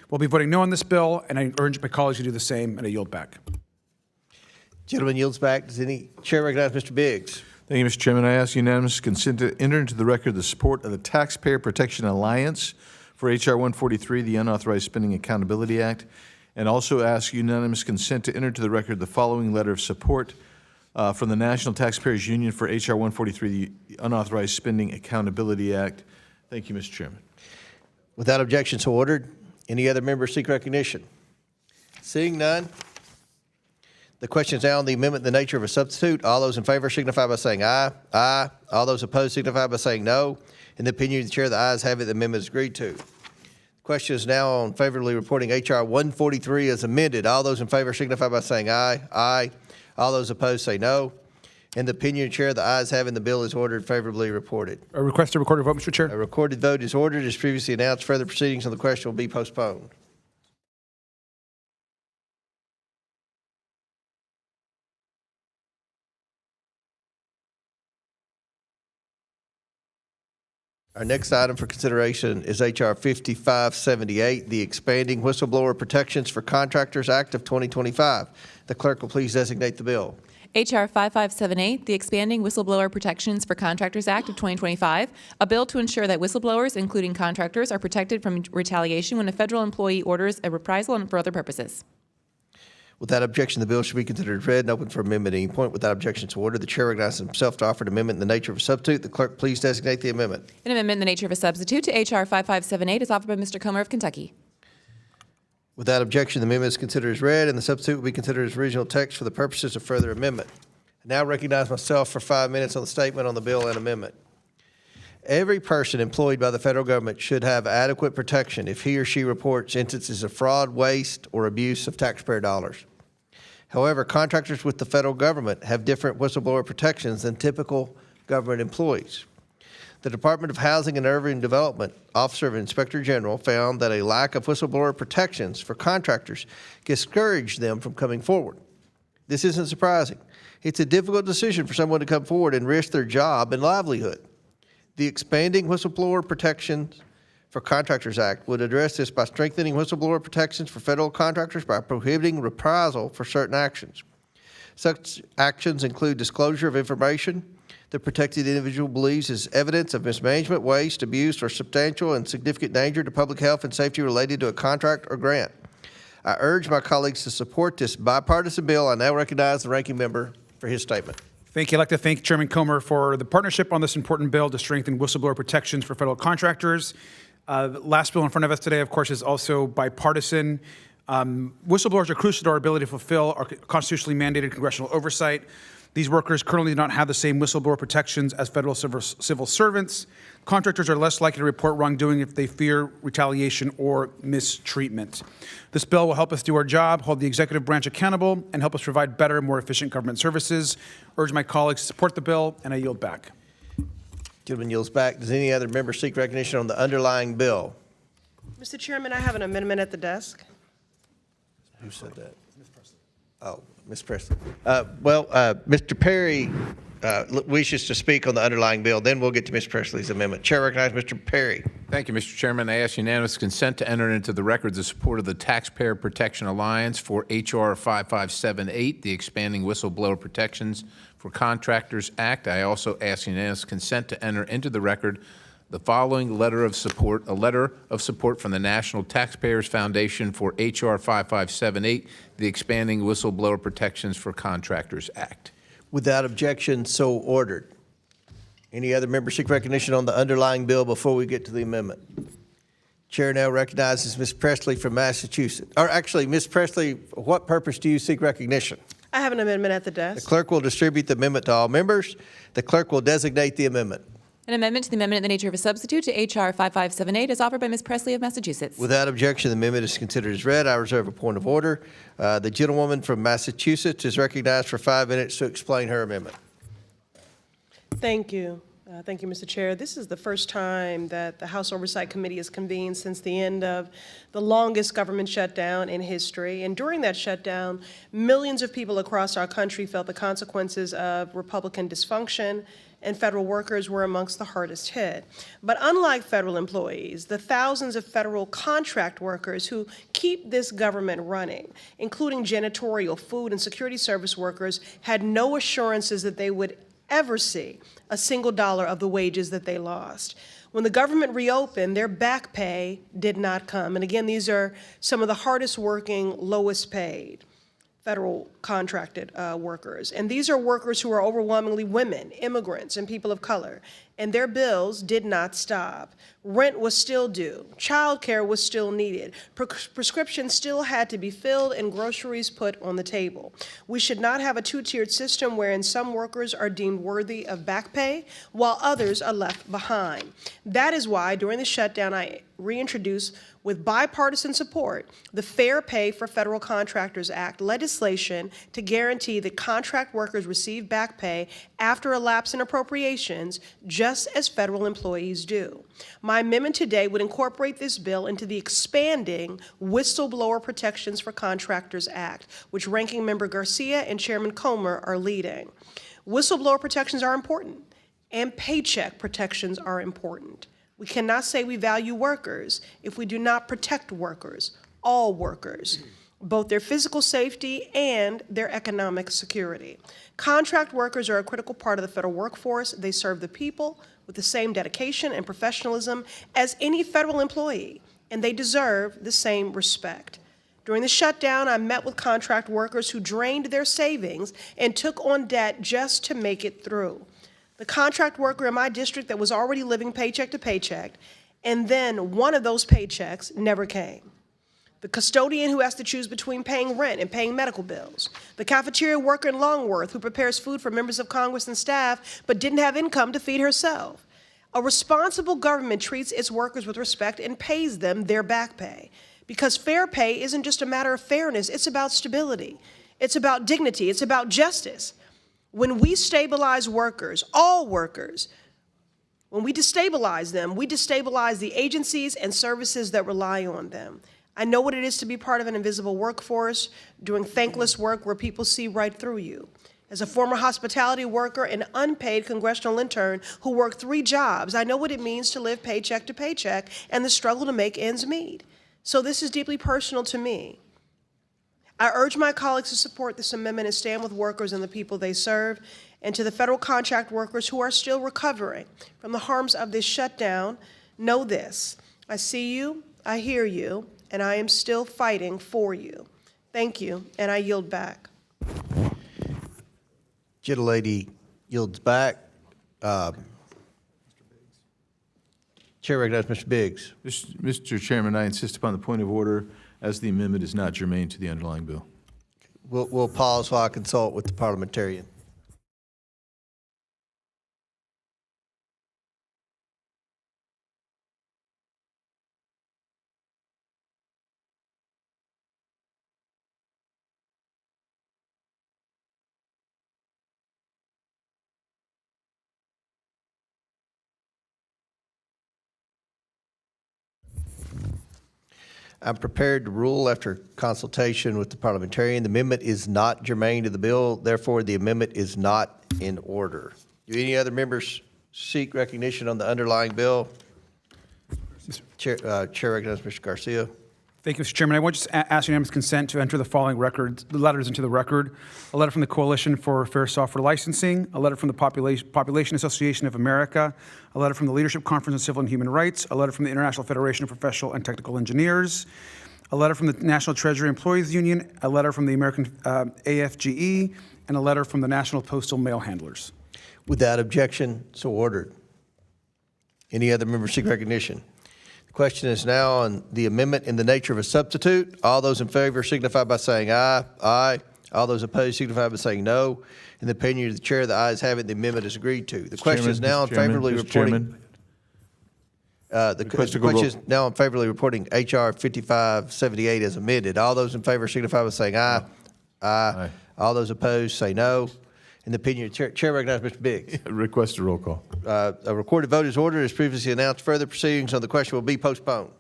We'll be voting no on this bill, and I urge my colleagues to do the same, and I yield back. Gentleman yields back. Does any chair recognize Mr. Biggs? Thank you, Mr. Chairman. I ask unanimous consent to enter into the record the support of the Taxpayer Protection Alliance for H.R. 143, the Unauthorized Spending Accountability Act, and also ask unanimous consent to enter into the record the following letter of support from the National Taxpayers Union for H.R. 143, the Unauthorized Spending Accountability Act. Thank you, Mr. Chairman. Without objection, so ordered. Any other members seek recognition? Seeing none, the question is now on the amendment in the nature of a substitute. All those in favor signify by saying aye. Aye. All those opposed signify by saying no. In the opinion of the chair, the ayes have it. The amendment is agreed to. The question is now on favorably reporting H.R. 143 as amended. All those in favor signify by saying aye. Aye. All those opposed say no. In the opinion of the chair, the ayes have it. The bill is ordered favorably reported. A request to record a vote, Mr. Chair. A recorded vote is ordered. As previously announced, further proceedings on the question will be postponed. Our next item for consideration is H.R. 5578, the Expanding Whistleblower Protections for Contractors Act of 2025. The clerk will please designate the bill. H.R. 5578, the Expanding Whistleblower Protections for Contractors Act of 2025, a bill to ensure that whistleblowers, including contractors, are protected from retaliation when a federal employee orders a reprisal and for other purposes. Without objection, the bill should be considered as read and open for amendment at any point. Without objection to order, the chair recognizes himself to offer an amendment in the nature of a substitute. The clerk please designate the amendment. An amendment in the nature of a substitute to H.R. 5578 is offered by Mr. Comer of Kentucky. Without objection, the amendment is considered as read, and the substitute will be considered as original text for the purposes of further amendment. I now recognize myself for 5 minutes on the statement on the bill and amendment. Every person employed by the federal government should have adequate protection if he or she reports instances of fraud, waste, or abuse of taxpayer dollars. However, contractors with the federal government have different whistleblower protections than typical government employees. The Department of Housing and Urban Development Office of Inspector General found that a lack of whistleblower protections for contractors discouraged them from coming forward. This isn't surprising. It's a difficult decision for someone to come forward and risk their job and livelihood. The Expanding Whistleblower Protections for Contractors Act would address this by strengthening whistleblower protections for federal contractors by prohibiting reprisal for certain actions. Such actions include disclosure of information the protected individual believes is evidence of mismanagement, waste, abuse, or substantial and significant danger to public health and safety related to a contract or grant. I urge my colleagues to support this bipartisan bill. I now recognize the ranking member for his statement. Thank you. I'd like to thank Chairman Comer for the partnership on this important bill to strengthen whistleblower protections for federal contractors. The last bill in front of us today, of course, is also bipartisan. Whistleblowers are crucial to our ability to fulfill our constitutionally mandated congressional oversight. These workers currently do not have the same whistleblower protections as federal civil servants. Contractors are less likely to report wrongdoing if they fear retaliation or mistreatment. This bill will help us do our job, hold the executive branch accountable, and help us provide better, more efficient government services. I urge my colleagues to support the bill, and I yield back. Gentleman yields back. Does any other member seek recognition on the underlying bill? Mr. Chairman, I have an amendment at the desk. Who said that? Oh, Ms. Presley. Mr. Perry wishes to speak on the underlying bill. Then we'll get to Ms. Presley's amendment. Chair recognizes Mr. Perry. Thank you, Mr. Chairman. I ask unanimous consent to enter into the record the support of the Taxpayer Protection Alliance for H.R. 5578, the Expanding Whistleblower Protections for Contractors Act. I also ask unanimous consent to enter into the record the following letter of support, a letter of support from the National Taxpayers Foundation for H.R. 5578, the Expanding Whistleblower Protections for Contractors Act. Without objection, so ordered. Any other member seek recognition on the underlying bill before we get to the amendment? Chair now recognizes Ms. Presley from Massachusetts. Or actually, Ms. Presley, for what purpose do you seek recognition? I have an amendment at the desk. The clerk will distribute the amendment to all members. The clerk will designate the amendment. An amendment to the amendment in the nature of a substitute to H.R. 5578 is offered by Ms. Presley of Massachusetts. Without objection, the amendment is considered as read. I reserve a point of order. The gentlewoman from Massachusetts is recognized for 5 minutes to explain her amendment. Thank you. Thank you, Mr. Chair. This is the first time that the House Oversight Committee has convened since the end of the longest government shutdown in history. And during that shutdown, millions of people across our country felt the consequences of Republican dysfunction, and federal workers were amongst the hardest hit. But unlike federal employees, the thousands of federal contract workers who keep this government running, including janitorial, food, and security service workers, had no assurances that they would ever see a single dollar of the wages that they lost. When the government reopened, their back pay did not come. And again, these are some of the hardest working, lowest paid federal contracted workers. And these are workers who are overwhelmingly women, immigrants, and people of color. And their bills did not stop. Rent was still due. Childcare was still needed. Prescriptions still had to be filled and groceries put on the table. We should not have a two-tiered system wherein some workers are deemed worthy of back pay while others are left behind. That is why during the shutdown I reintroduced with bipartisan support the Fair Pay for Federal Contractors Act legislation to guarantee that contract workers receive back pay after a lapse in appropriations, just as federal employees do. My amendment today would incorporate this bill into the expanding Whistleblower Protections for Contractors Act, which Ranking Member Garcia and Chairman Comer are leading. Whistleblower protections are important, and paycheck protections are important. We cannot say we value workers if we do not protect workers, all workers, both their physical safety and their economic security. Contract workers are a critical part of the federal workforce. They serve the people with the same dedication and professionalism as any federal employee, and they deserve the same respect. During the shutdown, I met with contract workers who drained their savings and took on debt just to make it through. The contract worker in my district that was already living paycheck to paycheck, and then one of those paychecks never came. The custodian who has to choose between paying rent and paying medical bills. The cafeteria worker in Longworth who prepares food for members of Congress and staff but didn't have income to feed herself. A responsible government treats its workers with respect and pays them their back pay. Because fair pay isn't just a matter of fairness, it's about stability. It's about dignity, it's about justice. When we stabilize workers, all workers, when we destabilize them, we destabilize the agencies and services that rely on them. I know what it is to be part of an invisible workforce, doing thankless work where people see right through you. As a former hospitality worker and unpaid congressional intern who worked 3 jobs, I know what it means to live paycheck to paycheck and the struggle to make ends meet. So this is deeply personal to me. I urge my colleagues to support this amendment and stand with workers and the people they serve. And to the federal contract workers who are still recovering from the harms of this shutdown, know this: I see you, I hear you, and I am still fighting for you. Thank you, and I yield back. Gentlelady yields back. Chair recognizes Mr. Biggs. Mr. Chairman, I insist upon the point of order, as the amendment is not germane to the underlying bill. We'll pause while I consult with the parliamentarian. I'm prepared to rule after consultation with the parliamentarian. The amendment is not germane to the bill, therefore the amendment is not in order. Do any other members seek recognition on the underlying bill? Chair recognizes Mr. Garcia. Thank you, Mr. Chairman. I want to just ask unanimous consent to enter the following letters into the record. A letter from the Coalition for Fair Software Licensing, a letter from the Population Association of America, a letter from the Leadership Conference on Civil and Human Rights, a letter from the International Federation of Professional and Technical Engineers, a letter from the National Treasury Employees Union, a letter from the American AFGE, and a letter from the National Postal Mail Handlers. Without objection, so ordered. Any other members seek recognition? The question is now on the amendment in the nature of a substitute. All those in favor signify by saying aye. Aye. All those opposed signify by saying no. In the opinion of the chair, the ayes have it. The amendment is agreed to. The question is now on favorably reporting. The question is now on favorably reporting H.R. 5578 as amended. All those in favor signify by saying aye. Aye. All those opposed say no. In the opinion of the chair recognizes Mr. Biggs. Request a roll call. A recorded vote is ordered as previously announced. Further proceedings on the question will be postponed.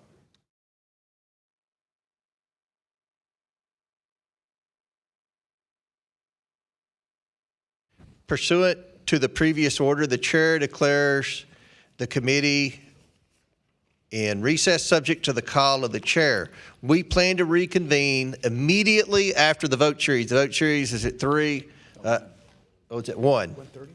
Pursuant to the previous order, the chair declares the committee in recess subject to the call of the chair. We plan to reconvene immediately after the vote series. The vote series is at 3. It's at 1. 1:30?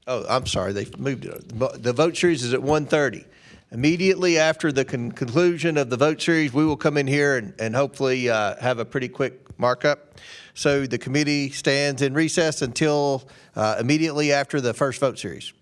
Oh, I'm sorry, they moved it. The vote series is at 1:30. Immediately after the conclusion of the vote series, we will come in here and hopefully have a pretty quick markup. So the committee stands in recess until immediately after the first vote series.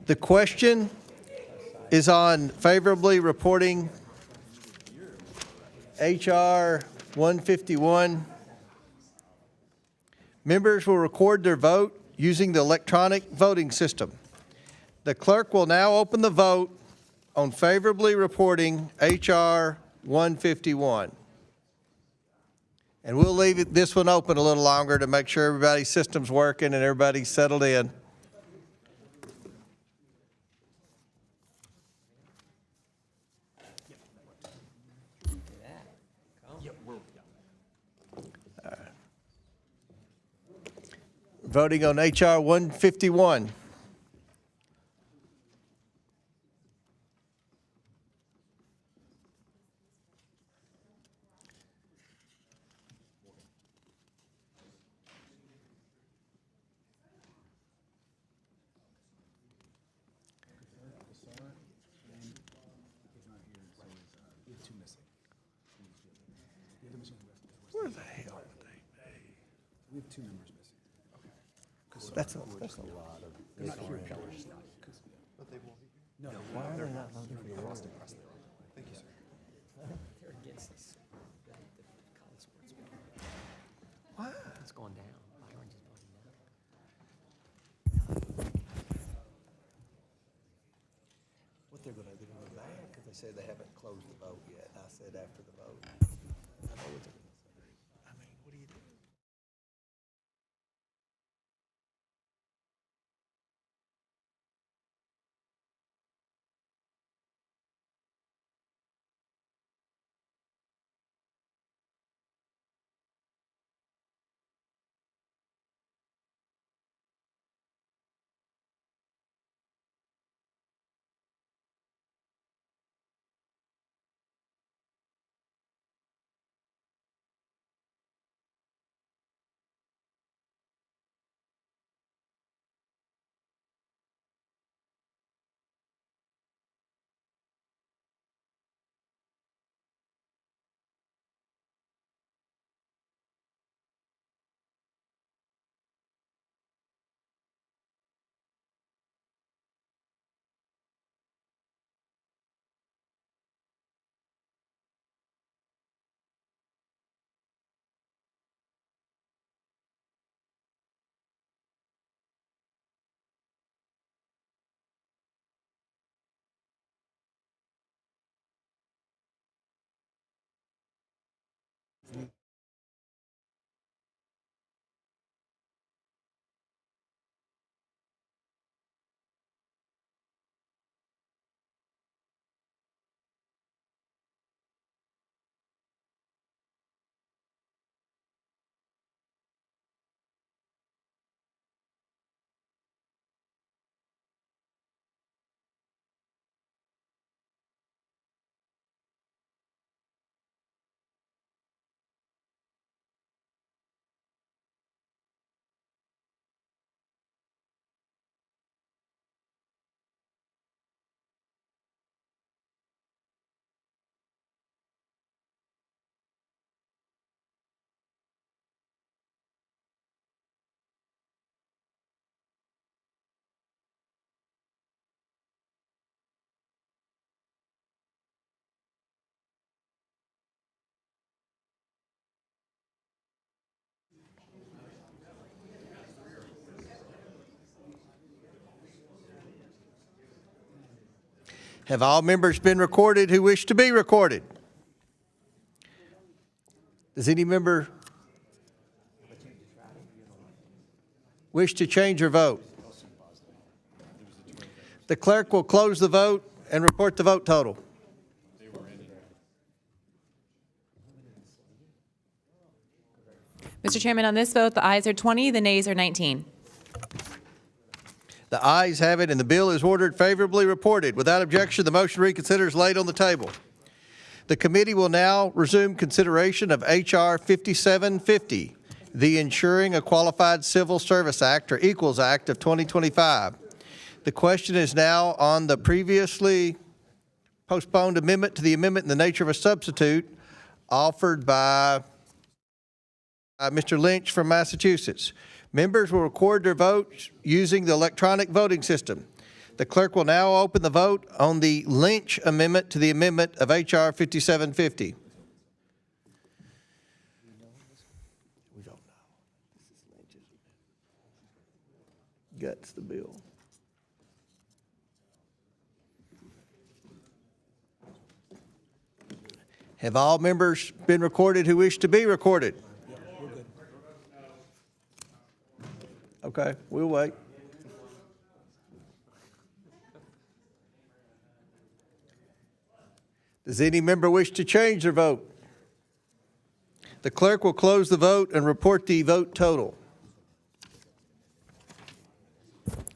The question is on favorably reporting H.R. 151. Members will record their vote using the electronic voting system. The clerk will now open the vote on favorably reporting H.R. 151. And we'll leave this one open a little longer to make sure everybody's system's working and everybody's settled in. Voting on H.R. 151. Where the hell would they be? We have 2 members missing. Okay. That's a lot of. They're not here. But they won't be here? No. Why are they not voting for the Austin Press? Thank you, sir. They're against this. The college sports. Why? It's going down. Orange is voting down. What they're gonna do is mad because they said they haven't closed the vote yet. I said after the vote. I know what they're gonna say. I mean, what do you do? Have all members been recorded who wish to be recorded? Does any member wish to change your vote? The clerk will close the vote and report the vote total. Mr. Chairman, on this vote, the ayes are 20, the nays are 19. The ayes have it, and the bill is ordered favorably reported. Without objection, the motion to reconsider is laid on the table. The committee will now resume consideration of H.R. 5750, the Ensuring a Qualified Civil Service Act, or Equals Act of 2025. The question is now on the previously postponed amendment to the amendment in the nature of a substitute offered by Mr. Lynch from Massachusetts. Members will record their votes using the electronic voting system. The clerk will now open the vote on the Lynch amendment to the amendment of H.R. 5750. We don't know. This is Lynch's. Guts the bill. Have all members been recorded who wish to be recorded? Okay, we'll wait. Does any member wish to change their vote? The clerk will close the vote and report the vote total.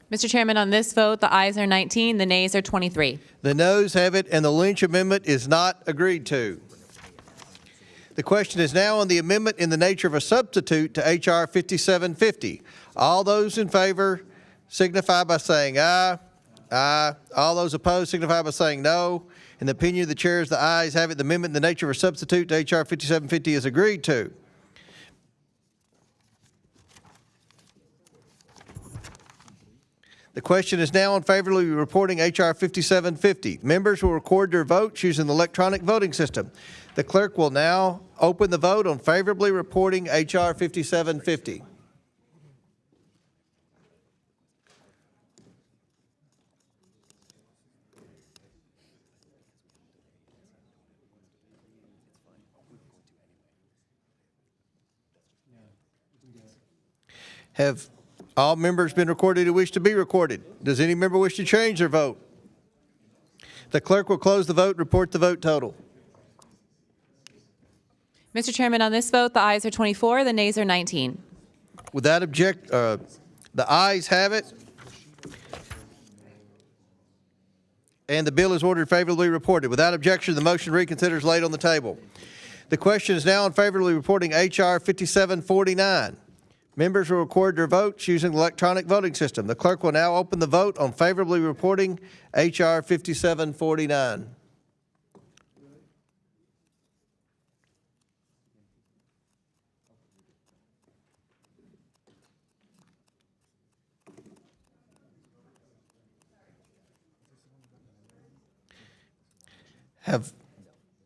Mr. Chairman, on this vote, the ayes are 19, the nays are 23. The noes have it, and the Lynch amendment is not agreed to. The question is now on the amendment in the nature of a substitute to H.R. 5750. All those in favor signify by saying aye. Aye. All those opposed signify by saying no. In the opinion of the chairs, the ayes have it. The amendment in the nature of a substitute to H.R. 5750 is agreed to. The question is now on favorably reporting H.R. 5750. Members will record their votes using the electronic voting system. The clerk will now open the vote on favorably reporting H.R. 5750. Have all members been recorded who wish to be recorded? Does any member wish to change their vote? The clerk will close the vote and report the vote total. Mr. Chairman, on this vote, the ayes are 24, the nays are 19. Without object, the ayes have it. And the bill is ordered favorably reported. Without objection, the motion to reconsider is laid on the table. The question is now on favorably reporting H.R. 5749. Members will record their votes using the electronic voting system. The clerk will now open the vote on favorably reporting H.R. 5749.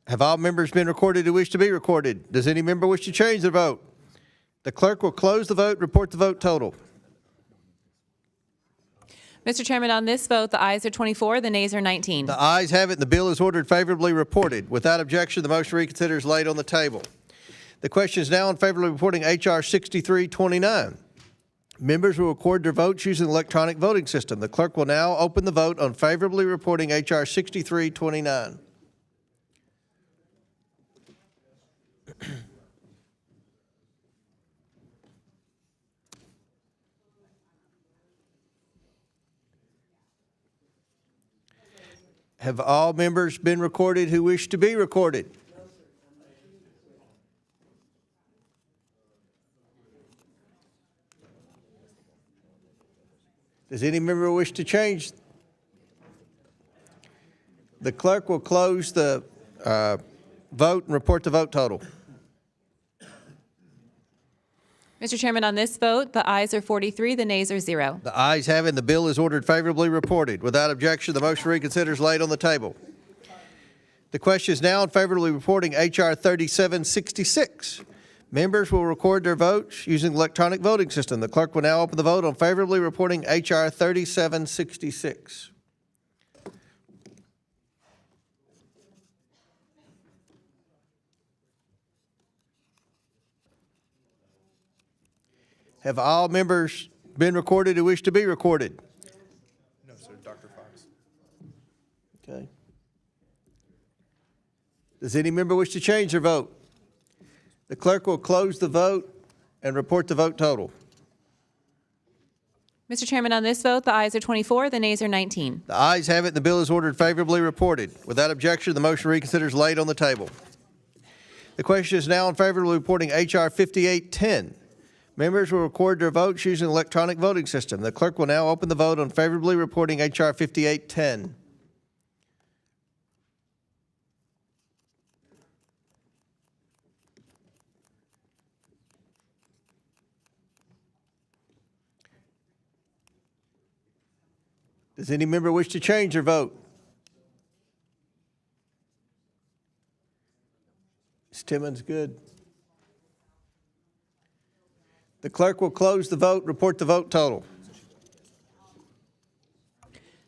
Have all members been recorded who wish to be recorded? Does any member wish to change their vote? The clerk will close the vote, report the vote total. Mr. Chairman, on this vote, the ayes are 24, the nays are 19. The ayes have it, and the bill is ordered favorably reported. Without objection, the motion to reconsider is laid on the table. The question is now on favorably reporting H.R. 6329. Members will record their votes using the electronic voting system. The clerk will now open the vote on favorably reporting H.R. 6329. Have all members been recorded who wish to be recorded? Does any member wish to change? The clerk will close the vote and report the vote total. Mr. Chairman, on this vote, the ayes are 43, the nays are 0. The ayes have it, and the bill is ordered favorably reported. Without objection, the motion to reconsider is laid on the table. The question is now on favorably reporting H.R. 3766. Members will record their votes using the electronic voting system. The clerk will now open the vote on favorably reporting H.R. 3766. Have all members been recorded who wish to be recorded? No, sir. Dr. Fox. Okay. Does any member wish to change their vote? The clerk will close the vote and report the vote total. Mr. Chairman, on this vote, the ayes are 24, the nays are 19. The ayes have it, and the bill is ordered favorably reported. Without objection, the motion to reconsider is laid on the table. The question is now on favorably reporting H.R. 5810. Members will record their votes using the electronic voting system. The clerk will now open the vote on favorably reporting H.R. 5810. Does any member wish to change their vote? Ms. Timmons, good. The clerk will close the vote, report the vote total.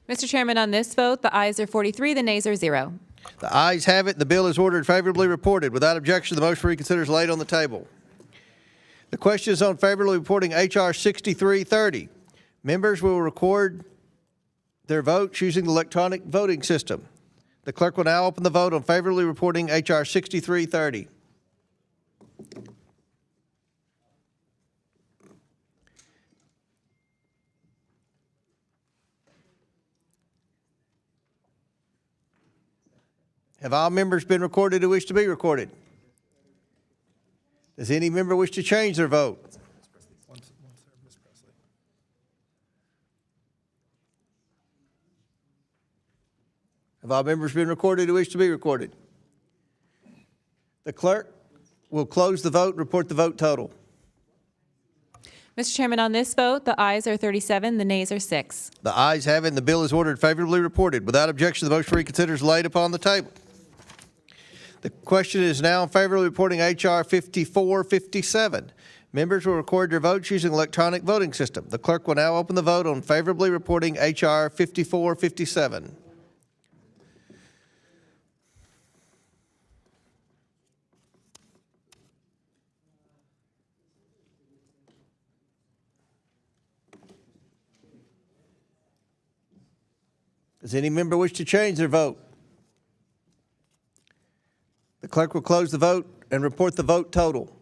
Mr. Chairman, on this vote, the ayes are 43, the nays are 0. The ayes have it, and the bill is ordered favorably reported. Without objection, the motion for reconsider is laid on the table. The question is on favorably reporting H.R. 6330. Members will record their vote using the electronic voting system. The clerk will now open the vote on favorably reporting H.R. 6330. Have all members been recorded who wish to be recorded? Does any member wish to change their vote? Have all members been recorded who wish to be recorded? The clerk will close the vote and report the vote total. Mr. Chairman, on this vote, the ayes are 37, the nays are 6. The ayes have it, and the bill is ordered favorably reported. Without objection, the motion for reconsider is laid upon the table. The question is now favorably reporting H.R. 5457. Members will record their votes using electronic voting system. The clerk will now open the vote on favorably reporting H.R. 5457. Does any member wish to change their vote? The clerk will close the vote and report the vote total.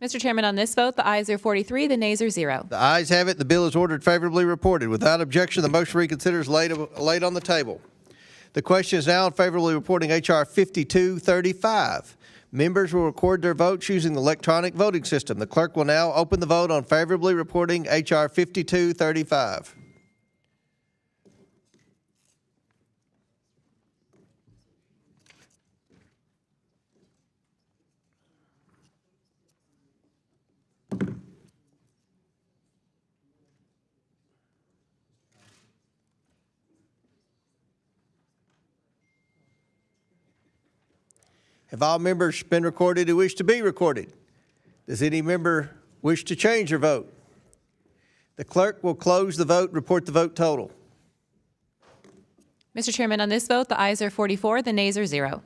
Mr. Chairman, on this vote, the ayes are 43, the nays are 0. The ayes have it. The bill is ordered favorably reported. Without objection, the motion for reconsider is laid on the table. The question is now on favorably reporting H.R. 5235. Members will record their votes using the electronic voting system. The clerk will now open the vote on favorably reporting H.R. 5235. Have all members been recorded who wish to be recorded? Does any member wish to change their vote? The clerk will close the vote and report the vote total. Mr. Chairman, on this vote, the ayes are 44, the nays are 0.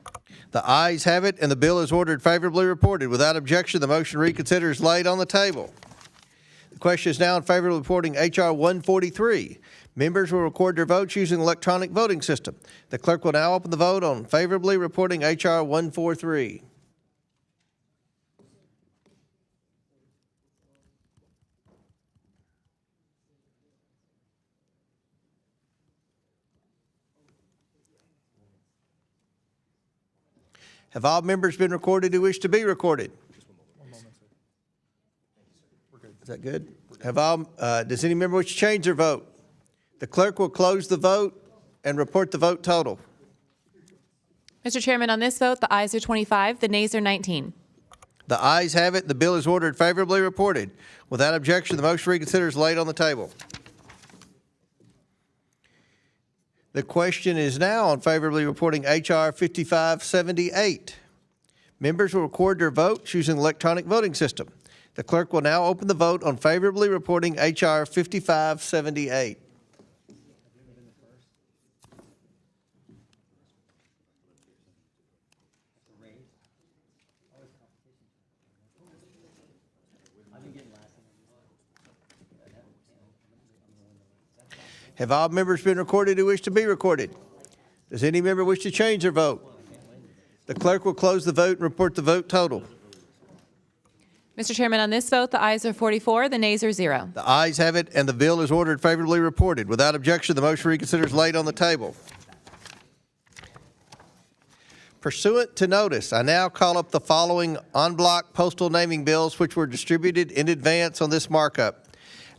The ayes have it, and the bill is ordered favorably reported. Without objection, the motion to reconsider is laid on the table. The question is now in favor of reporting H.R. 143. Members will record their votes using electronic voting system. The clerk will now open the vote on favorably reporting H.R. 143. Have all members been recorded who wish to be recorded? Is that good? Have all? Does any member wish to change their vote? The clerk will close the vote and report the vote total. Mr. Chairman, on this vote, the ayes are 25, the nays are 19. The ayes have it. The bill is ordered favorably reported. Without objection, the motion to reconsider is laid on the table. The question is now on favorably reporting H.R. 5578. Members will record their votes using electronic voting system. The clerk will now open the vote on favorably reporting H.R. 5578. Have all members been recorded who wish to be recorded? Does any member wish to change their vote? The clerk will close the vote and report the vote total. Mr. Chairman, on this vote, the ayes are 44, the nays are 0. The ayes have it, and the bill is ordered favorably reported. Without objection, the motion to reconsider is laid on the table. Pursuant to notice, I now call up the following en bloc postal naming bills which were distributed in advance on this markup.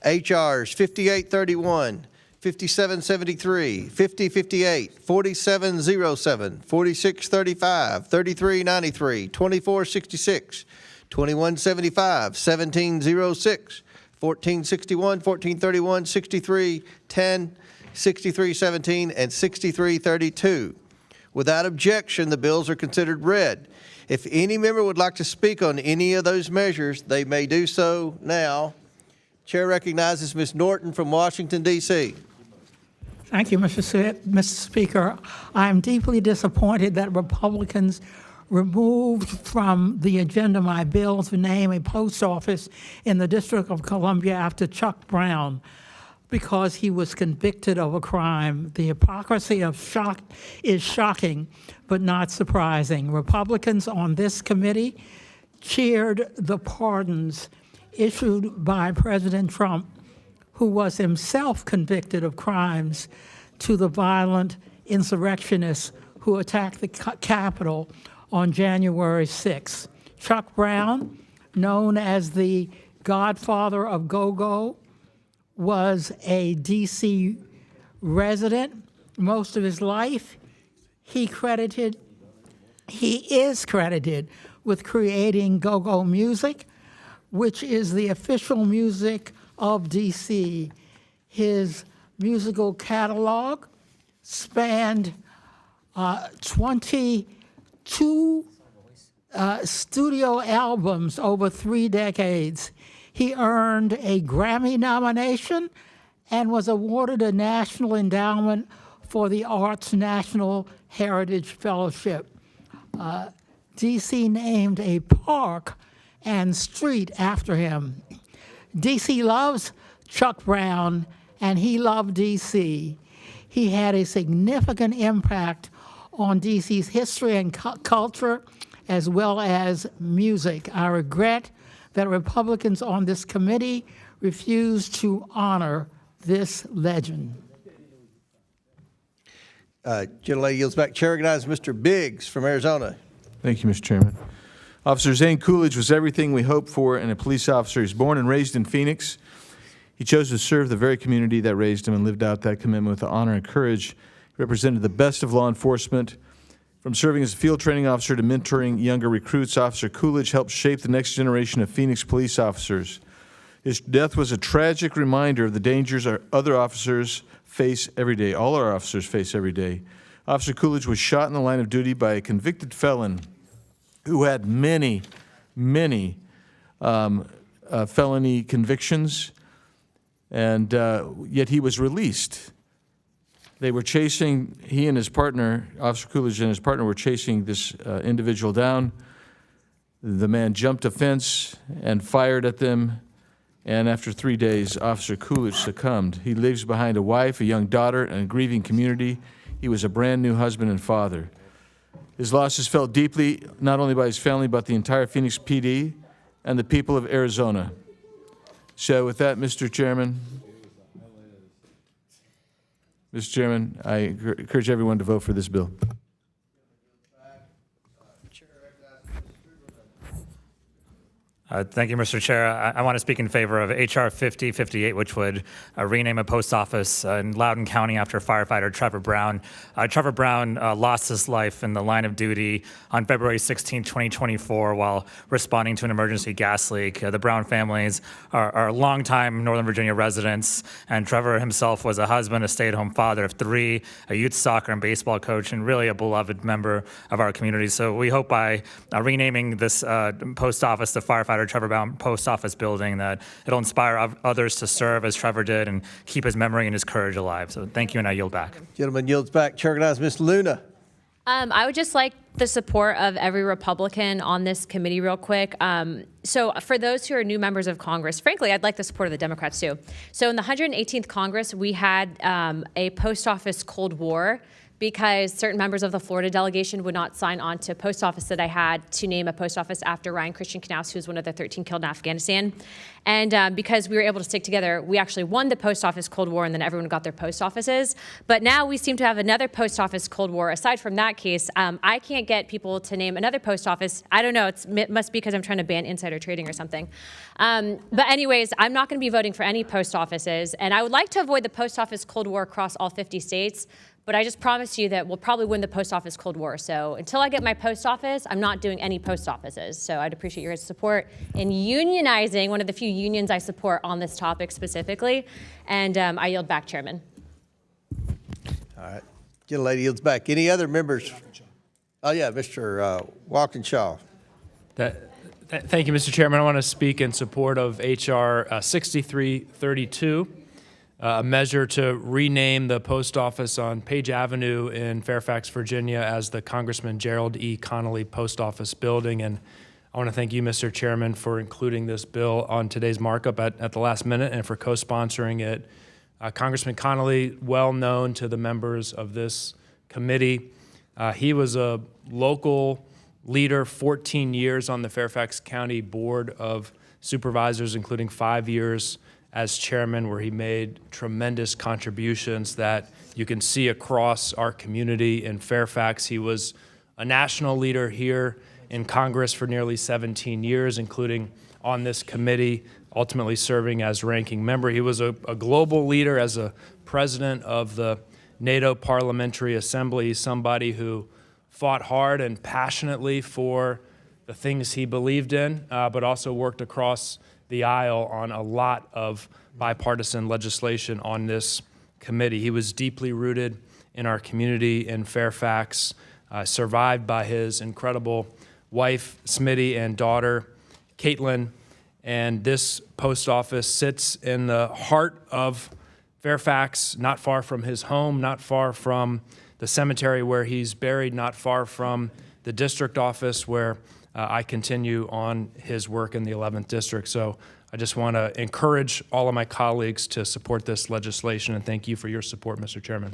HRs 5831, 5773, 5058, 4707, 4635, 3393, 2466, 2175, 1706, 1461, 1431, 6310, 6317, and 6332. Without objection, the bills are considered read. If any member would like to speak on any of those measures, they may do so now. Chair recognizes Ms. Norton from Washington, D.C. Thank you, Mr. Speaker. I am deeply disappointed that Republicans removed from the agenda my bill to name a post office in the District of Columbia after Chuck Brown because he was convicted of a crime. The hypocrisy of shock is shocking, but not surprising. Republicans on this committee cheered the pardons issued by President Trump, who was himself convicted of crimes, to the violent insurrectionists who attacked the Capitol on January 6. Chuck Brown, known as the godfather of go-go, was a D.C. resident most of his life. He is credited with creating go-go music, which is the official music of D.C. His musical catalog spanned 22 studio albums over 3 decades. He earned a Grammy nomination and was awarded a National Endowment for the Arts National Heritage Fellowship. D.C. named a park and street after him. D.C. loves Chuck Brown, and he loved D.C. He had a significant impact on D.C.'s history and culture, as well as music. I regret that Republicans on this committee refuse to honor this legend. Gentlelady yields back. Chair recognizes Mr. Biggs from Arizona. Thank you, Mr. Chairman. Officer Zane Coolidge was everything we hoped for in a police officer. He was born and raised in Phoenix. He chose to serve the very community that raised him and lived out that commitment with honor and courage. He represented the best of law enforcement. From serving as a field training officer to mentoring younger recruits, Officer Coolidge helped shape the next generation of Phoenix police officers. His death was a tragic reminder of the dangers our other officers face every day, all our officers face every day. Officer Coolidge was shot in the line of duty by a convicted felon who had many felony convictions, and yet he was released. They were chasing, he and his partner, Officer Coolidge and his partner were chasing this individual down. The man jumped a fence and fired at them, and after 3 days, Officer Coolidge succumbed. He leaves behind a wife, a young daughter, and a grieving community. He was a brand new husband and father. His loss is felt deeply, not only by his family, but the entire Phoenix PD and the people of Arizona. So with that, Mr. Chairman, I encourage everyone to vote for this bill. Thank you, Mr. Chair. I want to speak in favor of H.R. 5058, which would rename a post office in Loudoun County after firefighter Trevor Brown. Trevor Brown lost his life in the line of duty on February 16, 2024, while responding to an emergency gas leak. The Brown families are longtime Northern Virginia residents, and Trevor himself was a husband, a stay-at-home father of 3, a youth soccer and baseball coach, and really a beloved member of our community. So we hope by renaming this post office the firefighter Trevor Brown Post Office building that it'll inspire others to serve as Trevor did and keep his memory and his courage alive. So thank you, and I yield back. Gentleman yields back. Chair recognizes Ms. Luna. I would just like the support of every Republican on this committee real quick. So for those who are new members of Congress, frankly, I'd like the support of the Democrats too. So in the 118th Congress, we had a post office Cold War because certain members of the Florida delegation would not sign on to a post office that I had to name a post office after Ryan Christian Knauss, who was one of the 13 killed in Afghanistan. And because we were able to stick together, we actually won the post office Cold War, and then everyone got their post offices. But now we seem to have another post office Cold War. Aside from that case, I can't get people to name another post office. I don't know. It must be because I'm trying to ban insider trading or something. But anyways, I'm not going to be voting for any post offices. And I would like to avoid the post office Cold War across all 50 states. But I just promise you that we'll probably win the post office Cold War. So until I get my post office, I'm not doing any post offices. So I'd appreciate your guys' support in unionizing one of the few unions I support on this topic specifically. And I yield back, Chairman. All right. Gentlelady yields back. Any other members? Oh, yeah, Mr. Walkinshaw. Thank you, Mr. Chairman. I want to speak in support of H.R. 6332, a measure to rename the post office on Page Avenue in Fairfax, Virginia, as the Congressman Gerald E. Connolly Post Office Building. And I want to thank you, Mr. Chairman, for including this bill on today's markup at the last minute and for co-sponsoring it. Congressman Connolly, well known to the members of this committee. He was a local leader, 14 years on the Fairfax County Board of Supervisors, including 5 years as chairman, where he made tremendous contributions that you can see across our community in Fairfax. He was a national leader here in Congress for nearly 17 years, including on this committee, ultimately serving as ranking member. He was a global leader as a president of the NATO Parliamentary Assembly, somebody who fought hard and passionately for the things he believed in, but also worked across the aisle on a lot of bipartisan legislation on this committee. He was deeply rooted in our community in Fairfax, survived by his incredible wife, Smitty, and daughter, Caitlin. And this post office sits in the heart of Fairfax, not far from his home, not far from the cemetery where he's buried, not far from the district office where I continue on his work in the 11th District. So I just want to encourage all of my colleagues to support this legislation, and thank you for your support, Mr. Chairman.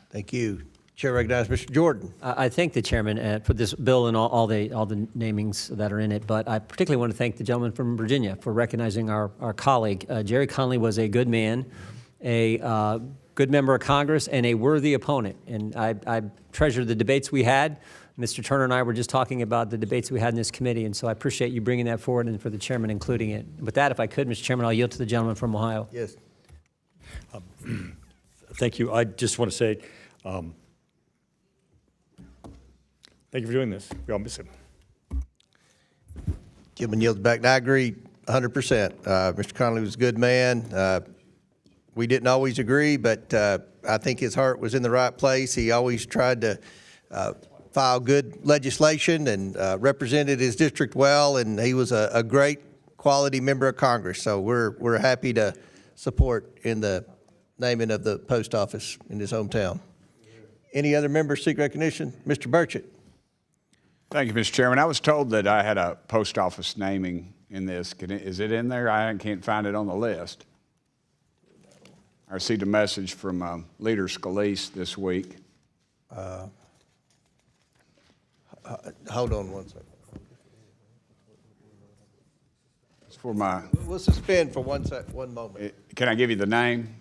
Thank you. Chair recognizes Mr. Jordan. I thank the chairman for this bill and all the namings that are in it, but I particularly want to thank the gentleman from Virginia for recognizing our colleague. Jerry Connolly was a good man, a good member of Congress, and a worthy opponent. And I treasure the debates we had. Mr. Turner and I were just talking about the debates we had in this committee, and so I appreciate you bringing that forward and for the chairman including it. With that, if I could, Mr. Chairman, I'll yield to the gentleman from Ohio. Yes. Thank you. I just want to say thank you for doing this. We all miss him. Gilman yields back. I agree 100%. Mr. Connolly was a good man. We didn't always agree, but I think his heart was in the right place. He always tried to file good legislation and represented his district well, and he was a great quality member of Congress. So we're happy to support in the naming of the post office in his hometown. Any other members seek recognition? Mr. Burchett. Thank you, Mr. Chairman. I was told that I had a post office naming in this. Is it in there? I can't find it on the list. I received a message from Leader Scalise this week. Hold on one second. It's for my. We'll suspend for one moment. Can I give you the name?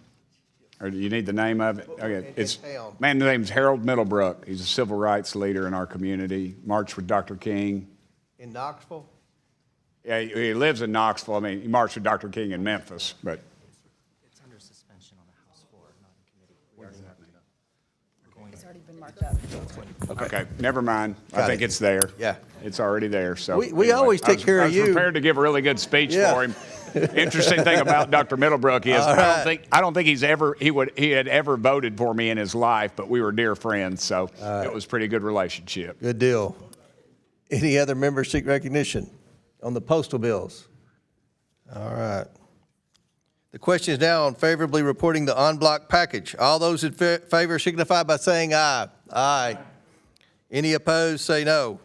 Or do you need the name of it? Okay, it's man's name's Harold Middlebrook. He's a civil rights leader in our community. Marched with Dr. King. In Knoxville? Yeah, he lives in Knoxville. I mean, he marched with Dr. King in Memphis, but. It's under suspension on the House floor, not in committee. Where's that? It's already been marked up. Okay, never mind. Got I think it. it's there. Yeah. It's already there, so. We always take care of you. I was prepared to give a really good speech Yeah. for him. Interesting thing about Dr. Middlebrook is I don't think he had ever voted for me in his life, but we were dear friends, so it was a pretty good relationship. Good deal. Any other members seek recognition on the postal bills? All right. The question is now on favorably reporting the en bloc package. All those in favor signify by saying aye. Aye. Any opposed, say no.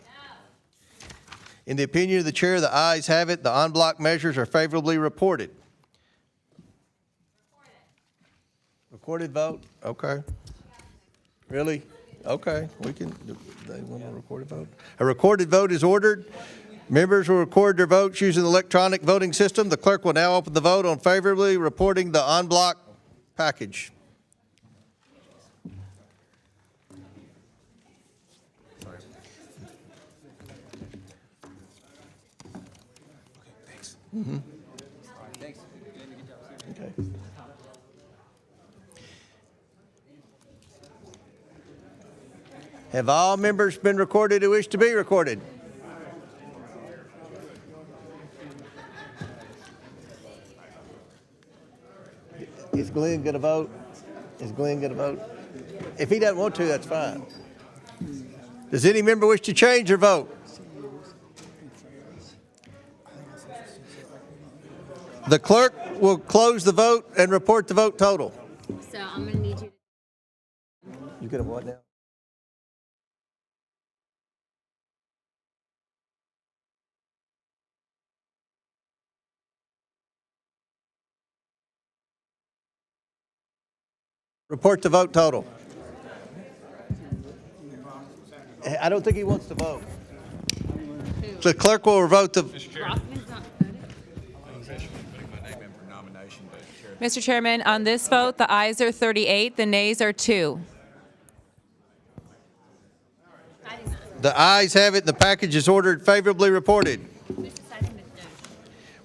In the opinion of the chair, the ayes have it. The en bloc measures are favorably reported. Recorded vote? Okay. Really? Okay, we can, they want a recorded vote? A recorded vote is ordered. Members will record their votes using the electronic voting system. The clerk will now open the vote on favorably reporting the en bloc package. Mm-hmm. Thanks. Okay. Have all members been recorded who wish to be recorded? Is Glenn going to vote? Is Glenn going to vote? If he doesn't want to, that's fine. Does any member wish to change their vote? The clerk will close the vote and report the vote total. So I'm going to need you. You get a what now? Report the vote total. I don't think he wants to vote. The clerk will vote the. Mr. Chairman, on this vote, the ayes are 38, the nays are 2. The ayes have it, and the package is ordered favorably reported.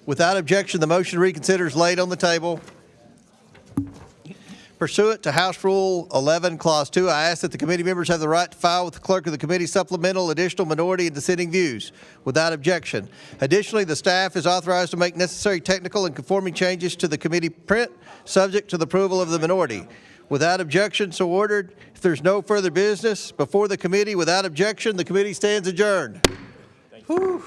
Without objection, the motion to reconsider is laid on the table. Pursuant to House Rule 11, Clause 2, I ask that the committee members have the right to file with the clerk of the committee supplemental, additional, minority, and dissenting views without objection. Additionally, the staff is authorized to make necessary technical and conforming changes to the committee print, subject to the approval of the minority. Without objection, so ordered. If there's no further business before the committee, without objection, the committee stands adjourned. Whew.